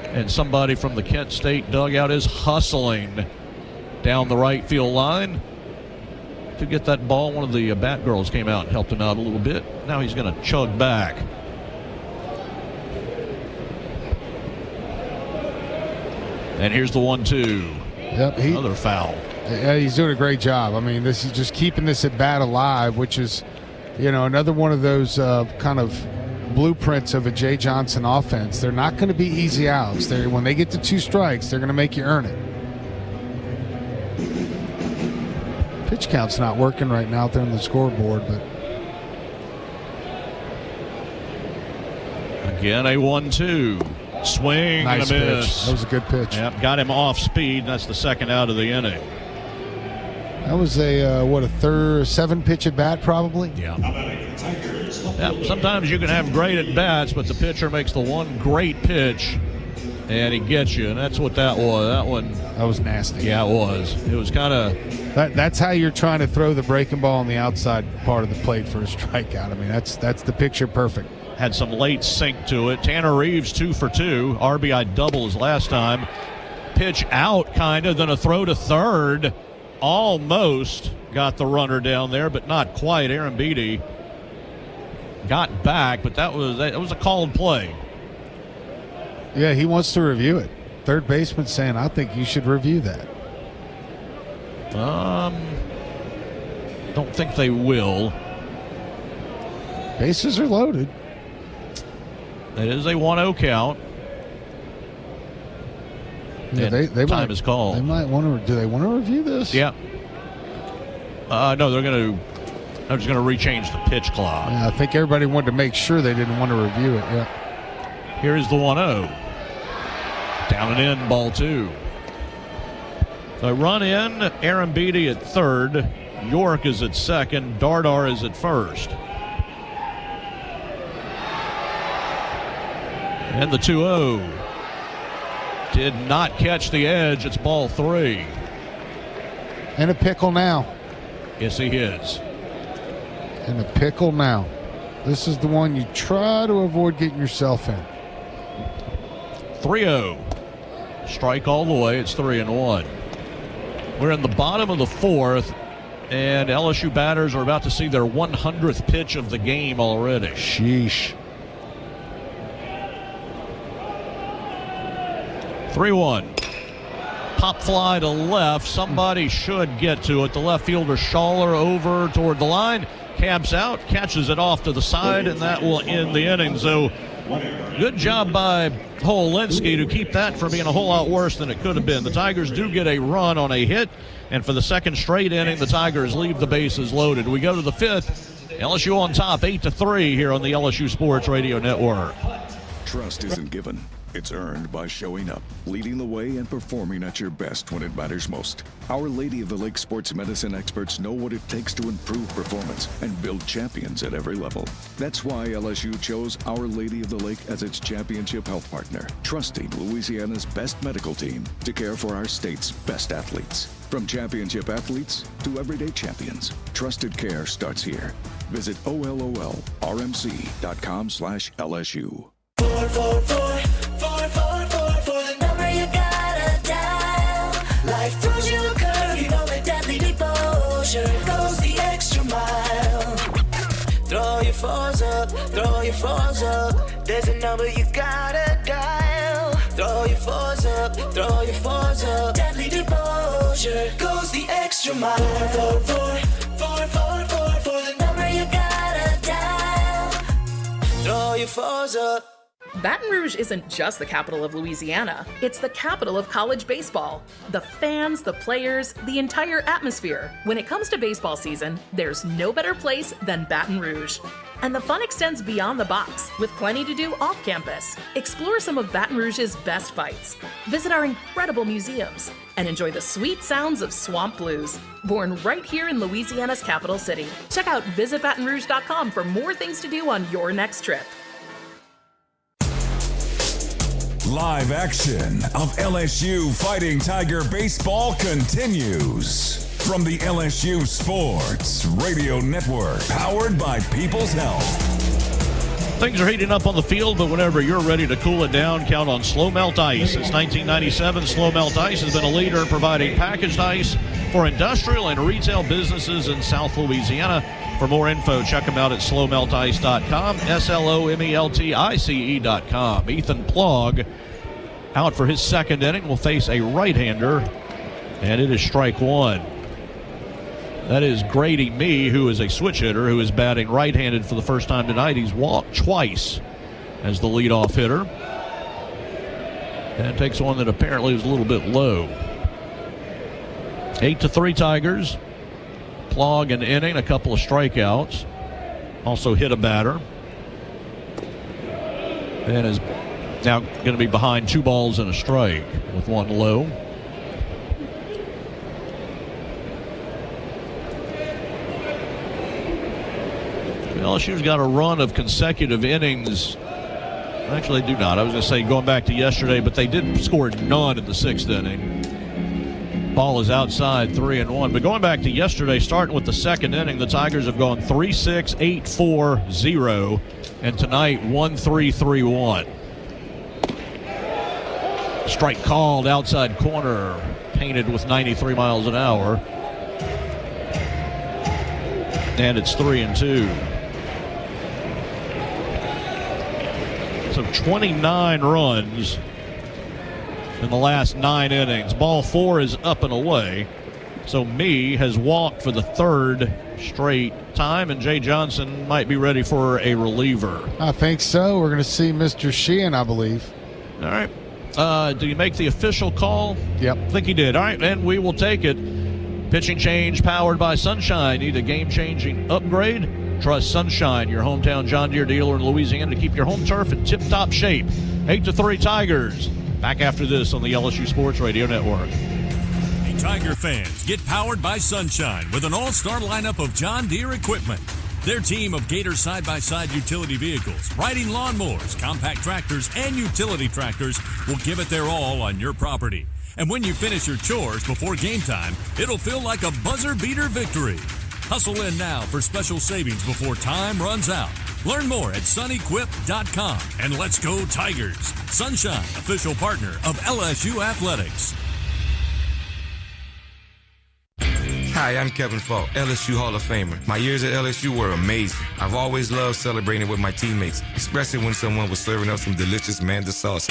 And somebody from the Kent State dugout is hustling down the right field line to get that ball. One of the bat girls came out and helped him out a little bit. Now he's going to chug back. And here's the 1-2. Yep, another foul. Yeah, he's doing a great job. I mean, this is just keeping this at bat alive, which is, another one of those kind of blueprints of a Jay Johnson offense. They're not going to be easy outs. When they get to 2 strikes, they're going to make you earn it. Pitch count's not working right now out there on the scoreboard, but again a 1-2. Swing nice and a miss. Pitch. That was a good pitch. Yep, got him off speed, and that's the 2nd out of the inning. That was a 7 pitch at bat, probably? Yeah. Yeah, sometimes you can have great at-bats, but the pitcher makes the one great pitch, and he gets you, and that's what that was. That was nasty. Yeah, it was. It was kind of... That's how you're trying to throw the breaking ball on the outside part of the plate for a strikeout. I mean, that's the picture perfect. Had some late sink to it. Tanner Reeves 2 for 2. RBI double his last time. Pitch out, kind of, then a throw to third. Almost got the runner down there, but not quite. Aaron Beatty got back, but that was a called play. Yeah, he wants to review it. Third baseman saying, I think you should review that. Don't think they will. Bases are loaded. It is a 1-0 count. Yeah, time is called. They might want to. Do they want to review this? Yeah. No, they're just going to rechange the pitch clock. Yeah, I think everybody wanted to make sure they didn't want to review it. Yeah. Here is the 1-0. Down and in, ball 2. So run in, Aaron Beatty at third. York is at second. Dardar is at first. And the 2-0. Did not catch the edge. It's ball 3. In a pickle now. Yes, he is. In a pickle now. This is the one you try to avoid getting yourself in. 3-0. Strike all the way. It's 3-1. We're in the bottom of the fourth, and LSU batters are about to see their 100th pitch of the game already. Sheesh. 3-1. Pop fly to left. Somebody should get to it. The left fielder Schaller over toward the line. Cabs out, catches it off to the side, and that will end the inning. So good job by Holinsky to keep that from being a whole lot worse than it could have been. The Tigers do get a run on a hit, and for the second straight inning, the Tigers leave the bases loaded. We go to the fifth. LSU on top, 8-3 here on the LSU Sports Radio Network. Trust isn't given. It's earned by showing up, leading the way, and performing at your best when it matters most. Our Lady of the Lake sports medicine experts know what it takes to improve performance and build champions at every level. That's why LSU chose Our Lady of the Lake as its championship health partner, trusting Louisiana's best medical team to care for our state's best athletes. From championship athletes to everyday champions, trusted care starts here. Visit OLOLRMC.com/LSU. 444 for the number you gotta dial. Life throws you a curve, you know that deadly devotion goes the extra mile. Throw your fours up, throw your fours up. There's a number you gotta dial. Throw your fours up, throw your fours up. Deadly devotion goes the extra mile. 444 for the number you gotta dial. Throw your fours up. Baton Rouge isn't just the capital of Louisiana, it's the capital of college baseball. The fans, the players, the entire atmosphere. When it comes to baseball season, there's no better place than Baton Rouge. And the fun extends beyond the box, with plenty to do off campus. Explore some of Baton Rouge's best fights, visit our incredible museums, and enjoy the sweet sounds of swamp blues, born right here in Louisiana's capital city. Check out visitbatonrouge.com for more things to do on your next trip. Live action of LSU Fighting Tiger baseball continues from the LSU Sports Radio Network, powered by People's Health. Things are heating up on the field, but whenever you're ready to cool it down, count on Slow Melt Ice. Since 1997, Slow Melt Ice has been a leader in providing packaged ice for industrial and retail businesses in South Louisiana. For more info, check them out at slowmeltice.com, SLOMELTICE.com. Ethan Plog out for his second inning will face a right-hander, and it is strike one. That is Grady Mee, who is a switch hitter, who is batting right-handed for the first time tonight. He's walked twice as the leadoff hitter. And takes one that apparently was a little bit low. 8-3 Tigers. Plog an inning, a couple of strikeouts. Also hit a batter. And is now going to be behind 2 balls and a strike with 1 low. LSU's got a run of consecutive innings. Actually, they do not. I was going to say going back to yesterday, but they did score none in the 6th inning. Ball is outside, 3-1. But going back to yesterday, starting with the 2nd inning, the Tigers have gone 3-6, 8-4, 0, and tonight 1-3, 3-1. Strike called, outside corner, painted with 93 miles an hour. And it's 3-2. So 29 runs in the last 9 innings. Ball 4 is up and away. So Mee has walked for the 3rd straight time, and Jay Johnson might be ready for a reliever. I think so. We're going to see Mr. Sheehan, I believe. All right. Did he make the official call? Yep. I think he did. All right, and we will take it. Pitching change powered by Sunshine. Need a game-changing upgrade? Trust Sunshine, your hometown John Deere dealer in Louisiana, to keep your home turf in tip-top shape. 8-3 Tigers. Back after this on the LSU Sports Radio Network. Hey, Tiger fans, get powered by Sunshine with an all-star lineup of John Deere equipment. Their team of Gator side-by-side utility vehicles, riding lawnmowers, compact tractors, and utility tractors will give it their all on your property. And when you finish your chores before game time, it'll feel like a buzzer-beater victory. Hustle in now for special savings before time runs out. Learn more at sunequip.com. And let's go Tigers. Sunshine, official partner of LSU Athletics. Hi, I'm Kevin Falk, LSU Hall of Famer. My years at LSU were amazing. I've always loved celebrating with my teammates, especially when someone was serving up some delicious Manda sauce.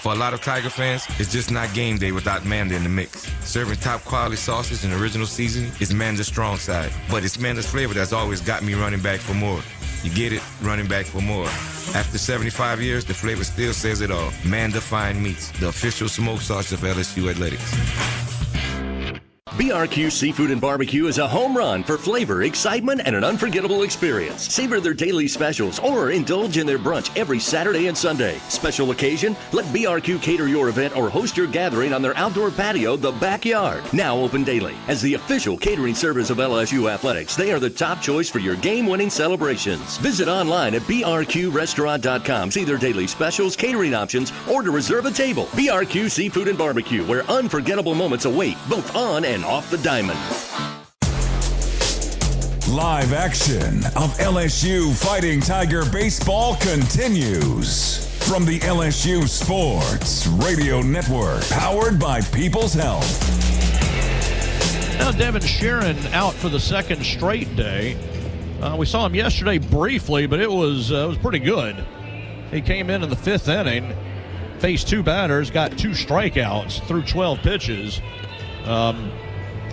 For a lot of Tiger fans, it's just not game day without Manda in the mix. Serving top quality sauces and original seasoning is Manda's strong side. But it's Manda's flavor that's always got me running back for more. You get it, running back for more. After 75 years, the flavor still says it all. Manda Fine Meats, the official smoke sauce of LSU Athletics. BRQ Seafood and Barbecue is a home run for flavor, excitement, and an unforgettable experience. Savor their daily specials or indulge in their brunch every Saturday and Sunday. Special occasion? Let BRQ cater your event or host your gathering on their outdoor patio, The Backyard. Now open daily. As the official catering service of LSU Athletics, they are the top choice for your game-winning celebrations. Visit online at brqrestaurant.com. See their daily specials, catering options, or to reserve a table. BRQ Seafood and Barbecue, where unforgettable moments await, both on and off the diamond. Live action of LSU Fighting Tiger baseball continues from the LSU Sports Radio Network, powered by People's Health. Now Devin Sheeran out for the 2nd straight day. We saw him yesterday briefly, but it was pretty good. He came in the 5th inning, faced 2 batters, got 2 strikeouts through 12 pitches.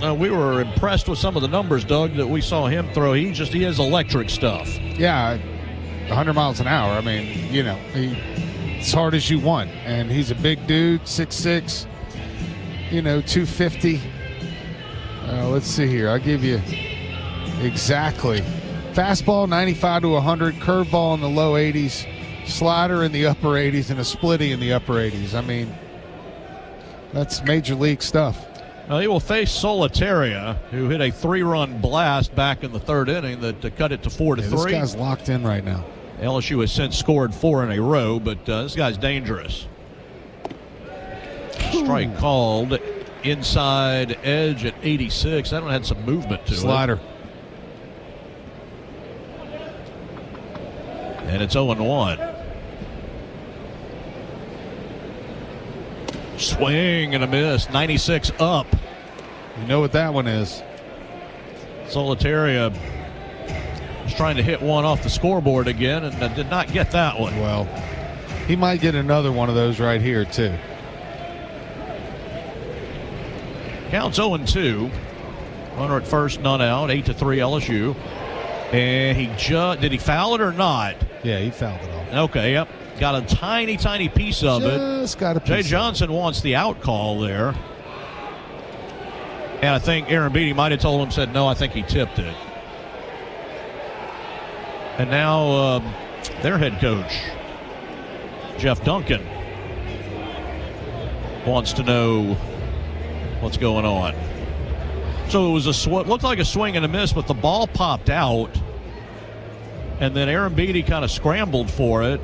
We were impressed with some of the numbers, Doug, that we saw him throw. He has electric stuff. Yeah, 100 miles an hour. I mean, you know, as hard as you want. And he's a big dude, 6'6", 250. Let's see here. I'll give you exactly. Fastball, 95 to 100. Curveball in the low 80s. Slider in the upper 80s and a splitty in the upper 80s. I mean, that's major league stuff. He will face Solitaria, who hit a 3-run blast back in the 3rd inning that cut it to 4-3. This guy's locked in right now. LSU has since scored 4 in a row, but this guy's dangerous. Strike called, inside edge at 86. That one had some movement to it. Slider. And it's 0-1. Swing and a miss, 96 up. You know what that one is. Solitaria was trying to hit one off the scoreboard again and did not get that one. Well, he might get another one of those right here, too. Counts 0-2. Runner at first, none out, 8-3 LSU. And did he foul it or not? Yeah, he fouled it off. Okay, yep. Got a tiny, tiny piece of Just it. Got a piece. Jay Johnson wants the out call there. And I think Aaron Beatty might have told him, said, no, I think he tipped it. And now their head coach, Jeff Duncan, wants to know what's going on. So it was looked like a swing and a miss, but the ball popped out. and then Aaron Beatty kind of scrambled for it.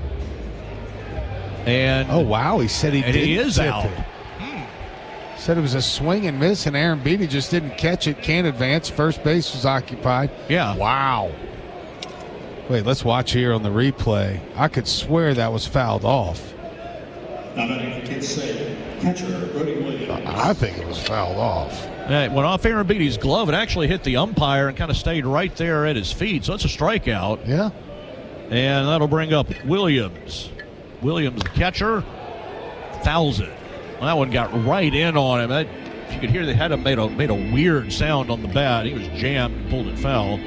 And oh, wow, he said he is out. Said it was a swing and miss, and Aaron Beatty just didn't catch it. Can't advance. First base was occupied. Yeah. Wow. Wait, let's watch here on the replay. I could swear that was fouled off. Now batting for Kent State, catcher Brody Williams. I think it was fouled off. It went off Aaron Beatty's glove. It actually hit the umpire and kind of stayed right there at his feet. So it's a strikeout. Yeah. And that'll bring up Williams. Williams, the catcher, fouls it. Well, that one got right in on him. You could hear they had him made a weird sound on the bat. He was jammed and pulled it foul.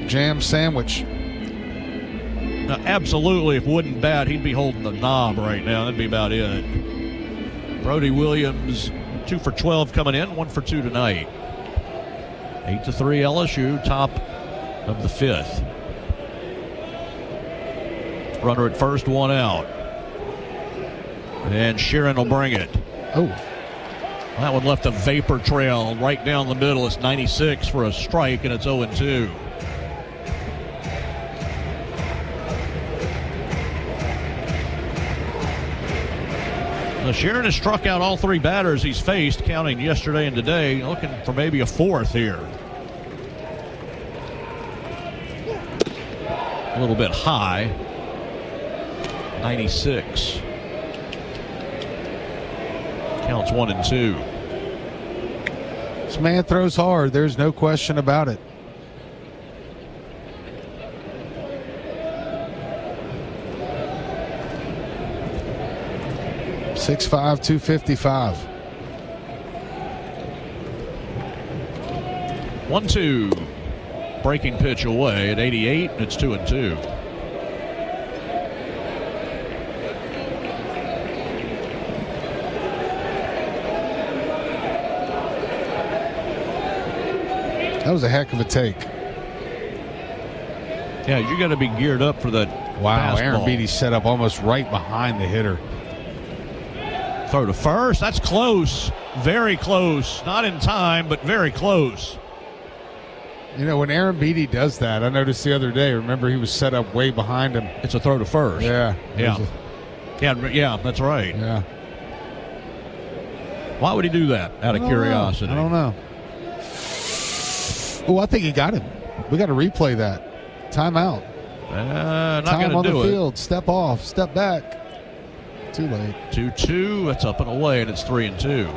Jam sandwich. Now, absolutely, if Wooden bat, he'd be holding the knob right now. That'd be about it. Brody Williams, 2 for 12 coming in, 1 for 2 tonight. 8-3 LSU, top of the 5th. Runner at first, 1 out. And Sheeran will bring it. Oh. That one left a vapor trail right down the middle. It's 96 for a strike, and it's 0-2. Sheeran has struck out all 3 batters he's faced, counting yesterday and today, looking for maybe a 4th here. A little bit high. 96. Counts 1-2. This man throws hard. There's no question about it. .65", 255. 1-2. Breaking pitch away at 88, and it's 2-2. That was a heck of a take. Yeah, you got to be geared up for that. Wow, fastball. Aaron Beatty set up almost right behind the hitter. Throw to first. That's close. Very close. Not in time, but very close. You know, when Aaron Beatty does that, I noticed the other day, remember he was set up way behind him. It's a throw to first. Yeah. Yeah, that's right. Yeah. Why would he do that out of curiosity? I don't know. Oh, I think he got him. We got to replay that. Timeout. Not Time going on to do the it. field. Step off. Step back. Too late. 2-2. That's up and away, and it's 3-2.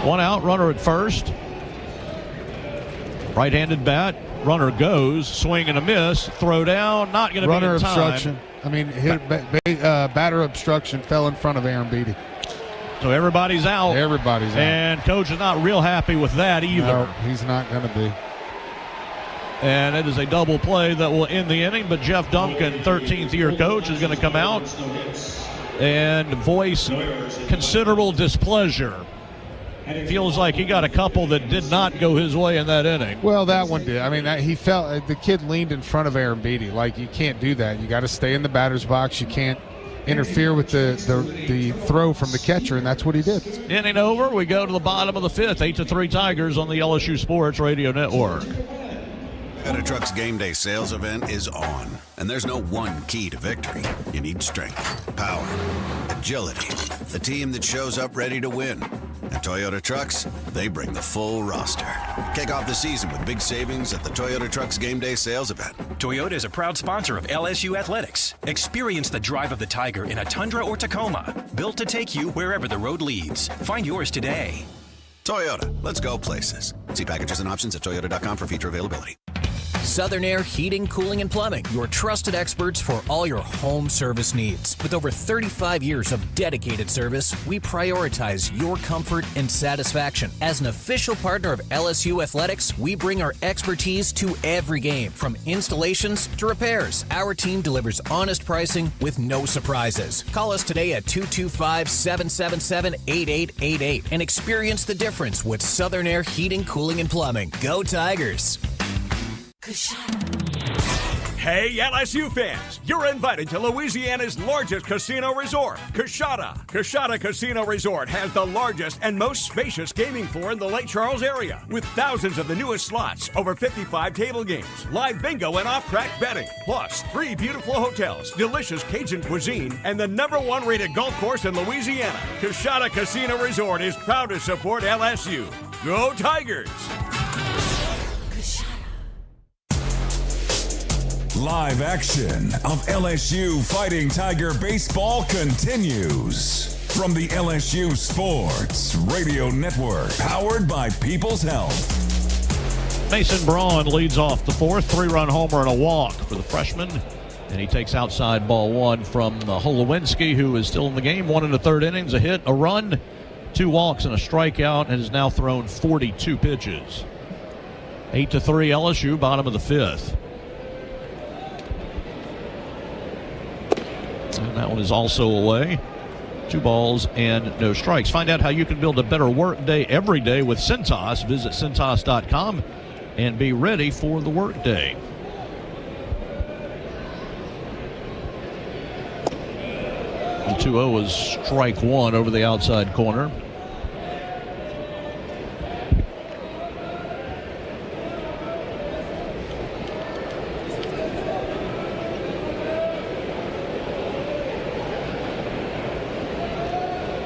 One out, runner at first. Right-handed bat. Runner goes, swing and a miss, throw down, not going to be in time. Runner obstruction. I mean, batter obstruction fell in front of Aaron Beatty. So everybody's out. Everybody's out. And coach is not real happy with that either. No, he's not going to be. And it is a double play that will end the inning, but Jeff Duncan, 13th year coach, is going to come out and voice considerable displeasure. Feels like he got a couple that did not go his way in that inning. Well, that one did. I mean, he felt the kid leaned in front of Aaron Beatty. Like, you can't do that. You got to stay in the batter's box. You can't interfere with the throw from the catcher, and that's what he did. Inning over. We go to the bottom of the 5th. 8-3 Tigers on the LSU Sports Radio Network. Toyota Trucks Game Day sales event is on, and there's no one key to victory. You need strength, power, agility, a team that shows up ready to win. At Toyota Trucks, they bring the full roster. Kick off the season with big savings at the Toyota Trucks Game Day sales event. Toyota is a proud sponsor of LSU Athletics. Experience the drive of the Tiger in a Tundra or Tacoma, built to take you wherever the road leads. Find yours today. Toyota, let's go places. See packages and options at toyota.com for feature availability. Southern Air Heating, Cooling, and Plumbing, your trusted experts for all your home service needs. With over 35 years of dedicated service, we prioritize your comfort and satisfaction. As an official partner of LSU Athletics, we bring our expertise to every game, from installations to repairs. Our team delivers honest pricing with no surprises. Call us today at 225-777-8888 and experience the difference with Southern Air Heating, Cooling, and Plumbing. Go Tigers! Hey, LSU fans, you're invited to Louisiana's largest casino resort, Coshada. Coshada Casino Resort has the largest and most spacious gaming floor in the Lake Charles area, with thousands of the newest slots, over 55 table games, live bingo and off-track betting, plus 3 beautiful hotels, delicious Cajun cuisine, and the #1 rated golf course in Louisiana. Coshada Casino Resort is proud to support LSU. Go Tigers! Live action of LSU Fighting Tiger baseball continues from the LSU Sports Radio Network, powered by People's Health. Mason Braun leads off the fourth, 3-run homer and a walk for the freshman. And he takes outside ball one from Holowinski, who is still in the game. 1 1/3 innings, a hit, a run, 2 walks, and a strikeout, and has now thrown 42 pitches. 8-3 LSU, bottom of the 5th. And that one is also away. 2 balls and no strikes. Find out how you can build a better work day every day with Cintas. Visit Cintas.com and be ready for the work day. The 2-0 is strike 1 over the outside corner.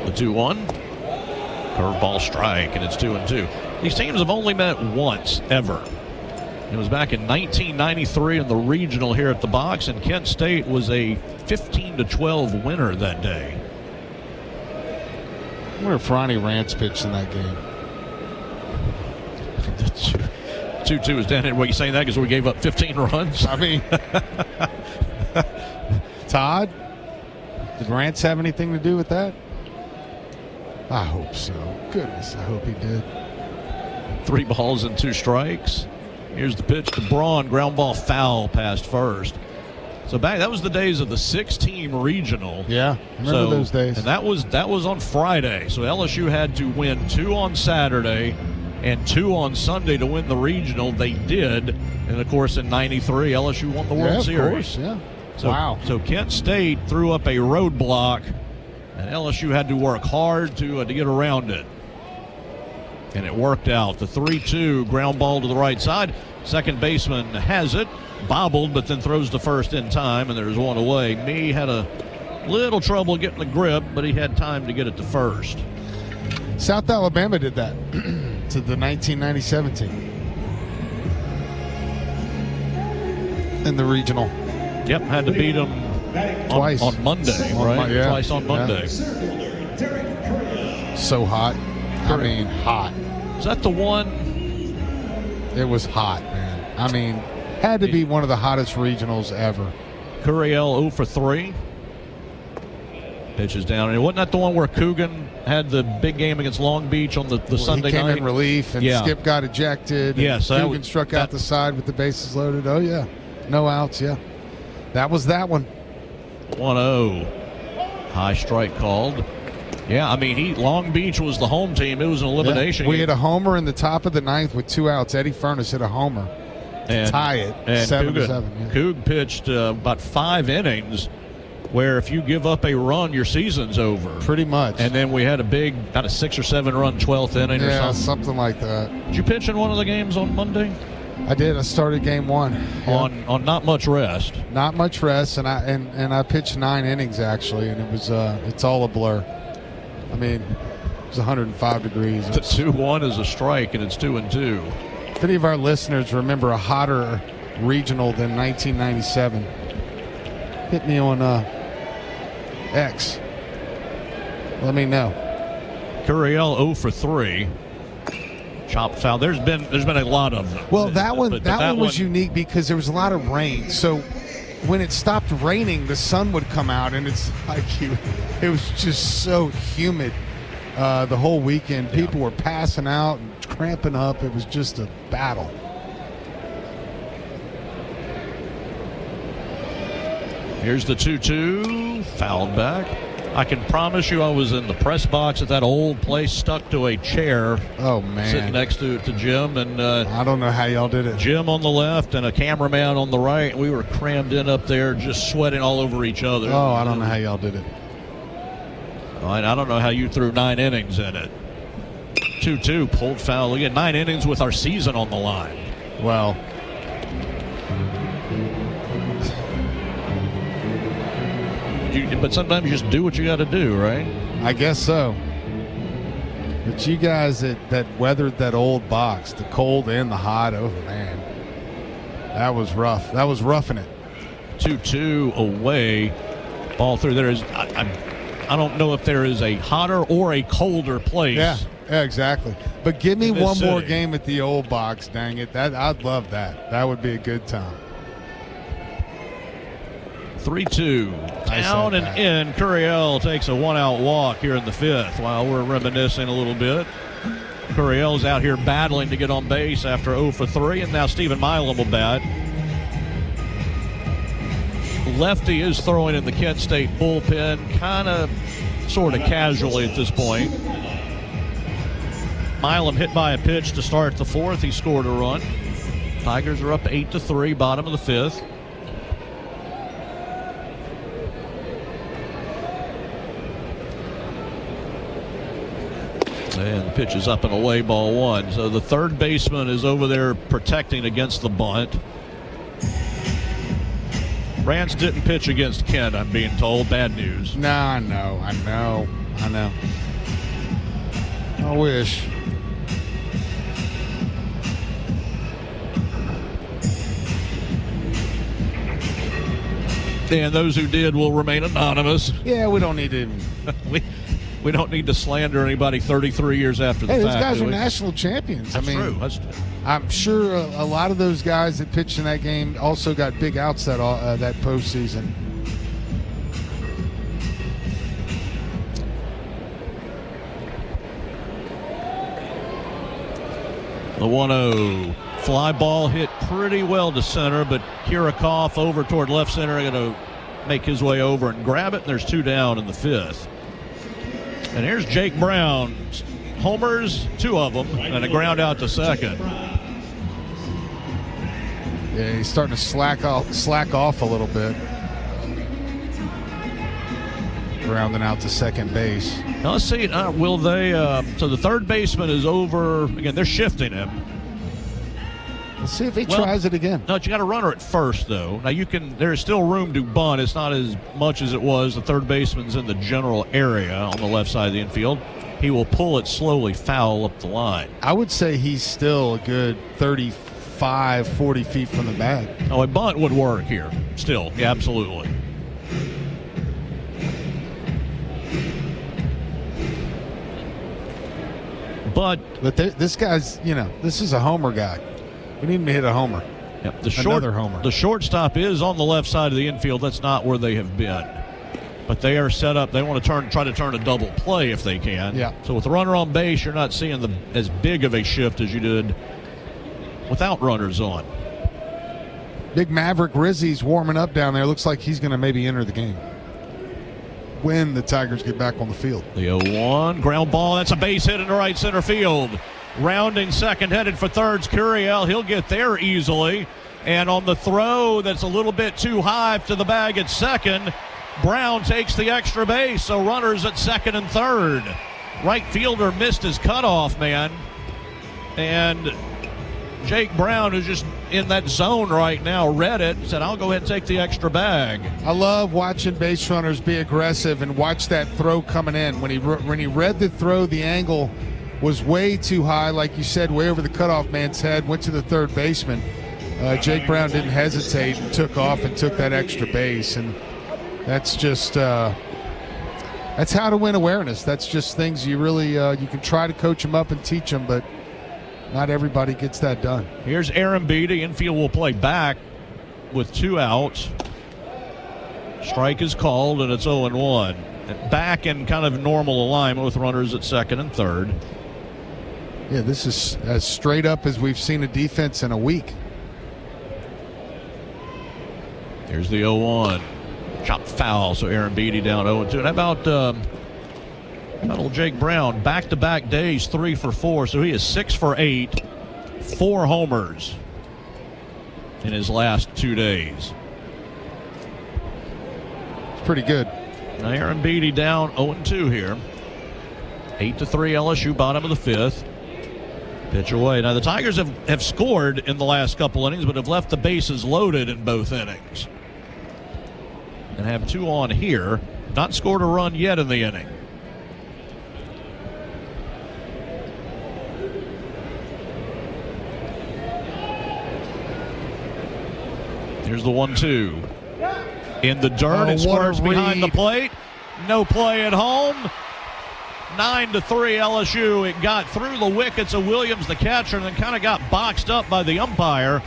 The 2-1. Curveball strike, and it's 2-2. These teams have only met once ever. It was back in 1993 in the regional here at the box, and Kent State was a 15-12 winner that day. I wonder if Ronnie Rance pitched in that game. 2-2 is down. What, you saying that because we gave up 15 runs? I mean, Todd, did Rance have anything to do with that? I hope so. Goodness, I hope he did. 3 balls and 2 strikes. Here's the pitch to Braun. Ground ball foul past first. So that was the days of the 6-team regional. Yeah, remember those days. And that was on Friday. So LSU had to win 2 on Saturday and 2 on Sunday to win the regional. They did. And, of course, in 93, LSU won the World Series. Of course, yeah. So, wow. So Kent State threw up a roadblock, and LSU had to work hard to get around it. And it worked out. The 3-2 ground ball to the right side. Second baseman has it. Bobbled, but then throws to first in time, and there's 1 away. Mee had a little trouble getting the grip, but he had time to get it to first. South Alabama did that to the 1997 team in the regional. Yep, had to beat them twice on Monday, right? Yeah. Twice on Monday. So hot. I mean, hot. Is that the one? It was hot, man. I mean, had to be one of the hottest regionals ever. Curiel 0 for 3. Pitches down. And wasn't that the one where Coogan had the big game against Long Beach on the Sunday night? He came in relief, and Skip got ejected. Yeah, so Coogan struck out the side with the bases loaded. Oh, yeah. No outs, yeah. That was that one. 1-0. High strike called. Yeah, I mean, Long Beach was the home team. It was an elimination. We had a homer in the top of the 9th with 2 outs. Eddie Furness hit a homer to tie it, 7-7. Yeah. Coog pitched about 5 innings, where if you give up a run, your season's over. Pretty much. And then we had a big, about a 6 or 7 run 12th inning or something. Yeah, something like that. Did you pitch in one of the games on Monday? I did. I started game 1 on not much rest. Not much rest, and I pitched 9 innings actually, and it was it's all a blur. I mean, it was 105 degrees. The 2-1 is a strike, and it's 2-2. If any of our listeners remember a hotter regional than 1997, hit me on X. Let me know. Curiel 0 for 3. Chop foul. There's been a lot of them. Well, that one was unique because there was a lot of rain. So when it stopped raining, the sun would come out, and it's like it was just so humid the whole weekend. People were passing out and cramping up. It was just a battle. Here's the 2-2, fouled back. I can promise you I was in the press box at that old place, stuck to a chair. Oh, man. Sitting next to Jim. And I don't know how y'all did it. Jim on the left and a cameraman on the right. We were crammed in up there just sweating all over each other. Oh, I don't know how y'all did it. I don't know how you threw 9 innings in it. 2-2, pulled foul. We had 9 innings with our season on the line. Well, but sometimes you just do what you got to do, right? I guess so. But you guys that weathered that old box, the cold and the hot, oh, man. That was rough. That was roughing it. 2-2 away. Ball through. I don't know if there is a hotter or a colder place. Yeah, exactly. But give me one city. more game at the old box, dang it. I'd love that. That would be a good time. 3-2. Down and in. Curiel takes a 1-out walk here in the 5th while we're reminiscing a little bit. Curiel's out here battling to get on base after 0 for 3, and now Stephen Milam will bat. Lefty is throwing in the Kent State bullpen, kind of, sort of casually at this point. Milam hit by a pitch to start the 4th. He scored a run. Tigers are up 8-3, bottom of the 5th. And the pitch is up and away, ball 1. So the third baseman is over there protecting against the bunt. Rance didn't pitch against Kent, I'm being told. Bad news. No, I know. I wish. And those who did will remain anonymous. Yeah, we don't need to. We don't need to slander anybody 33 years after the fact. Hey, those guys are national champions. That's true. I'm sure a lot of those guys that pitched in that game also got big outs that postseason. The 1-0 fly ball hit pretty well to center, but Kirikoff over toward left center, going to make his way over and grab it. And there's 2 down in the 5th. And here's Jake Brown. Homers, 2 of them, and a ground out to second. Yeah, he's starting to slack off a little bit. Grounding out to second base. Now let's see. Will they? So the third baseman is over. Again, they're shifting him. Let's see if he tries it again. No, you got a runner at first, though. Now you can. There's still room to bunt. It's not as much as it was. The third baseman's in the general area on the left side of the infield. He will pull it slowly foul up the line. I would say he's still a good 35, 40 feet from the bag. Oh, a bunt would work here. Still, yeah, absolutely. But this guy's, this is a homer guy. We need him to hit a homer. Yep, another homer. The shortstop is on the left side of the infield. That's not where they have been. But they are set up. They want to try to turn a double play if they can. Yeah. So with the runner on base, you're not seeing as big of a shift as you did without runners on. Big Maverick Rizzi's warming up down there. Looks like he's going to maybe enter the game when the Tigers get back on the field. The 0-1 ground ball. That's a base hit into right center field. Rounding second, headed for thirds, Curiel. He'll get there easily. And on the throw that's a little bit too high to the bag at second, Brown takes the extra base. So runners at second and third. Right fielder missed his cutoff, man. And Jake Brown, who's just in that zone right now, read it and said, I'll go ahead and take the extra bag. I love watching base runners be aggressive and watch that throw coming in. When he read the throw, the angle was way too high, like you said, way over the cutoff man's head, went to the third baseman. Jake Brown didn't hesitate and took off and took that extra base. And that's just that's how to win awareness. That's just things you really you can try to coach them up and teach them, but not everybody gets that done. Here's Aaron Beatty. Infield will play back with 2 outs. Strike is called, and it's 0-1. Back in kind of normal alignment with runners at second and third. Yeah, this is as straight up as we've seen a defense in a week. Here's the 0-1. Chop foul, so Aaron Beatty down 0-2. And how about old Jake Brown? Back-to-back days, 3 for 4, so he is 6 for 8, 4 homers in his last 2 days. It's pretty good. Now Aaron Beatty down 0-2 here. 8-3 LSU, bottom of the 5th. Pitch away. Now the Tigers have scored in the last couple innings, but have left the bases loaded in both innings. And have 2 on here. Not scored a run yet in the inning. Here's the 1-2. In the dirt, it squirts behind the plate. No play at home. 9-3 LSU. It got through the wickets of Williams, the catcher, and then kind of got boxed up by the umpire.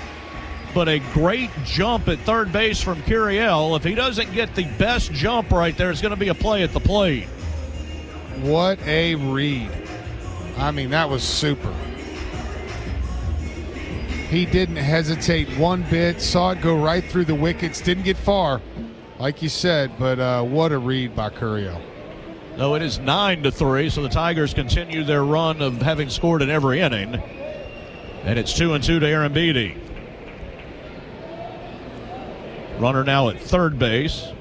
But a great jump at third base from Curiel. If he doesn't get the best jump right there, it's going to be a play at the plate. What a read. I mean, that was super. He didn't hesitate one bit, saw it go right through the wickets, didn't get far, like you said, but what a read by Curiel. No, it is 9-3, so the Tigers continue their run of having scored in every inning. And it's 2-2 to Aaron Beatty. Runner now at third base.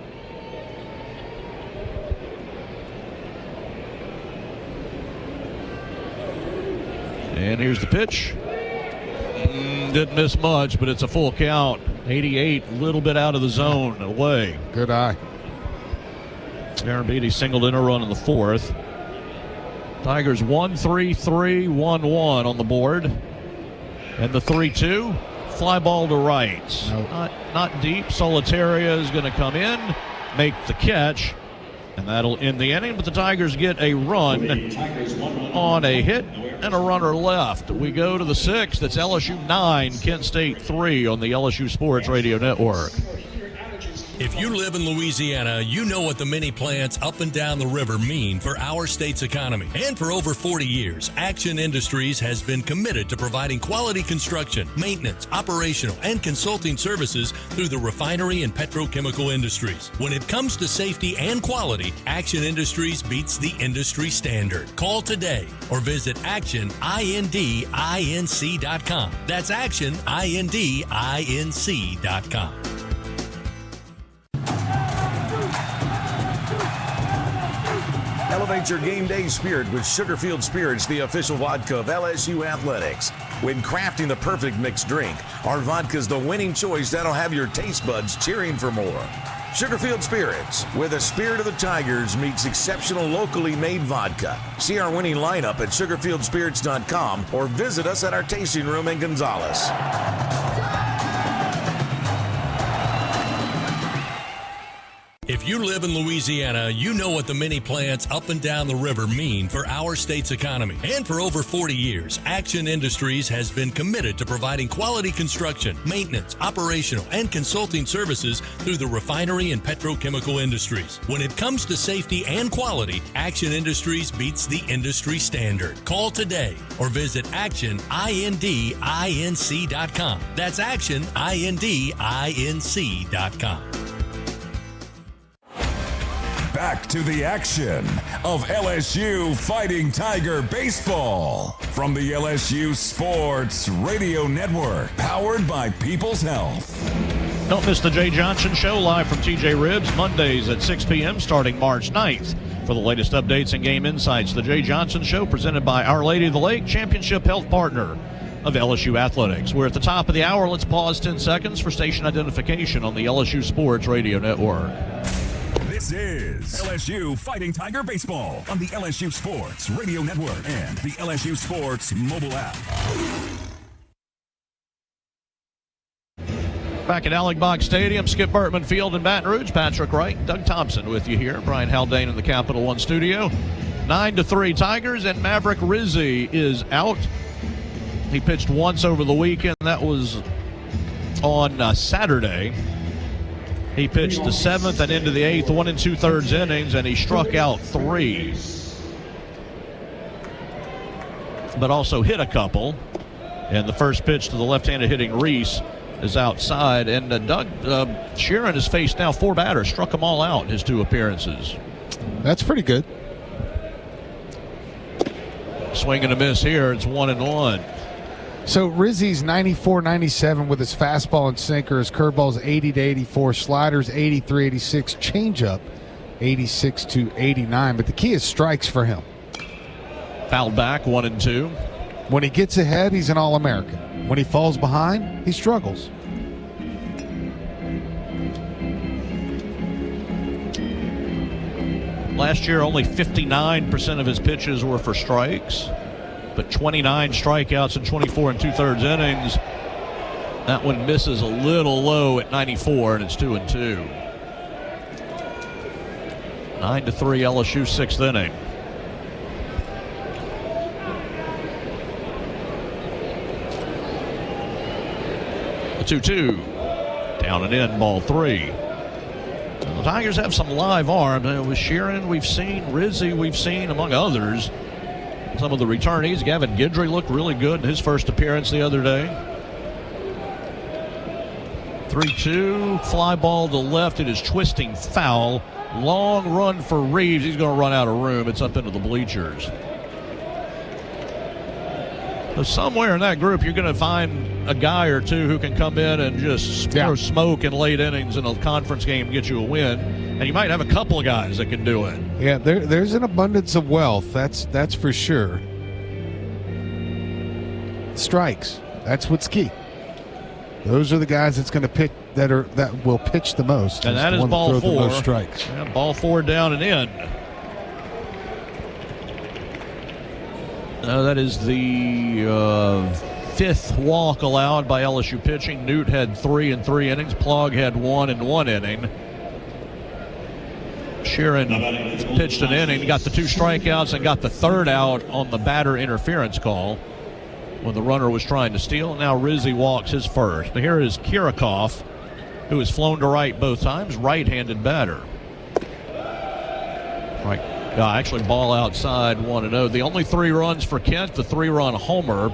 And here's the pitch. Didn't miss much, but it's a full count. 88, a little bit out of the zone, away. Good eye. Aaron Beatty singled in a run in the 4th. Tigers 1-3-3-1-1 on the board. And the 3-2, fly ball to right. Nope. Not deep. Solitaria is going to come in, make the catch, and that'll end the inning. But the Tigers get a run on a hit and a runner left. We go to the 6th. It's LSU 9, Kent State 3 on the LSU Sports Radio Network. If you live in Louisiana, you know what the mini plants up and down the river mean for our state's economy. And for over 40 years, Action Industries has been committed to providing quality construction, maintenance, operational, and consulting services through the refinery and petrochemical industries. When it comes to safety and quality, Action Industries beats the industry standard. Call today or visit actionindinc.com. That's actionindinc.com. Elevate your game day spirit with Sugarfield Spirits, the official vodka of LSU Athletics. When crafting the perfect mixed drink, our vodka's the winning choice that'll have your taste buds cheering for more. Sugarfield Spirits, where the spirit of the Tigers meets exceptional locally made vodka. See our winning lineup at sugarfieldspirits.com or visit us at our tasting room in Gonzales. If you live in Louisiana, you know what the mini plants up and down the river mean for our state's economy. And for over 40 years, Action Industries has been committed to providing quality construction, maintenance, operational, and consulting services through the refinery and petrochemical industries. When it comes to safety and quality, Action Industries beats the industry standard. Call today or visit actionindinc.com. That's actionindinc.com. Back to the action of LSU Fighting Tiger Baseball from the LSU Sports Radio Network, powered by People's Health. Don't miss the Jay Johnson Show live from TJ Ribs, Mondays at 6 p.m. starting March 9th. For the latest updates and game insights, the Jay Johnson Show presented by Our Lady of the Lake, championship health partner of LSU Athletics. We're at the top of the hour. Let's pause 10 seconds for station identification on the LSU Sports Radio Network. This is LSU Fighting Tiger Baseball on the LSU Sports Radio Network and the LSU Sports mobile app. Back at Alec Box Stadium, Skip Bertman Field in Baton Rouge. Patrick Wright, Doug Thompson with you here. Brian Haldane in the Capital One studio. 9-3 Tigers, and Maverick Rizzi is out. He pitched once over the weekend. That was on Saturday. He pitched the 7th and into the 8th, 1 2/3 innings, and he struck out 3. But also hit a couple. And the first pitch to the left-handed hitting Reese is outside. And Doug Sheeran has faced now 4 batters, struck them all out in his 2 appearances. That's pretty good. Swing and a miss here. It's 1-1. So Rizzi's 94-97 with his fastball and sinker. His curveball's 80-84, sliders 83-86, changeup 86-89. But the key is strikes for him. Fouled back, 1-2. When he gets ahead, he's an All-American. When he falls behind, he struggles. Last year, only 59% of his pitches were for strikes, but 29 strikeouts in 24 2/3 innings. That one misses a little low at 94, and it's 2-2. 9-3 LSU, 6th inning. The 2-2. Down and in, ball 3. The Tigers have some live arms. With Sheeran, we've seen. Rizzi, we've seen, among others. Some of the returnees. Gavin Guidry looked really good in his first appearance the other day. 3-2. Fly ball to left. It is twisting foul. Long run for Reeves. He's going to run out of room. It's up into the bleachers. So somewhere in that group, you're going to find a guy or two who can come in and just throw smoke in late innings in a conference game and get you a win. And you might have a couple of guys that can do it. Yeah, there's an abundance of wealth. That's for sure. Strikes. That's what's key. Those are the guys that's going to pick that will pitch the most. And that is ball 4. The most strikes. Yeah, ball 4 down and in. That is the 5th walk allowed by LSU pitching. Newt had 3 in 3 innings. Plog had 1 in 1 inning. Sheeran pitched an inning, got the 2 strikeouts, and got the 3rd out on the batter interference call when the runner was trying to steal. Now Rizzi walks his first. But here is Kirikoff, who has flown to right both times, right-handed batter. Right. Actually, ball outside, 1-0. The only 3 runs for Kent, the 3-run homer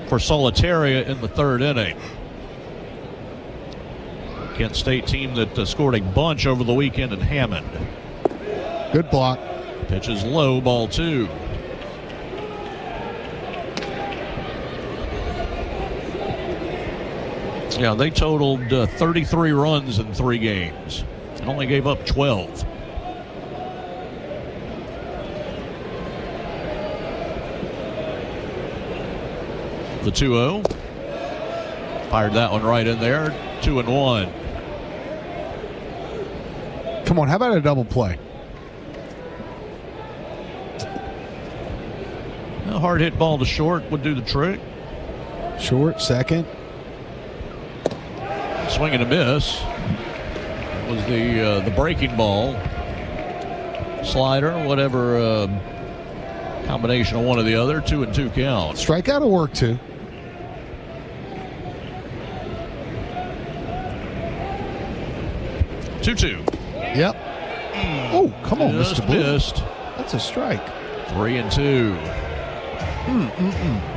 for Solitaria in the 3rd inning. Kent State team that scored a bunch over the weekend in Hammond. Good block. Pitch is low, ball 2. Yeah, they totaled 33 runs in 3 games and only gave up 12. The 2-0. Fired that one right in there. 2-1. Come on, how about a double play? A hard hit ball to short would do the trick. Short, second. Swing and a miss. That was the breaking ball. Slider, whatever combination of one or the other. 2-2 count. Strikeout will work too. Two. Yep. Oh, come on, Just Mr. Blue. Missed. That's a strike. 3-2.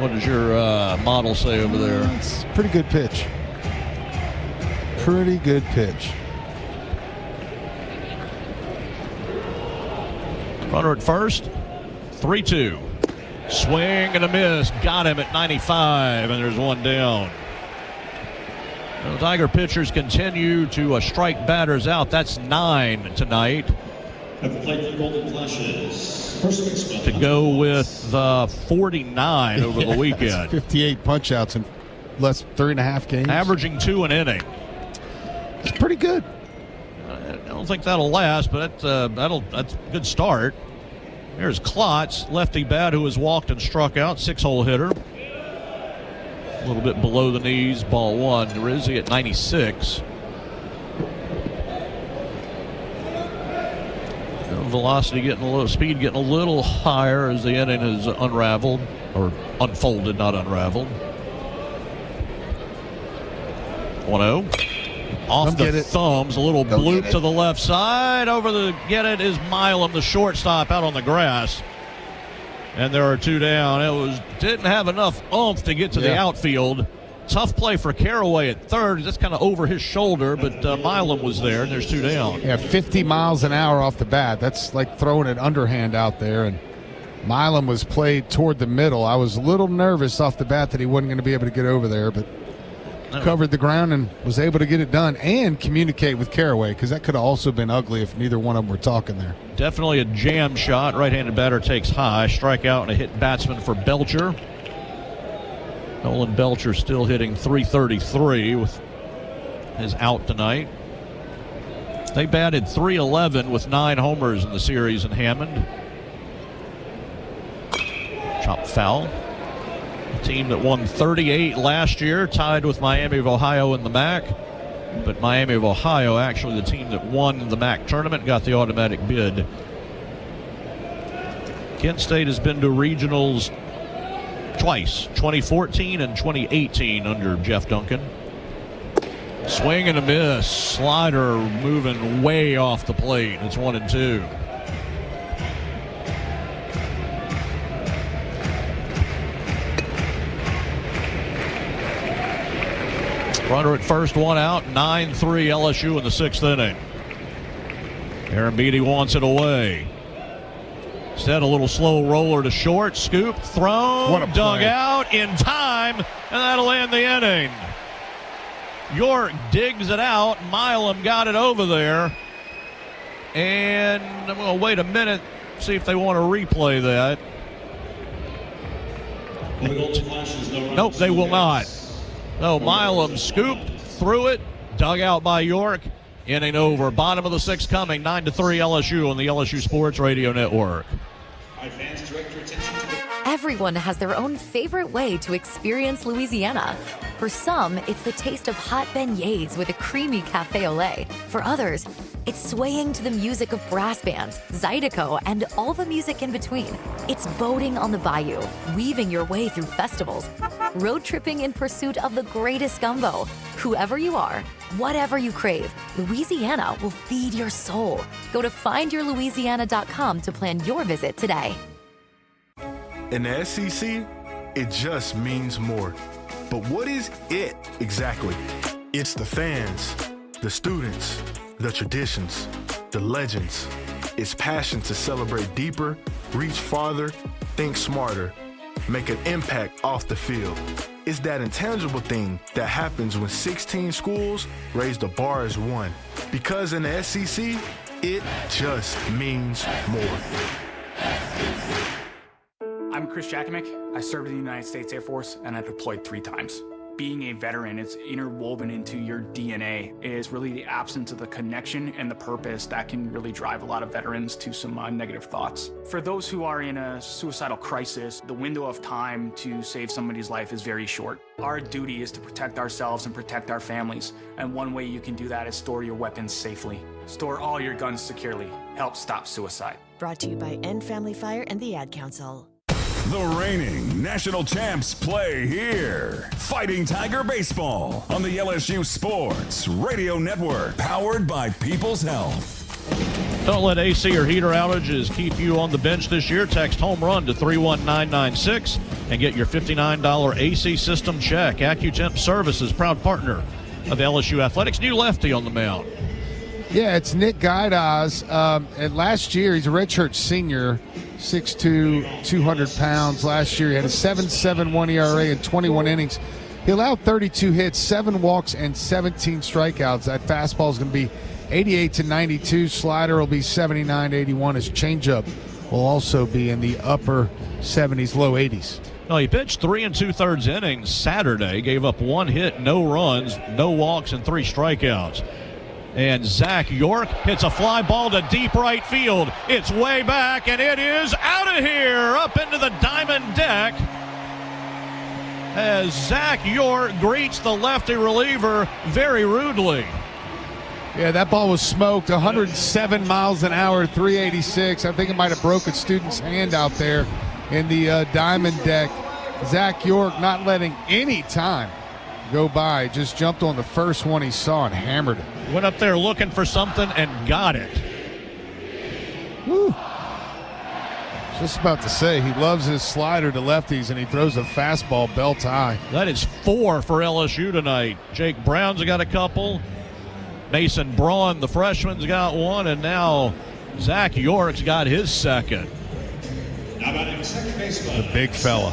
What does your model say over there? It's a pretty good pitch. Pretty good pitch. Runner at first. 3-2. Swing and a miss. Got him at 95, and there's 1 down. The Tiger pitchers continue to strike batters out. That's 9 tonight. At the plate for the Golden Flashes, first baseman. To go with 49 over the weekend. 58 punch-outs in less 3.5 games. Averaging 2 an inning. It's pretty good. I don't think that'll last, but that's a good start. Here's Klotz, lefty bat, who has walked and struck out, 6-hole hitter. A little bit below the knees, ball 1. Rizzi at 96. Velocity getting a little, speed getting a little higher as the inning is unraveled, or unfolded, not unraveled. 1-0. Off the thumbs, a little bloop to the left side. Over the get it is Milam, the shortstop, out on the grass. And there are 2 down. Didn't have enough oomph to get to the outfield. Tough play for Caraway at third. That's kind of over his shoulder, but Milam was there, and there's 2 down. Yeah, 50 miles an hour off the bat. That's like throwing an underhand out there, and Milam was played toward the middle. I was a little nervous off the bat that he wasn't going to be able to get over there, but covered the ground and was able to get it done and communicate with Caraway, because that could have also been ugly if neither one of them were talking there. Definitely a jam shot. Right-handed batter takes high. Strikeout and a hit batsman for Belcher. Nolan Belcher still hitting .333 with his out tonight. They batted .311 with 9 homers in the series in Hammond. Chop foul. A team that won 38 last year, tied with Miami of Ohio in the MAC. But Miami of Ohio, actually the team that won the MAC tournament, got the automatic bid. Kent State has been to regionals twice, 2014 and 2018 under Jeff Duncan. Swing and a miss. Slider moving way off the plate. It's 1-2. Runner at first, 1 out. 9-3 LSU in the 6th inning. Aaron Beatty wants it away. Instead, a little slow roller to short. Scoop, thrown, dug out in time, and that'll end the inning. York digs it out. Milam got it over there. And I'm going to wait a minute, see if they want to replay that. Nope, they will not. No, Milam scooped, threw it, dug out by York. Inning over. Bottom of the 6th coming. 9-3 LSU on the LSU Sports Radio Network. Everyone has their own favorite way to experience Louisiana. For some, it's the taste of hot beignets with a creamy cafe au lait. For others, it's swaying to the music of brass bands, Zydeco, and all the music in between. It's boating on the bayou, weaving your way through festivals, road tripping in pursuit of the greatest gumbo. Whoever you are, whatever you crave, Louisiana will feed your soul. Go to findyourlouisiana.com to plan your visit today. In the SEC, it just means more. But what is it exactly? It's the fans, the students, the traditions, the legends. It's passion to celebrate deeper, reach farther, think smarter, make an impact off the field. It's that intangible thing that happens when 16 schools raise the bar as one. Because in the SEC, it just means more. I'm Chris Jakovic. I served in the United States Air Force and I deployed 3 times. Being a veteran, it's interwoven into your DNA. It is really the absence of the connection and the purpose that can really drive a lot of veterans to some negative thoughts. For those who are in a suicidal crisis, the window of time to save somebody's life is very short. Our duty is to protect ourselves and protect our families. And one way you can do that is store your weapons safely. Store all your guns securely. Help stop suicide. Brought to you by End Family Fire and the Ad Council. The reigning national champs play here. Fighting Tiger Baseball on the LSU Sports Radio Network, powered by People's Health. Don't let AC or heater outages keep you on the bench this year. Text home run to 31996 and get your $59 AC system check. AccuTemp Services, proud partner of LSU Athletics. New lefty on the mound. Yeah, it's Nick Guidaz. And last year, he's a redshirt senior, 6'2", 200 pounds. Last year, he had a 7.71 ERA in 21 innings. He allowed 32 hits, 7 walks, and 17 strikeouts. That fastball is going to be 88 to 92. Slider will be 79 to 81. His changeup will also be in the upper 70s, low 80s. No, he pitched 3 2/3 innings Saturday, gave up 1 hit, no runs, no walks, and 3 strikeouts. And Zach York hits a fly ball to deep right field. It's way back, and it is out of here, up into the diamond deck, as Zach York greets the lefty reliever very rudely. Yeah, that ball was smoked, 107 miles an hour, 386. I think it might have broke a student's hand out there in the diamond deck. Zach York not letting any time go by, just jumped on the first one he saw and hammered it. Went up there looking for something and got it. Woo. Just about to say, he loves his slider to lefties, and he throws a fastball belt high. That is 4 for LSU tonight. Jake Brown's got a couple. Mason Braun, the freshman's got one, and now Zach York's got his second. The big fella.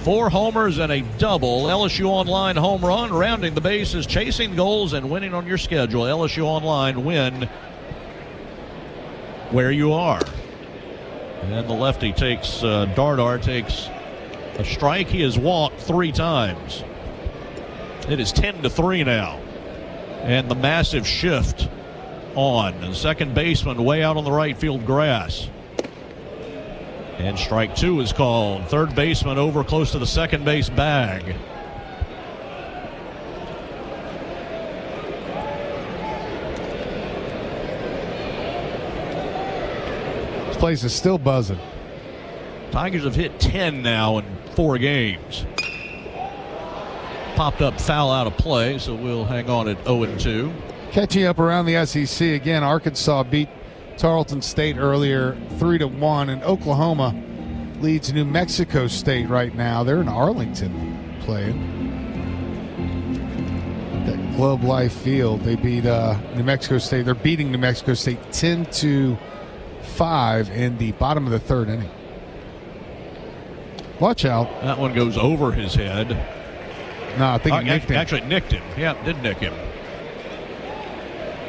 4 homers and a double. LSU Online home run, rounding the bases, chasing goals, and winning on your schedule. LSU Online, win where you are. And the lefty takes, Dardar takes a strike. He has walked 3 times. It is 10-3 now. And the massive shift on. And second baseman way out on the right field grass. And strike 2 is called. Third baseman over close to the second base bag. This place is still buzzing. Tigers have hit 10 now in 4 games. Popped up foul out of play, so we'll hang on at 0-2. Catching up around the SEC again, Arkansas beat Tarleton State earlier 3-1, and Oklahoma leads New Mexico State right now. They're in Arlington playing. That Globe Life Field, they beat New Mexico State. They're beating New Mexico State 10-5 in the bottom of the 3rd inning. Watch out. That one goes over his head. No, I think it nicked him. Actually, it nicked him. Yeah, it did nick him.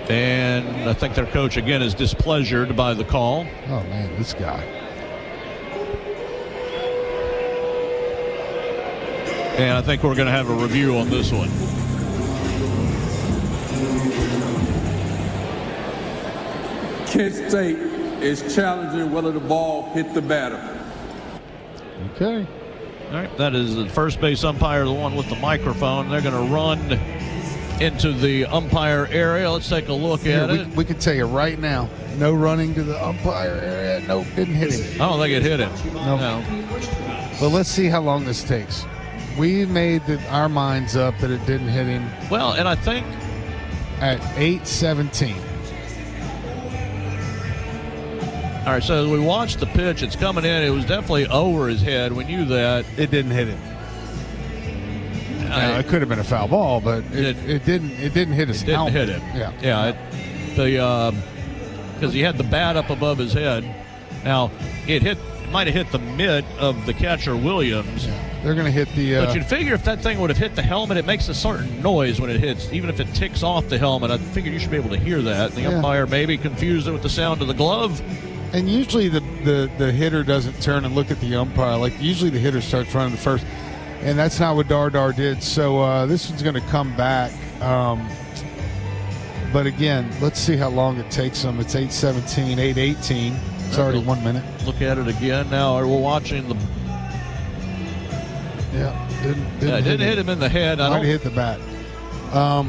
And I think their coach, again, is displeasured by the call. Oh, man, this guy. And I think we're going to have a review on this one. Kent State is challenging whether the ball hit the batter. Okay. All right, that is the first base umpire, the one with the microphone. They're going to run into the umpire area. Let's take a look at it. We can tell you right now, no running to the umpire area. Nope, didn't hit him. I don't think it hit him. No. Well, let's see how long this takes. We made our minds up that it didn't hit him. Well, and I think at 8:17. All right, so as we watched the pitch, it's coming in. It was definitely over his head. We knew that. It didn't hit him. It could have been a foul ball, but it didn't hit his helmet. It didn't hit him. Yeah. Because he had the bat up above his head. Now, it might have hit the mid of the catcher, Williams. Yeah. They're going to hit the... But you'd figure if that thing would have hit the helmet, it makes a certain noise when it hits. Even if it ticks off the helmet, I figured you should be able to hear that. The umpire maybe confused it with the sound of the glove. And usually the hitter doesn't turn and look at the umpire. Like, usually the hitter starts running to first. And that's not what Dardar did. So this one's going to come back. But again, let's see how long it takes them. It's 8:17, 8:18. It's already 1 minute. Look at it again now. We're watching the... Yeah, didn't hit him in the head. Might have hit the bat. Well,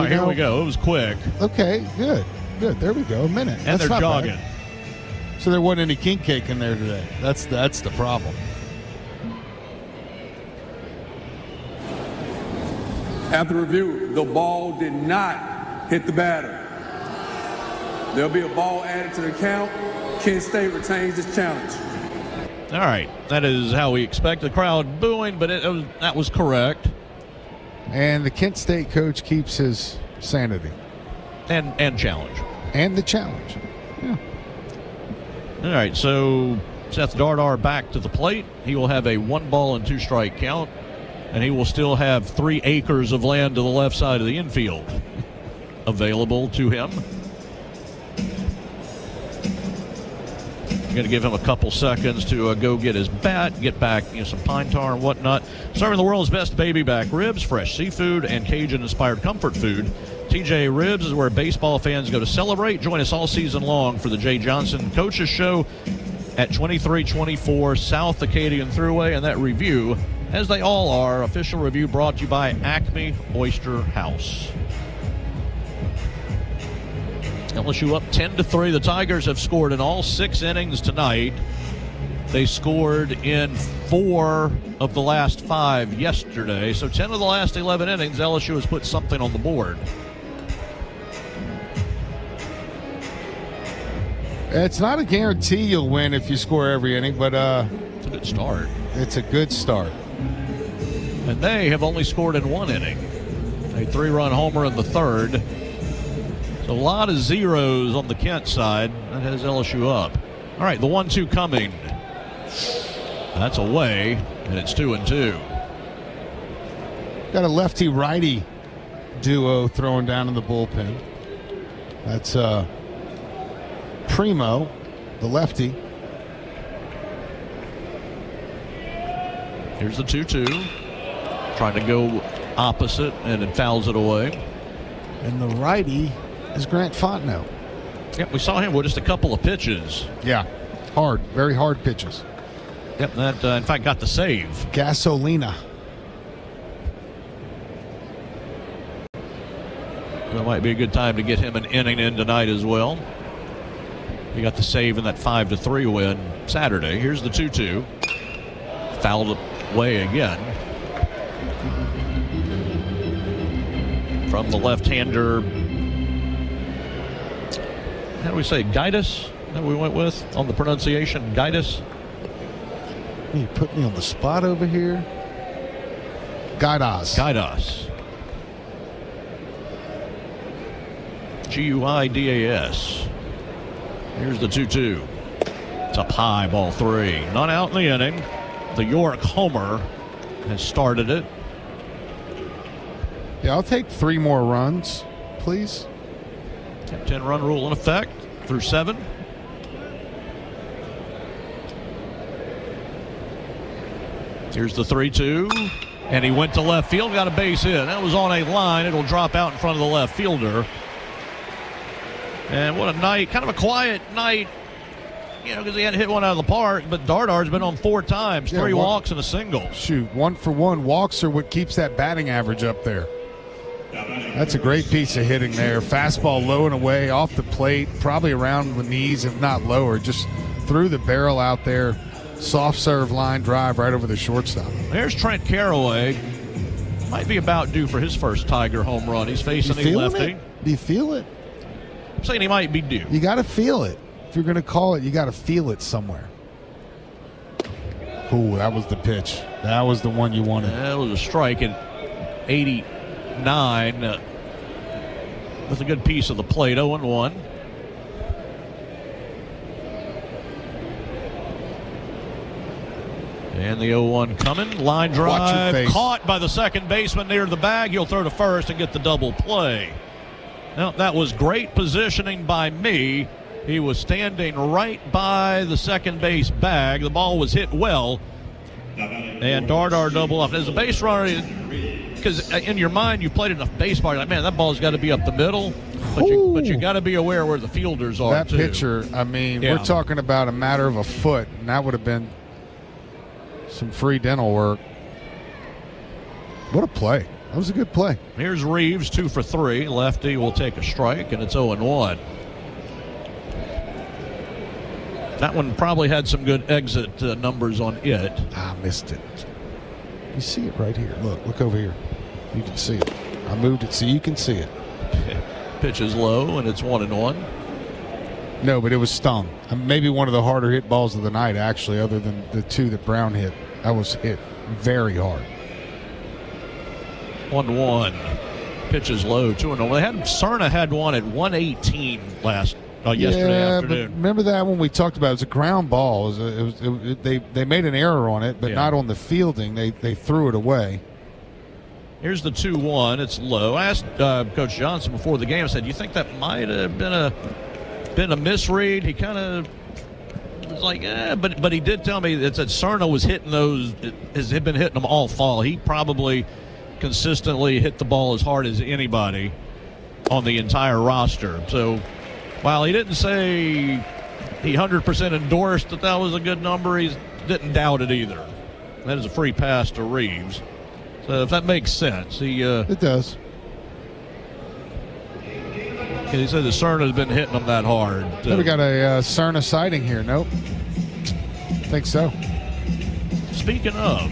here we go. It was quick. Okay, good. There we go. A minute. And That's they're jogging. Bad. So there wasn't any king cake in there today. That's the problem. After review, the ball did not hit the batter. There'll be a ball added to the count. Kent State retains this challenge. All right. That is how we expect the crowd booing, but that was correct. And the Kent State coach keeps his sanity. And challenge. And the challenge. Yeah. All right, so Seth Dardar back to the plate. He will have a 1-ball-and-2-strike count, and he will still have 3 acres of land to the left side of the infield available to him. Going to give him a couple seconds to go get his bat, get back some pine tar and whatnot. Serving the world's best baby back ribs, fresh seafood, and Cajun-inspired comfort food. TJ Ribs is where baseball fans go to celebrate. Join us all season long for the Jay Johnson Coaches Show at 2324 South Acadian Thruway. And that review, as they all are, official review brought to you by Acme Oyster House. LSU up 10-3. The Tigers have scored in all 6 innings tonight. They scored in 4 of the last 5 yesterday. So 10 of the last 11 innings, LSU has put something on the board. It's not a guarantee you'll win if you score every inning, but it's a good start. It's a good start. And they have only scored in 1 inning. A 3-run homer in the third. So a lot of zeros on the Kent side. That has LSU up. All right, the 1-2 coming. That's away, and it's 2-2. Got a lefty-righty duo throwing down in the bullpen. That's Primo, the lefty. Here's the 2-2. Trying to go opposite, and it fouls it away. And the righty is Grant Fontenot. Yep, we saw him with just a couple of pitches. Yeah, hard, very hard pitches. Yep, that in fact got the save. Gasolina. That might be a good time to get him an inning in tonight as well. He got the save in that 5-3 win Saturday. Here's the 2-2. Fouled away again. From the left-hander. How do we say? Gaidas? That we went with on the pronunciation? Gaidas? You put me on the spot over here. Gaidas. Gaidas. Guidas. Here's the 2-2. It's up high, ball 3. Not out in the inning. The York homer has started it. Yeah, I'll take 3 more runs, please. 10-run rule in effect through 7. Here's the 3-2. And he went to left field, got a base hit. That was on a line. It'll drop out in front of the left fielder. And what a night, kind of a quiet night, you know, because he hadn't hit one out of the park. But Dardar's been on 4 times, 3 walks and a single. Shoot, 1 for 1. Walks are what keeps that batting average up there. That's a great piece of hitting there. Fastball low and away, off the plate, probably around the knees, if not lower. Just threw the barrel out there. Soft serve line drive right over the shortstop. There's Trent Caraway. Might be about due for his first Tiger home run. He's facing a lefty. Do you feel it? I'm saying he might be due. You got to feel it. If you're going to call it, you got to feel it somewhere. Ooh, that was the pitch. That was the one you wanted. That was a strike at 89. With a good piece of the plate, 0-1. And the 0-1 coming. Line drive. Caught by the second baseman near the bag. He'll throw to first and get the double play. Now, that was great positioning by me. He was standing right by the second base bag. The ball was hit well. And Dardar double off. As a base runner, because in your mind, you've played enough baseball. You're like, man, that ball's got to be up the middle. But you got to be aware where the fielders are, that too. pitcher, I mean, we're talking about a matter of a foot, and that would have been some free dental work. What a play. That was a good play. Here's Reeves, 2 for 3. Lefty will take a strike, and it's 0-1. That one probably had some good exit numbers on it. I missed it. You see it right here. Look over here. You can see it. I moved it so you can see it. Pitch is low, and it's 1-1. No, but it was stung. Maybe one of the harder hit balls of the night, actually, other than the 2 that Brown hit. That was hit very hard. 1-1. Pitch is low, 2-0. They had Cerna had one at 118 yesterday afternoon. But remember that one we talked about? It was a ground ball. They made an error on it, but not on the fielding. They threw it away. Here's the 2-1. It's low. I asked Coach Johnson before the game. I said, "Do you think that might have been a misread?" He kind of was like, but he did tell me that Cerna was hitting those. Has been hitting them all fall. He probably consistently hit the ball as hard as anybody on the entire roster. So while he didn't say he 100% endorsed that was a good number, he didn't doubt it either. That is a free pass to Reeves. So if that makes sense, it does. He said the Cerna has been hitting them that hard. We got a Cerna sighting here. Nope. Think so. Speaking of,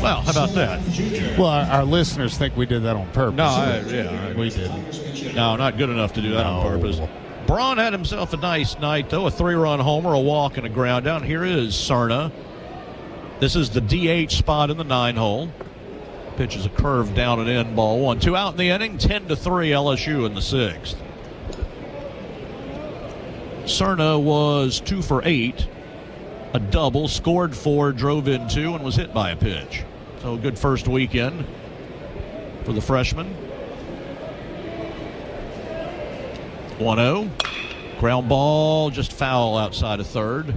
Well, how about that? Well, our listeners think we did that on purpose. No, we didn't. No, not good enough to do that on purpose. Braun had himself a nice night, though. A 3-run homer, a walk, and a ground down. Here is Cerna. This is the DH spot in the 9-hole. Pitches a curve down and in, ball 1. 2 out in the inning, 10-3 LSU in the 6th. Cerna was 2 for 8. A double, scored 4, drove in 2, and was hit by a pitch. So a good first weekend for the freshman. 1-0. Ground ball, just foul outside of third.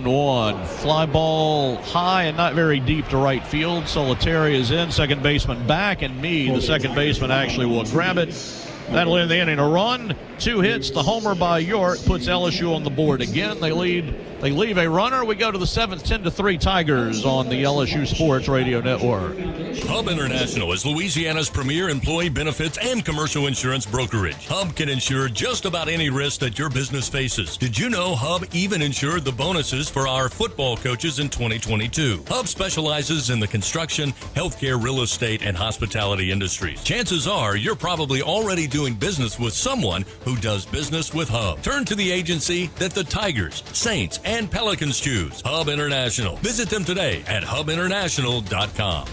One. Fly ball high and not very deep to right field. Solitary is in. Second baseman back, and the second baseman, actually will grab it. That'll end the inning. A run, 2 hits. The homer by York puts LSU on the board again. They leave a runner. We go to the 7th, 10-3 Tigers on the LSU Sports Radio Network. Hub International is Louisiana's premier employee benefits and commercial insurance brokerage. Hub can insure just about any risk that your business faces. Did you know Hub even insured the bonuses for our football coaches in 2022? Hub specializes in the construction, healthcare, real estate, and hospitality industries. Chances are you're probably already doing business with someone who does business with Hub. Turn to the agency that the Tigers, Saints, and Pelicans choose. Hub International. Visit them today at hubinternational.com.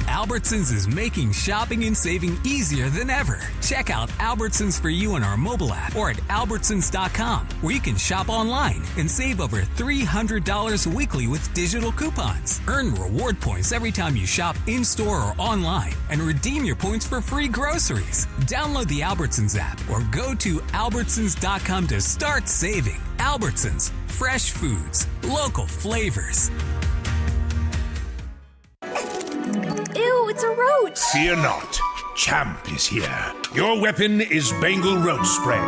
Albertsons is making shopping and saving easier than ever. Check out Albertsons for You on our mobile app or at albertsons.com, where you can shop online and save over $300 weekly with digital coupons. Earn reward points every time you shop in-store or online and redeem your points for free groceries. Download the Albertsons app or go to albertsons.com to start saving. Albertsons, fresh foods, local flavors. Ew, it's a roach! Fear not. Champ is here. Your weapon is Bengal Roach Spray.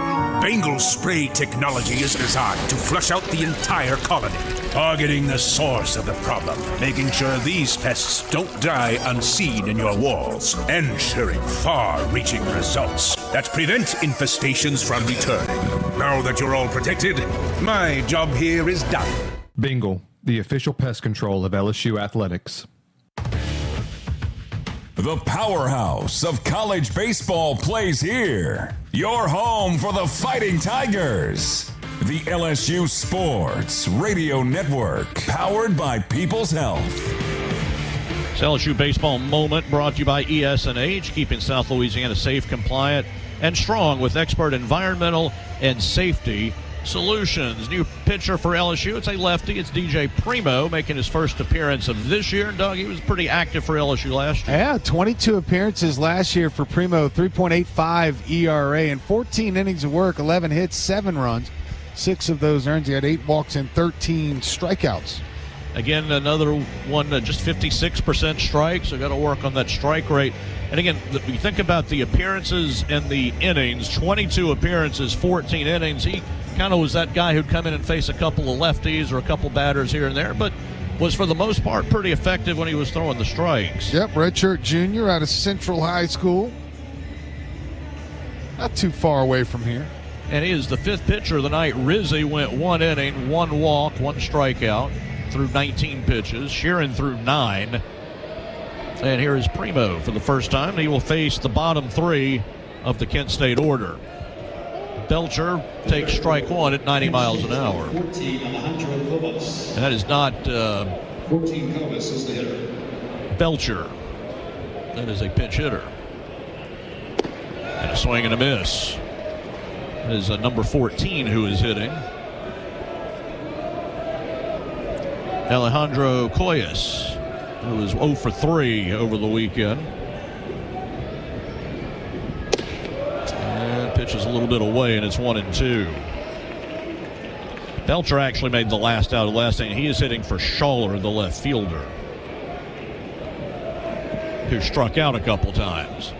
Bengal Spray technology is designed to flush out the entire colony, targeting the source of the problem, making sure these pests don't die unseen in your walls, ensuring far-reaching results that prevent infestations from returning. Now that you're all protected, my job here is done. Bengal, the official pest control of LSU athletics. The powerhouse of college baseball plays here. Your home for the Fighting Tigers. The LSU Sports Radio Network, powered by People's Health. It's LSU Baseball Moment brought to you by ES&H, keeping South Louisiana safe, compliant, and strong with expert environmental and safety solutions. New pitcher for LSU, it's a lefty. It's DJ Primo making his first appearance of this year. And Doug, he was pretty active for LSU last year. Yeah, 22 appearances last year for Primo, 3.85 ERA, and 14 innings of work, 11 hits, 7 runs. 6 of those earned. He had 8 walks and 13 strikeouts. Again, another one, just 56% strikes, so got to work on that strike rate. And again, you think about the appearances and the innings, 22 appearances, 14 innings. He kind of was that guy who'd come in and face a couple of lefties or a couple batters here and there, but was for the most part pretty effective when he was throwing the strikes. Yep, redshirt junior out of Central High School. Not too far away from here. And he is the 5th pitcher of the night. Rizzi went 1 inning, 1 walk, 1 strikeout through 19 pitches. Sheeran threw 9. And here is Primo for the first time. He will face the bottom 3 of the Kent State order. Belcher takes strike 1 at 90 miles an hour. And that is not Belcher. That is a pinch hitter. And a swing and a miss. That is number 14 who is hitting. Alejandro Coyas, who was 0 for 3 over the weekend. And pitches a little bit away, and it's 1-2. Belcher actually made the last out of last inning. He is hitting for Schaller, the left fielder. who struck out a couple times.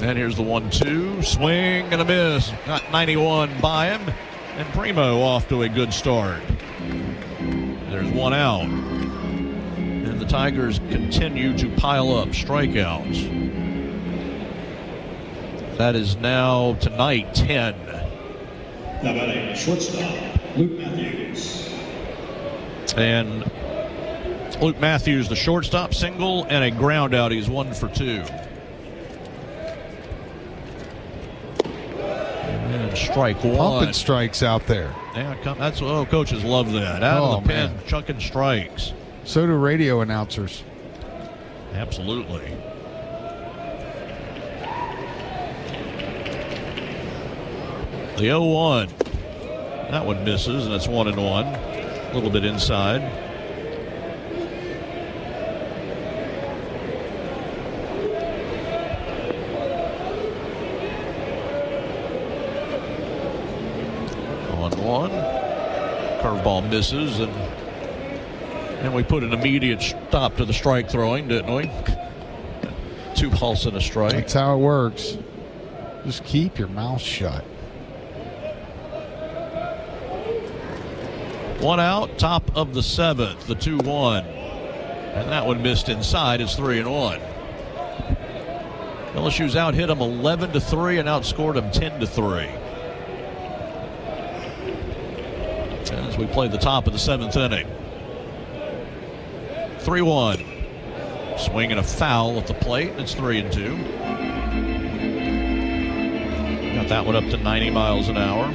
And here's the 1-2. Swing and a miss. Got 91 by him. And Primo off to a good start. There's one out. And the Tigers continue to pile up strikeouts. That is now tonight 10. Now batting shortstop, Luke Matthews. And Luke Matthews, the shortstop, single and a ground out. He's 1 for 2. And strike one. Pumping strikes out there. Yeah, that's coaches love that. Out of the pen, chucking strikes. So do radio announcers. Absolutely. The 0-1. That one misses, and it's 1-1. A little bit inside. Curveball misses, and we put an immediate stop to the strike throwing, didn't we? 2 balls and a strike. That's how it works. Just keep your mouth shut. 1 out, top of the 7th, the 2-1. And that one missed inside. It's 3-1. LSU's out hit them 11-3 and outscored them 10-3. As we play the top of the 7th inning. 3-1. Swing and a foul at the plate. It's 3-2. Got that one up to 90 miles an hour.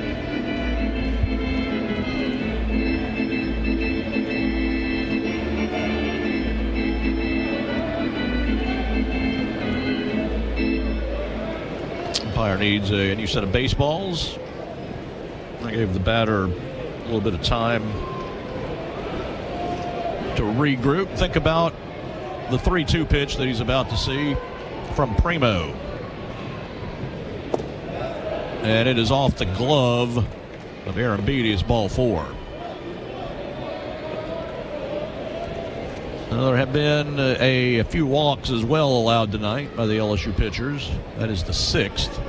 Umpire needs and you said a baseballs. I gave the batter a little bit of time to regroup. Think about the 3-2 pitch that he's about to see from Primo. And it is off the glove of Aaron Beatty. It's ball 4. Now, there have been a few walks as well allowed tonight by the LSU pitchers. That is the 6th.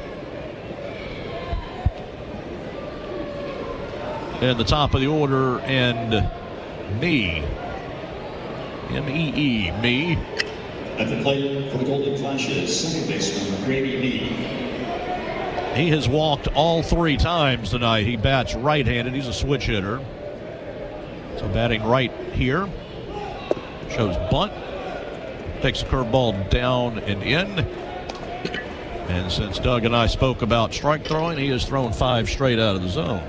And the top of the order, and me. M-E-E, me. At the plate for the Golden Flashes, second baseman Grady Meade. He has walked all 3 times tonight. He bats right-handed. He's a switch hitter. So batting right here. Shows bunt. Takes the curveball down and in. And since Doug and I spoke about strike throwing, he has thrown 5 straight out of the zone.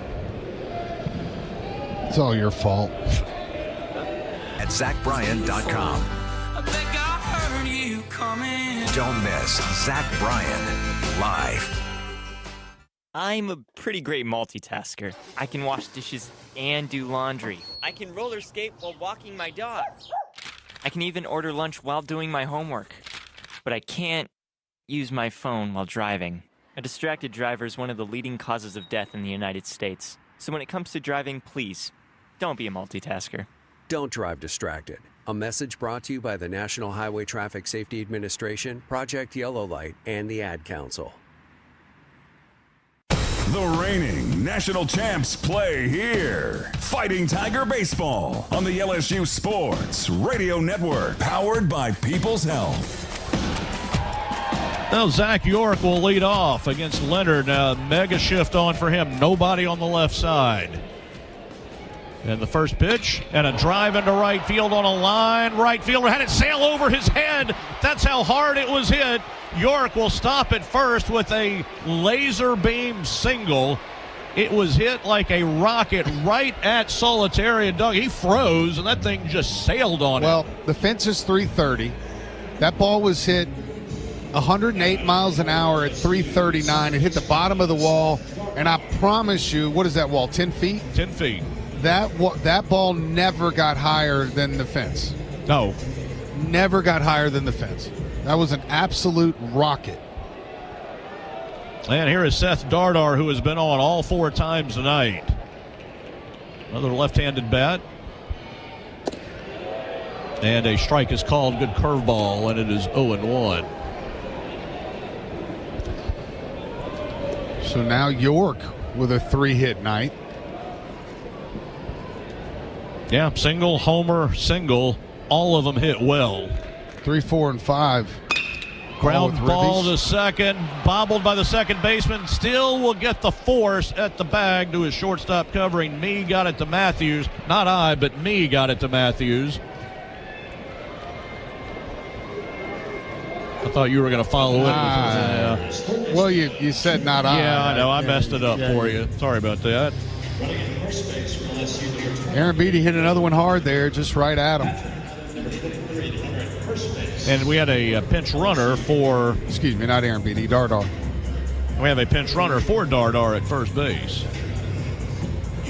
It's all your fault. At ZachBryan.com. Don't miss Zach Bryan live. I'm a pretty great multitasker. I can wash dishes and do laundry. I can roller skate while walking my dog. I can even order lunch while doing my homework. But I can't use my phone while driving. A distracted driver is one of the leading causes of death in the United States. So when it comes to driving, please, don't be a multitasker. Don't drive distracted. A message brought to you by the National Highway Traffic Safety Administration, Project Yellow Light, and the Ad Council. The reigning national champs play here. Fighting Tiger Baseball on the LSU Sports Radio Network, powered by People's Health. Now Zach York will lead off against Leonard. Now mega shift on for him. Nobody on the left side. And the first pitch, and a drive into right field on a line. Right fielder had it sail over his head. That's how hard it was hit. York will stop at first with a laser beam single. It was hit like a rocket right at Solitaire, and Doug, he froze, and that thing just sailed on him. Well, the fence is 330. That ball was hit 108 miles an hour at 339. It hit the bottom of the wall, and I promise you, what is that wall, 10 feet? 10 feet. That ball never got higher than the fence. No. Never got higher than the fence. That was an absolute rocket. And here is Seth Dardar, who has been on all 4 times tonight. Another left-handed bat. And a strike is called. Good curveball, and it is 0-1. So now York with a 3-hit night. Yeah, single, homer, single. All of them hit well. 3, 4, and 5. Ground ball to second, bobbled by the second baseman. Still will get the force at the bag to his shortstop covering. Me got it to Matthews. Not I, but me got it to Matthews. I thought you were going to follow it. Yeah. Well, you said not I. Yeah, I know. I messed it up for you. Sorry about that. Aaron Beatty hit another one hard there, just right at him. And we had a pinch runner for... Excuse me, not Aaron Beatty, Dardar. We have a pinch runner for Dardar at first base.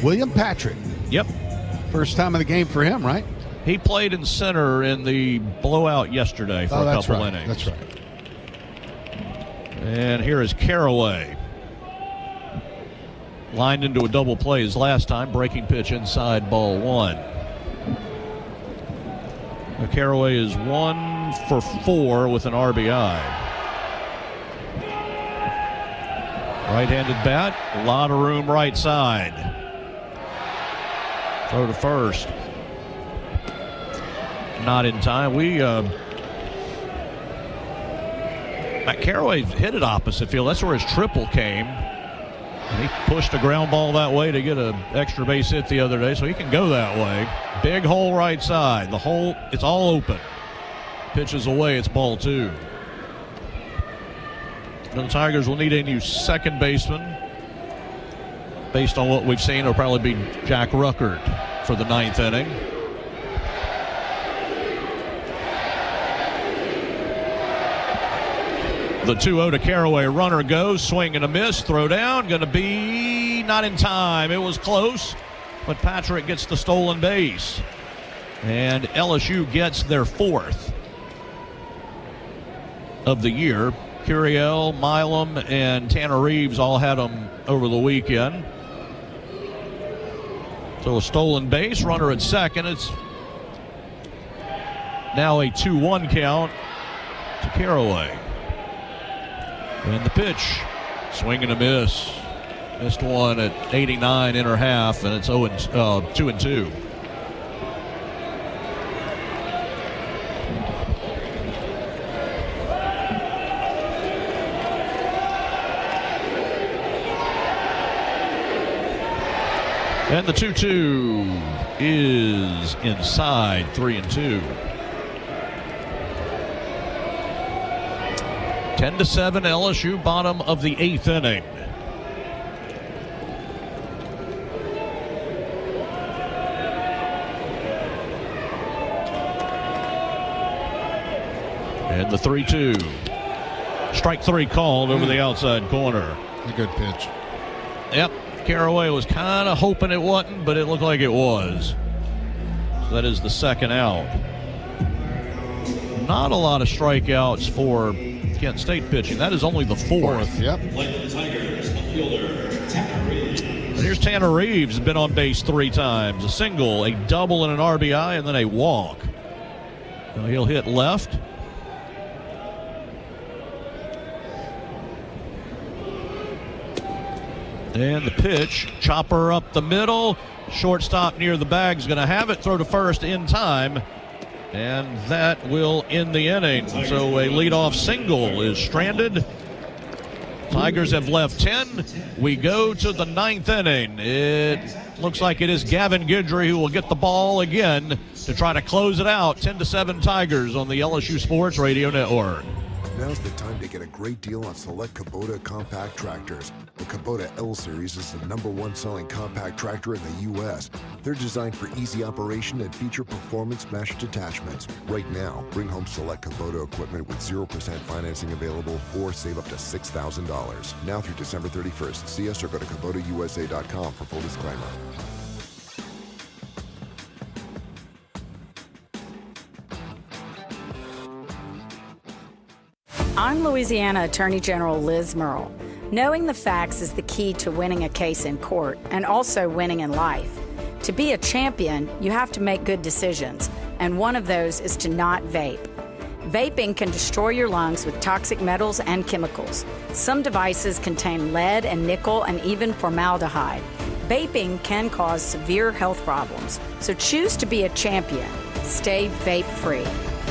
William Patrick. Yep. First time of the game for him, right? He played in center in the blowout yesterday for a couple innings. That's right. And here is Caraway. Lined into a double play as last time. Breaking pitch inside, ball 1. Caraway is 1 for 4 with an RBI. Right-handed bat, a lot of room right side. Throw to first. Not in time. Matt Caraway hit it opposite field. That's where his triple came. And he pushed a ground ball that way to get an extra base hit the other day, so he can go that way. Big hole right side. The hole, it's all open. Pitches away, it's ball 2. The Tigers will need a new second baseman. Based on what we've seen, it'll probably be Jack Ruckert for the 9th inning. The 2-0 to Caraway. Runner goes, swing and a miss, throw down, going to be not in time. It was close, but Patrick gets the stolen base. And LSU gets their 4th of the year. Curiel, Milam, and Tanner Reeves all had them over the weekend. So a stolen base, runner at second. It's now a 2-1 count to Caraway. And the pitch, swing and a miss. Missed one at 89 inner half, and it's 2-2. And the 2-2 is inside, 3-2. 10-7 LSU, bottom of the 8th inning. And the 3-2. Strike 3 called over the outside corner. A good pitch. Yep. Caraway was kind of hoping it wasn't, but it looked like it was. So that is the second out. Not a lot of strikeouts for Kent State pitching. That is only the 4th. Yep. And here's Tanner Reeves, been on base 3 times. A single, a double, and an RBI, and then a walk. Now he'll hit left. And the pitch, chopper up the middle. Shortstop near the bag's going to have it. Throw to first in time. And that will end the inning. So a leadoff single is stranded. Tigers have left 10. We go to the 9th inning. It looks like it is Gavin Guidry who will get the ball again to try to close it out. 10-7 Tigers on the LSU Sports Radio Network. Now's the time to get a great deal on select Kubota compact tractors. The Kubota L Series is the #1 selling compact tractor in the U.S. They're designed for easy operation and feature performance meshed attachments. Right now, bring home select Kubota equipment with 0% financing available or save up to $6,000. Now through December 31st. See us or go to KubotaUSA.com for full disclaimer. I'm Louisiana Attorney General Liz Murrill. Knowing the facts is the key to winning a case in court and also winning in life. To be a champion, you have to make good decisions. and one of those is to not vape. Vaping can destroy your lungs with toxic metals and chemicals. Some devices contain lead and nickel and even formaldehyde. Vaping can cause severe health problems, so choose to be a champion. Stay vape-free.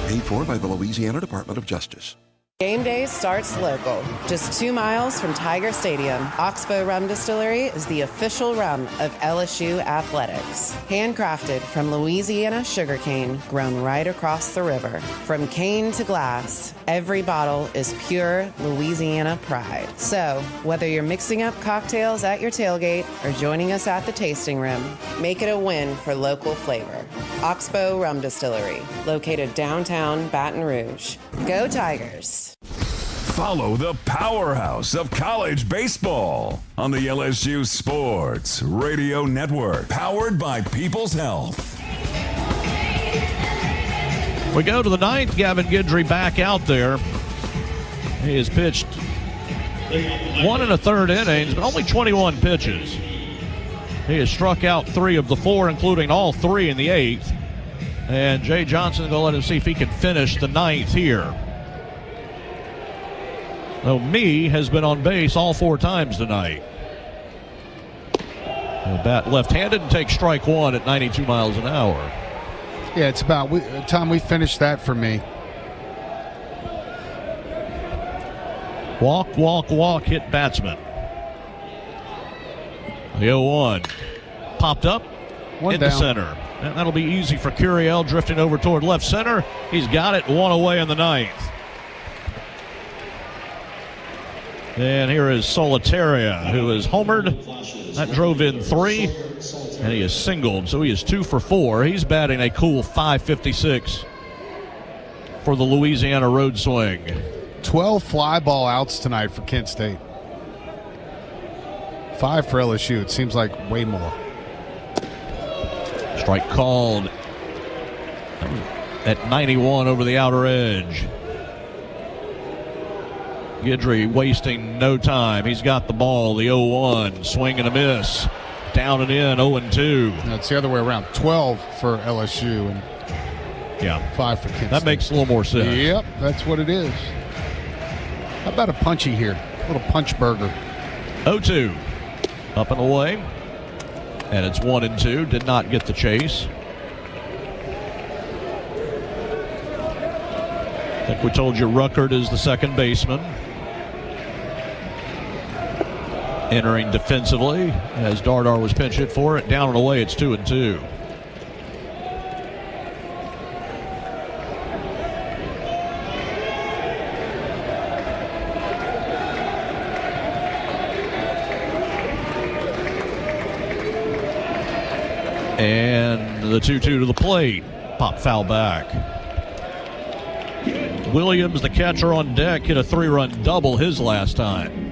Paid for by the Louisiana Department of Justice. Game day starts local, just 2 miles from Tiger Stadium. Oxbow Rum Distillery is the official rum of LSU Athletics. Handcrafted from Louisiana sugarcane grown right across the river. From cane to glass, every bottle is pure Louisiana pride. So, whether you're mixing up cocktails at your tailgate or joining us at the tasting room, make it a win for local flavor. Oxbow Rum Distillery, located downtown Baton Rouge. Go Tigers! Follow the powerhouse of college baseball on the LSU Sports Radio Network, powered by People's Health. We go to the ninth. Gavin Guidry back out there. He has pitched 1 1/3 innings, but only 21 pitches. He has struck out 3 of the 4, including all 3 in the 8th. And Jay Johnson is going to let him see if he can finish the 9th here. Though Me has been on base all 4 times tonight. He'll bat left-handed and take strike 1 at 92 miles an hour. Yeah, it's about time we finish that for Me. Walk, walk, walk, hit batsman. The 0-1. Popped up into center. And that'll be easy for Curiel, drifting over toward left center. He's got it, 1 away in the 9th. And here is Solitaria, who is homered. That drove in 3, and he is singled, so he is 2 for 4. He's batting a cool .556 for the Louisiana Road Swing. 12 fly ball outs tonight for Kent State. 5 for LSU. It seems like way more. Strike called at 91 over the outer edge. Guidry wasting no time. He's got the ball, the 0-1. Swing and a miss. Down and in, 0-2. That's the other way around. 12 for LSU and 5 for Kent State. That makes a little more sense. Yep, that's what it is. How about a punchy here? A little punch burger. 0-2. Up and away. And it's 1-2. Did not get the chase. I think we told you Ruckert is the second baseman. Entering defensively as Dardar was pinch hit for it. Down and away, it's 2-2. And the 2-2 to the plate. Pop foul back. Williams, the catcher on deck, hit a 3-run double his last time.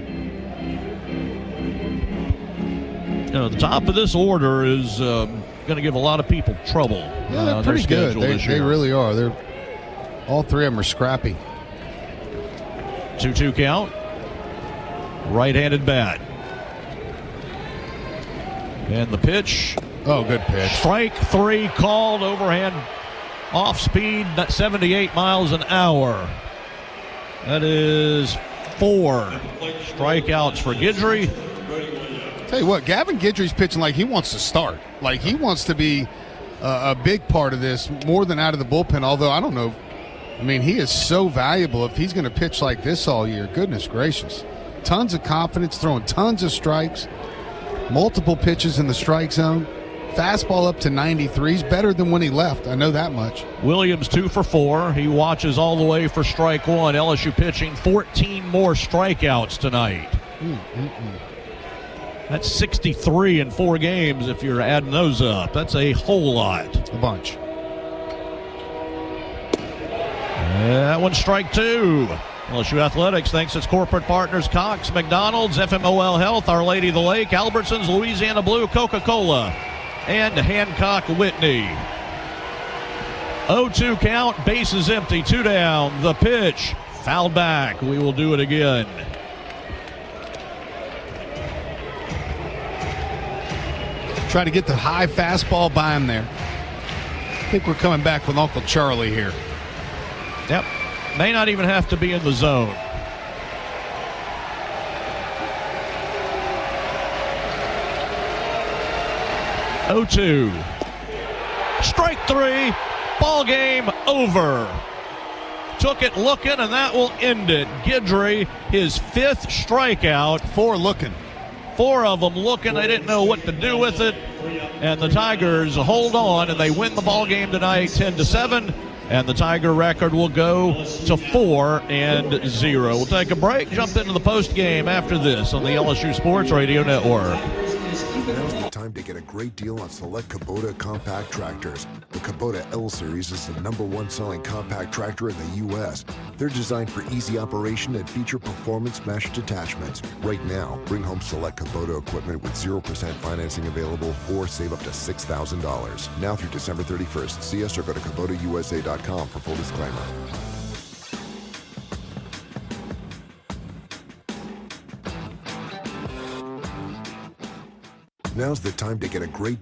You know, the top of this order is going to give a lot of people trouble. Yeah, they're pretty good. They really are. All 3 of them are scrappy. 2-2 count. Right-handed bat. And the pitch. Oh, good pitch. Strike 3 called, overhand off speed, 78 miles an hour. That is 4 strikeouts for Guidry. Tell you what, Gavin Guidry's pitching like he wants to start. Like he wants to be a big part of this more than out of the bullpen, although I don't know. I mean, he is so valuable if he's going to pitch like this all year. Goodness gracious. Tons of confidence, throwing tons of strikes, multiple pitches in the strike zone. Fastball up to 93. He's better than when he left. I know that much. Williams 2 for 4. He watches all the way for strike 1. LSU pitching 14 more strikeouts tonight. That's 63 in 4 games if you're adding those up. That's a whole lot. A bunch. That one's strike 2. LSU Athletics thanks its corporate partners Cox, McDonald's, FMOL Health, Our Lady of the Lake, Albertsons, Louisiana Blue, Coca-Cola, and Hancock Whitney. 0-2 count, bases empty, 2 down. The pitch, fouled back. We will do it again. Try to get the high fastball by him there. think we're coming back with Uncle Charlie here. Yep. May not even have to be in the zone. Oh-2. Strike three. Ball game over. Took it looking, and that will end it. Guidry, his 5th strikeout. 4 looking. 4 of them looking. They didn't know what to do with it. And the Tigers hold on, and they win the ball game tonight 10-7. And the Tiger record will go to 4-0. We'll take a break, jump into the post game after this on the LSU Sports Radio Network. Now's the time to get a great deal on select Kubota compact tractors. The Kubota L Series is the #1 selling compact tractor in the U.S. They're designed for easy operation and feature performance meshed attachments. Right now, bring home select Kubota equipment with 0% financing available or save up to $6,000. Now through December 31st. See us or go to KubotaUSA.com for full disclaimer. Now's the time to get a great